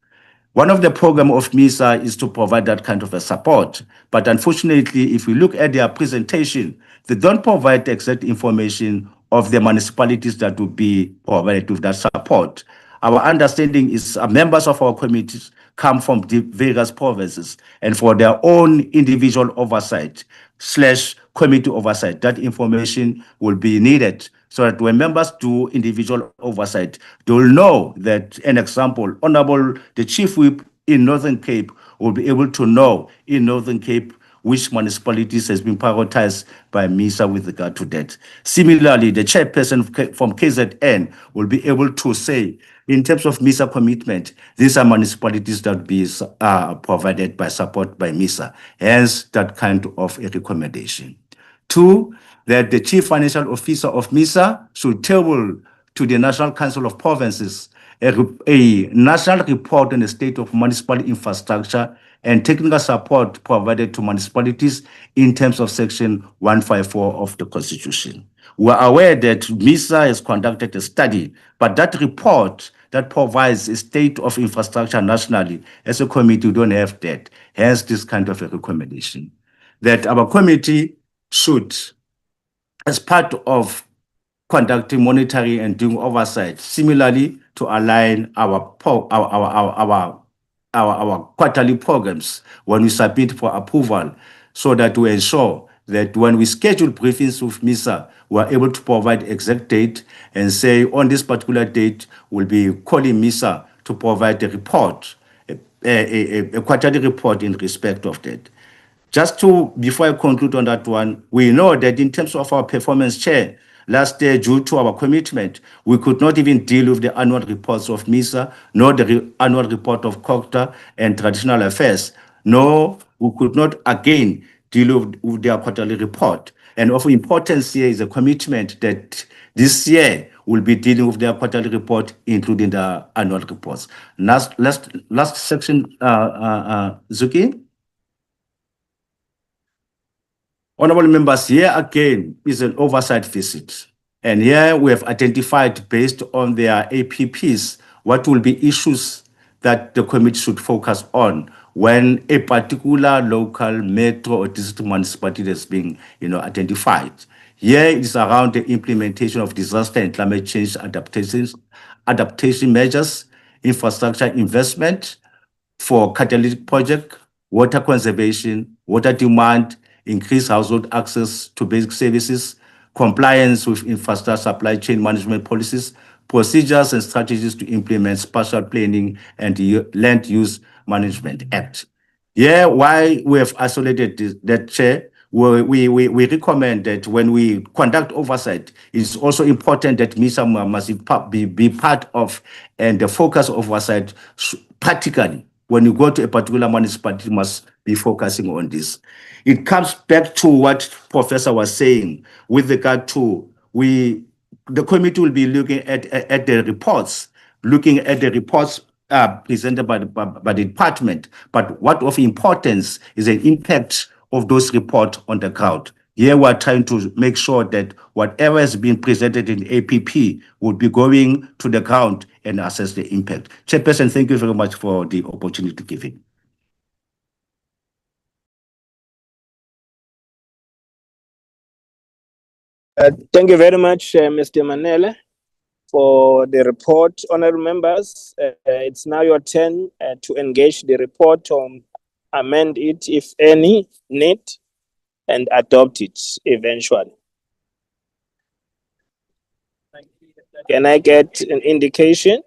One of the programs of MISA is to provide that kind of a support. But unfortunately, if we look at their presentation, they don't provide exact information of the municipalities that will be provided with that support. Our understanding is members of our committees come from the various provinces, and for their own individual oversight / committee oversight, that information will be needed so that when members do individual oversight, they will know that, an example, Honorable the Chief Whip in Northern Cape will be able to know in Northern Cape which municipalities has been prioritized by MISA with regard to that. Similarly, the chairperson from KZN will be able to say, in terms of MISA commitment, these are municipalities that be provided by support by MISA, hence that kind of a recommendation. 2, that the Chief Financial Officer of MISA should table to the National Council of Provinces a national report on the state of municipal infrastructure and technical support provided to municipalities in terms of Section 154 of the Constitution. We are aware that MISA has conducted a study, but that report that provides a state of infrastructure nationally, as a committee, we don't have that. Hence, this kind of a recommendation that our committee should, as part of conducting monitoring and doing oversight, similarly to align our quarterly programs when we submit for approval, so that we ensure that when we schedule briefings with MISA, we are able to provide exact date and say on this particular date, we'll be calling MISA to provide a report, a quarterly report in respect of that. Just to, before I conclude on that one, we know that in terms of our performance chair, last year, due to our commitment, we could not even deal with the annual reports of MISA, nor the annual report of COCTA and Traditional Affairs, nor we could not again deal with their quarterly report. And of importance here is a commitment that this year we'll be dealing with their quarterly report, including the annual reports. Last section, Zuki. Honorable members, here again is an oversight visit. And here we have identified, based on their APPs, what will be issues that the committee should focus on when a particular local metro or district municipality is being identified. Here it is around the implementation of disaster and climate change adaptation measures, infrastructure investment for catalytic project, water conservation, water demand, increased household access to basic services, compliance with infrastructure supply chain management policies, procedures and strategies to implement spatial planning and the Land Use Management Act. Yeah, why we have isolated that, Chair, we recommend that when we conduct oversight, it's also important that MISA must be part of, and the focus of oversight practically. When you go to a particular municipality, must be focusing on this. It comes back to what Professor was saying with regard to the committee will be looking at the reports, presented by the department, but what of importance is the impact of those reports on the ground. Here we are trying to make sure that whatever has been presented in APP will be going to the ground and assess the impact. Chairperson, thank you very much for the opportunity given. Thank you very much, Mr. Manele, for the report. Honourable members, it's now your turn to engage the report, amend it if any need, and adopt it eventually. Can I get an indication?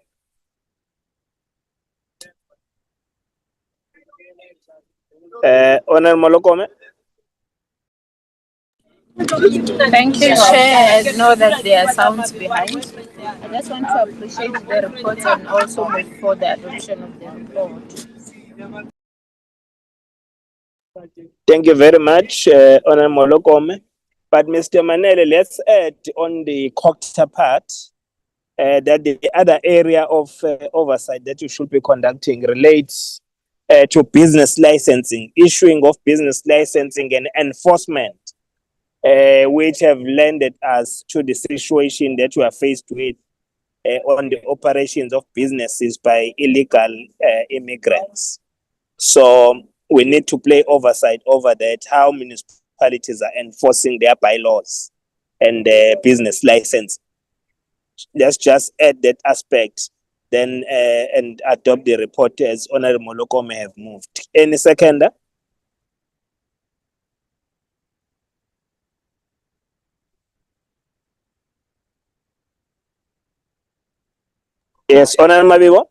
Honourable Molokome. Thank you, Chair. I know that there are sounds behind. I just want to appreciate the report and also move for the adoption of the report. Thank you very much, Honourable Molokome. But Mr. Manele, let's add on the COCTA part that the other area of oversight that you should be conducting relates to business licensing, issuing of business licensing and enforcement, which have landed us to the situation that we are faced with on the operations of businesses by illegal immigrants. So we need to play oversight over that, how municipalities are enforcing their bylaws and business license. Let's just add that aspect, then and adopt the report as Honourable Moloko may have moved. Any seconder? Yes, Honourable Mabibo?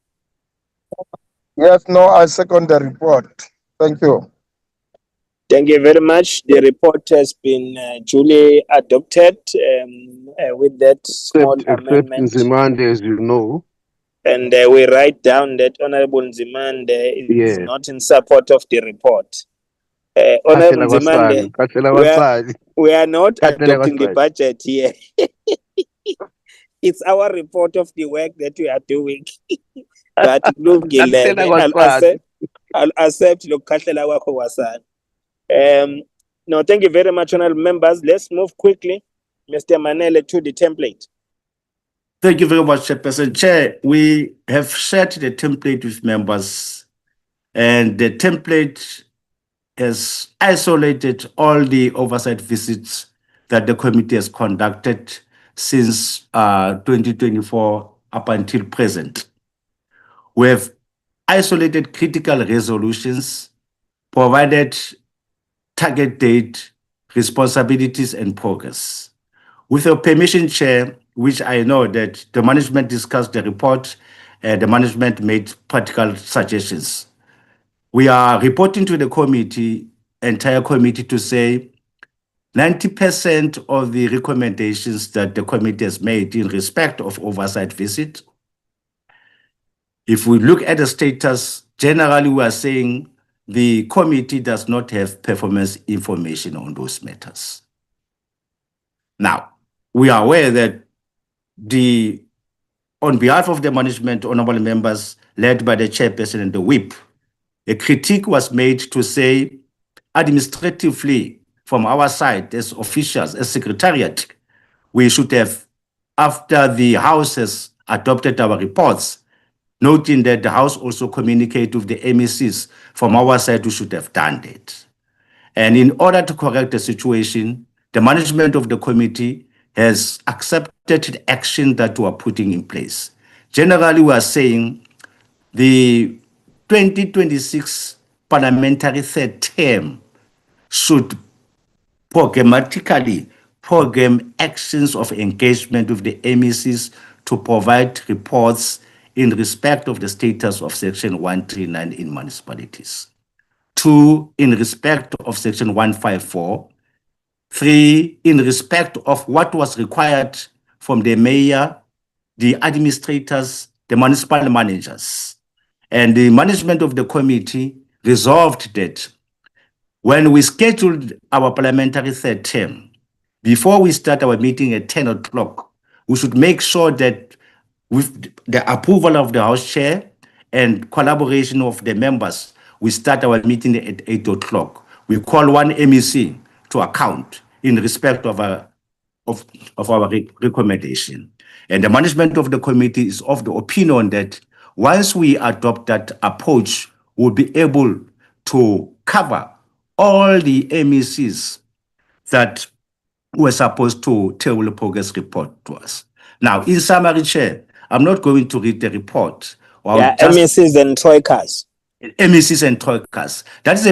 Yes, no, I second the report. Thank you. Thank you very much. The report has been duly adopted with that small amendment. Nzimande, as you know. And we write down that Honorable Nzimande is not in support of the report. Honorable Nzimande, we are not adopting the budget here. It's our report of the work that we are doing. But I'll accept Lokatela wako wasan. No, thank you very much, honorable members. Let's move quickly, Mr. Manele, to the template. Thank you very much, Chairperson. Chair, we have shared the template with members, and the template has isolated all the oversight visits that the committee has conducted since 2024 up until present. We have isolated critical resolutions, provided target date, responsibilities, and progress. With your permission, Chair, which I know that the management discussed the report, the management made practical suggestions. We are reporting to the committee, entire committee, to say 90% of the recommendations that the committee has made in respect of oversight visit. If we look at the status, generally we are saying the committee does not have performance information on those matters. Now, we are aware that on behalf of the management, honorable members, led by the chairperson and the whip, a critique was made to say, administratively, from our side, as officials, as secretariat, we should have, after the House has adopted our reports, noting that the House also communicated with the MECs, from our side, we should have done that. And in order to correct the situation, the management of the committee has accepted action that we are putting in place. Generally, we are saying the 2026 parliamentary third term should programmatically program actions of engagement with the MECs to provide reports in respect of the status of Section 139 in municipalities. 2, in respect of Section 154. 3, in respect of what was required from the mayor, the administrators, the municipal managers. And the management of the committee resolved that when we scheduled our parliamentary third term, before we start our meeting at 10 o'clock, we should make sure that with the approval of the House Chair and collaboration of the members, we start our meeting at 8 o'clock. We call one MEC to account in respect of our recommendation. And the management of the committee is of the opinion that once we adopt that approach, we'll be able to cover all the MECs that were supposed to table a progress report to us. Now, in summary, Chair, I'm not going to read the report. MECs and troikas. MECs and troikas. That's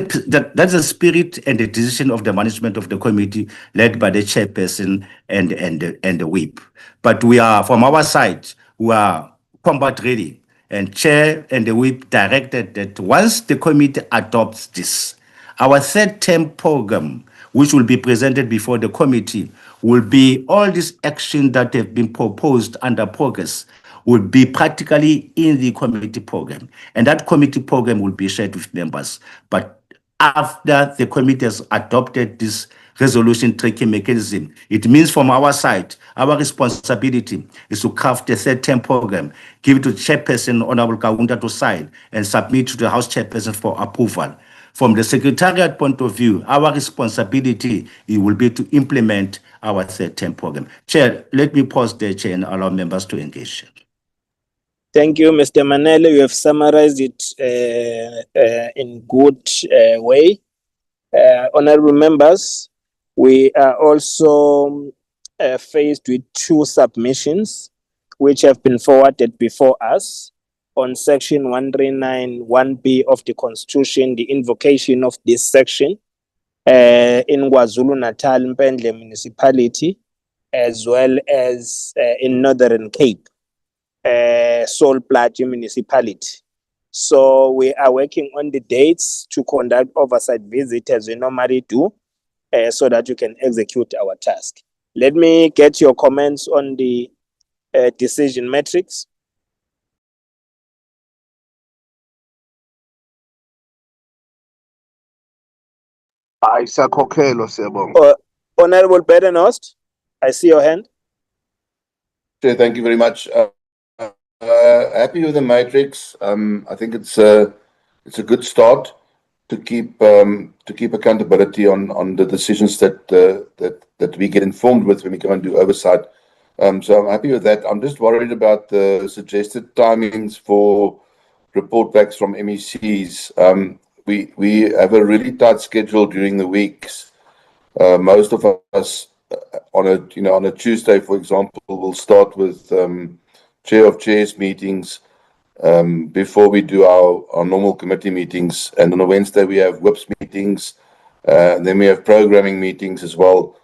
the spirit and the decision of the management of the committee, led by the chairperson and the whip. But we are, from our side, we are combat ready. And chair and the whip directed that once the committee adopts this, our third term program, which will be presented before the committee, will be all these actions that have been proposed under progress will be practically in the committee program. And that committee program will be shared with members. But after the committee has adopted this resolution tracking mechanism, it means from our side, our responsibility is to craft a third term program, give it to Chairperson Honorable Kaunda to sign, and submit to the House Chairperson for approval. From the Secretariat point of view, our responsibility will be to implement our third term program. Chair, let me pause there, Chair, and allow members to engage. Thank you, Mr. Manele. You have summarized it in good way. Honorable members, we are also faced with 2 submissions which have been forwarded before us on Section 139 1B of the Constitution, the invocation of this section in KwaZulu-Natal, Mpendle Municipality, as well as in Northern Cape, Sol Plaatje Municipality. So we are working on the dates to conduct oversight visits as we normally do, so that you can execute our task. Let me get your comments on the decision metrics. Honorable Bedenost, I see your hand. Chair, thank you very much. Happy with the matrix. I think it's a good start to keep accountability on the decisions that we get informed with when we go and do oversight. So I'm happy with that. I'm just worried about the suggested timings for report backs from MECs. We have a really tight schedule during the weeks. Most of us on a Tuesday, for example, will start with chair of chairs meetings before we do our normal committee meetings, and on a Wednesday we have whips meetings, then we have programming meetings as well,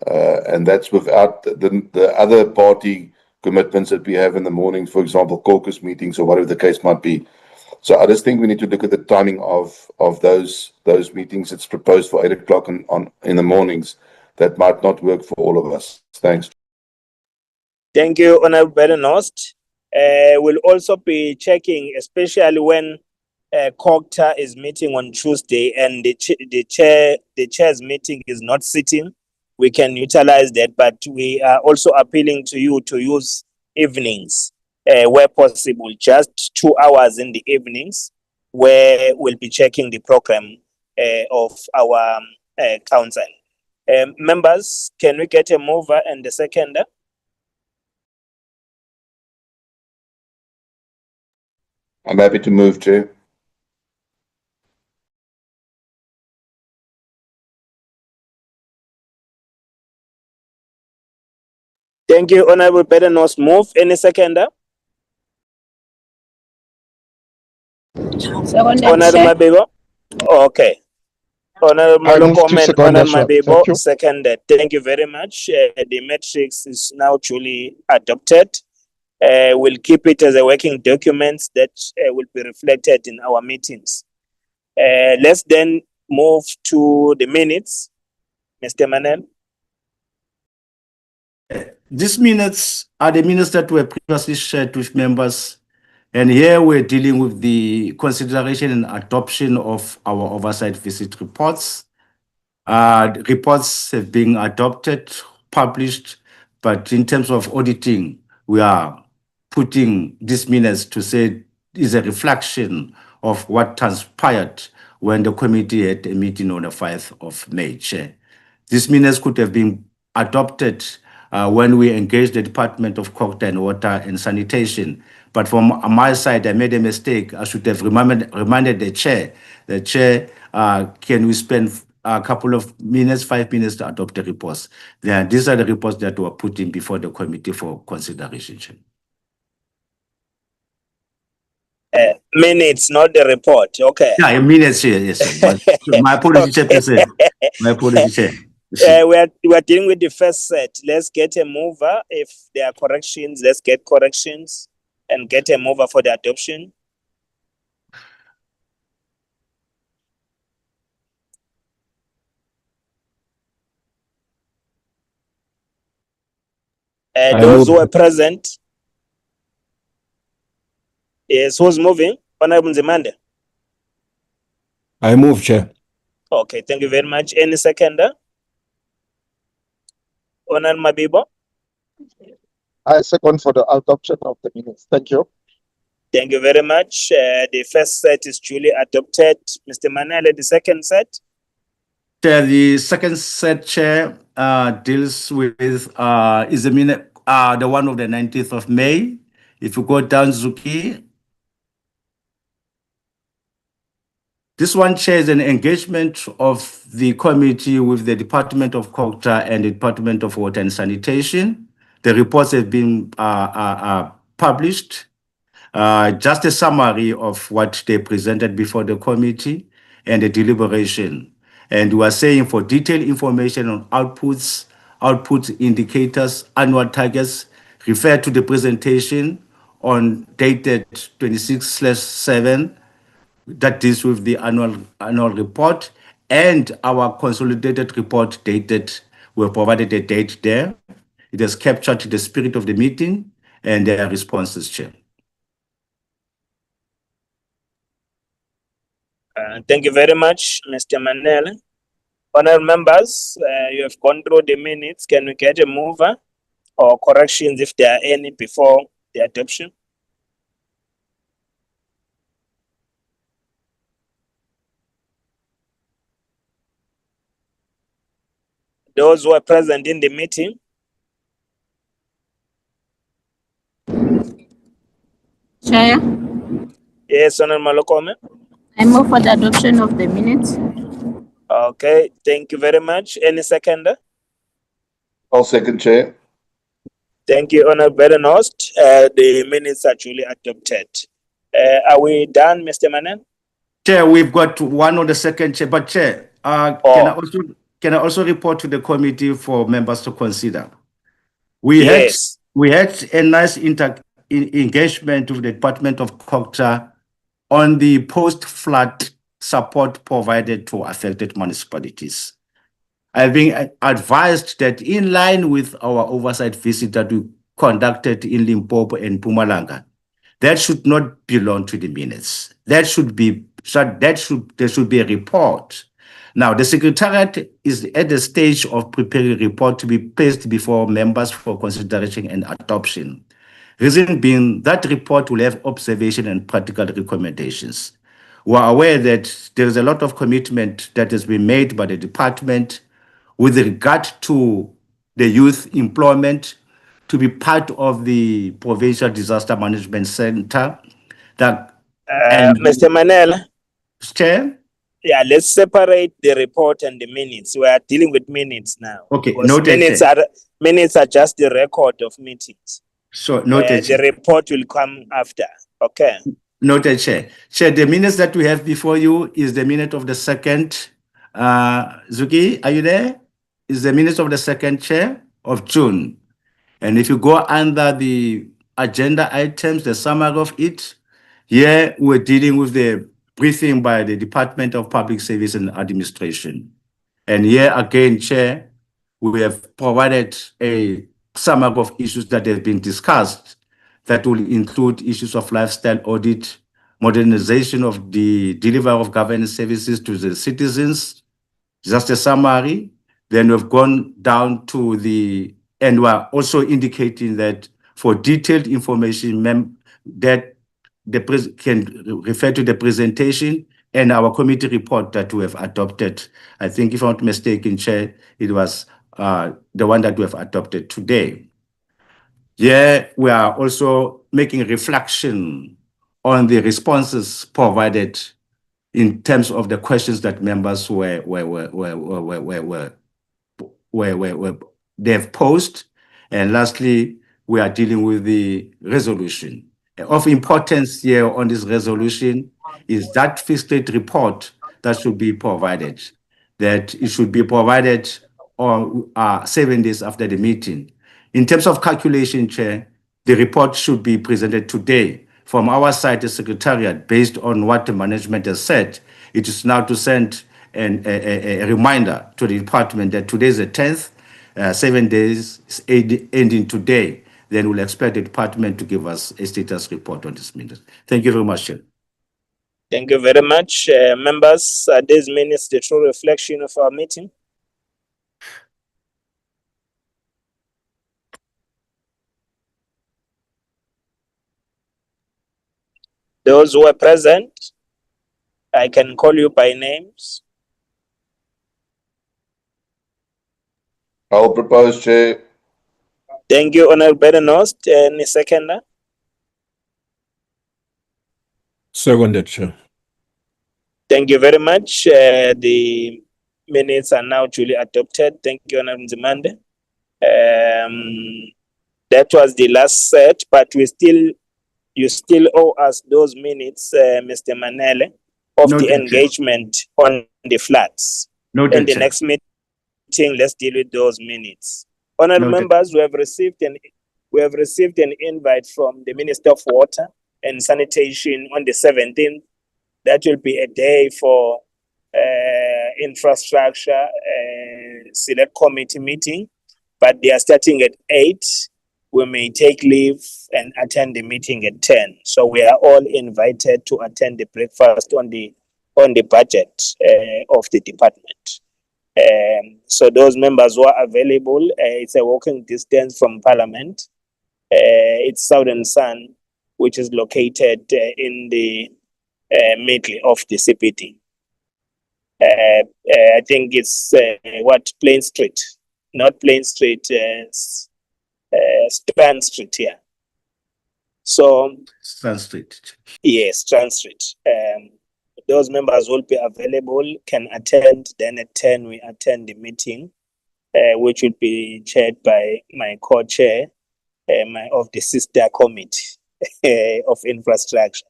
and that's without the other party commitments that we have in the mornings, for example, caucus meetings or whatever the case might be. So I just think we need to look at the timing of those meetings. It's proposed for 8 o'clock in the mornings. That might not work for all of us. Thanks. Thank you, Honorable Bedenost. We'll also be checking, especially when COCTA is meeting on Tuesday and the chair's meeting is not sitting. we can utilize that, but we are also appealing to you to use evenings where possible, just 2 hours in the evenings, where we'll be checking the program of our council. Members, can we get a mover and a seconder? I'm happy to move, Chair. Thank you, Honorable Bedenos. Move. Any seconder? Honorable Mabebo? Okay. Honorable I move to Maloko and second Honorable as well. Thank Mabebo, you. seconded. Thank you very much. The matrix is now duly adopted. We'll keep it as a working document that will be reflected in our meetings. Let's then move to the minutes. Mr. Manel. These minutes are the minutes that were previously shared with members. And here we're dealing with the consideration and adoption of our oversight visit reports. The reports have been adopted, published, but in terms of auditing, we are putting these minutes to say is a reflection of what transpired when the committee had a meeting on the 5th of May, Chair. These minutes could have been adopted when we engaged the Department of Water and Sanitation. But from my side, I made a mistake. I should have reminded the chair, can we spend a couple of minutes, 5 minutes to adopt the reports? These are the reports that were put in before the committee for consideration, Chair. Minutes, not the report. Okay. Yeah, minutes here, yes, sir. My apology, Chairperson. My apology, Chair. We are dealing with the first set. Let's get a mover. If there are corrections, let's get corrections and get a mover for the adoption. Those who are present. Yes, who's moving? Honorable Nzimande. I move, Chair. Okay, thank you very much. Any seconder? Honorable Mabibo. I second for the adoption of the minutes. Thank you. Thank you very much. The first set is duly adopted. Mr. Manele, the second set? Chair, the second set, Chair, deals with is the minute, the one of the 19th of May. If you go down, Zuki, this one, Chair, is an engagement of the committee with the Department of and the Department of Water and Sanitation. The reports have been published. Just a summary of what they presented before the committee and the deliberation. And we are saying for detailed information on outputs, output indicators, annual targets, refer to the presentation on dated 26/7 that deals with the annual report, and our consolidated report dated. We provided a date there. It has captured the spirit of the meeting and their responses, Chair. Thank you very much, Mr. Manel. Honorable members, you have gone through the minutes. Can we get a mover or corrections if there are any before the adoption? Those who are present in the meeting. Chair, Yes, Honorable Malokome. I move for the adoption of the minutes. Okay, thank you very much. Any seconder? I'll second, Chair. Thank you, Honorable Bedenost. The minutes are duly adopted. Are we done, Mr. Manen? Chair, we've got one on the second, Chair. But Chair, can I also report to the committee for members to consider? We had a nice engagement with the Department of Culture on the post-flood support provided to affected municipalities. I've been advised that in line with our oversight visit that we conducted in Limpopo and Mpumalanga, that should not belong to the minutes. There should be a report Now, the Secretariat is at the stage of preparing a report to be placed before members for consideration and adoption. Reason being, that report will have observation and practical recommendations. We are aware that there is a lot of commitment that has been made by the department with regard to the youth employment to be part of the Provincial Disaster Management Center. Mr. Manel. Chair? Yeah, let's separate the report and the minutes. We are dealing with minutes now. Okay, because noted, minutes are just the record of meetings. So noted. The report will come after. Okay. Noted, Chair. Chair, the minutes that we have before you is the minute of the second. Zuki, are you there? Is the minutes of the second, Chair, of June. And if you go under the agenda items, the summary of it, here we're dealing with the briefing by the Department of Public Service and Administration. And here again, Chair, we have provided a summary of issues that have been discussed that will include issues of lifestyle audit, modernization of the delivery of governance services to the citizens, just a summary. Then we've gone down to and we're also indicating that for detailed information that can refer to the presentation and our committee report that we have adopted. I think if I'm not mistaken, Chair, it was the one that we have adopted today. Yeah, we are also making a reflection on the responses provided in terms of the questions that members they have posed. And lastly, we are dealing with the resolution. Of importance here on this resolution is that fiscal report that should be provided, that it should be provided on 7 days after the meeting. In terms of calculation, Chair, the report should be presented today. From our side, the Secretariat, based on what the management has said, it is now to send a reminder to the department that today is the 10th, 7 days is ending today. Then we'll expect the department to give us a status report on this minute. Thank you very much, Chair. Thank you very much, members. These minutes, the true reflection of our meeting. Those who are present, I can call you by names. I'll propose, Chair. Thank you, Honorable Bedenost. Any seconder? Seconded, Chair. Thank you very much. The minutes are now duly adopted. Thank you, Honorable Nzimande. That was the last set, but you still owe us those minutes, Mr. Manele, of Noted, the engagement on the flats. Noted, In the Chair. next meeting, let's deal with those minutes. Honorable Noted. members, we have received an invite from the Minister of Water and Sanitation on the 17th. That will be a day for infrastructure select committee meeting, but they are starting at 8. We may take leave and attend the meeting at 10. So we are all invited to attend the breakfast on the budget of the department. So those members who are available, it's a walking distance from Parliament. It's Southern Sun, which is located in the middle of the CPD. I think it's Plain Street, not Plain Street, Strand Street here. So Strand Street. Yes, Strand Street. Those members will be available, can attend. Then at 10 we attend the meeting, which will be chaired by my co-chair of the sister committee of infrastructure,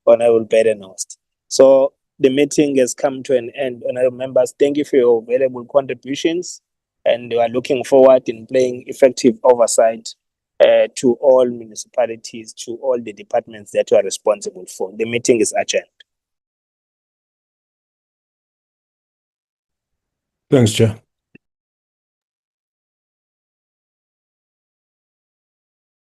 Honorable Bedenost. So the meeting has come to an end. Honorable members, thank you for your valuable contributions, and we are looking forward in playing effective oversight to all municipalities, to all the departments that you are responsible for. The meeting is adjourned. Thanks, Chair.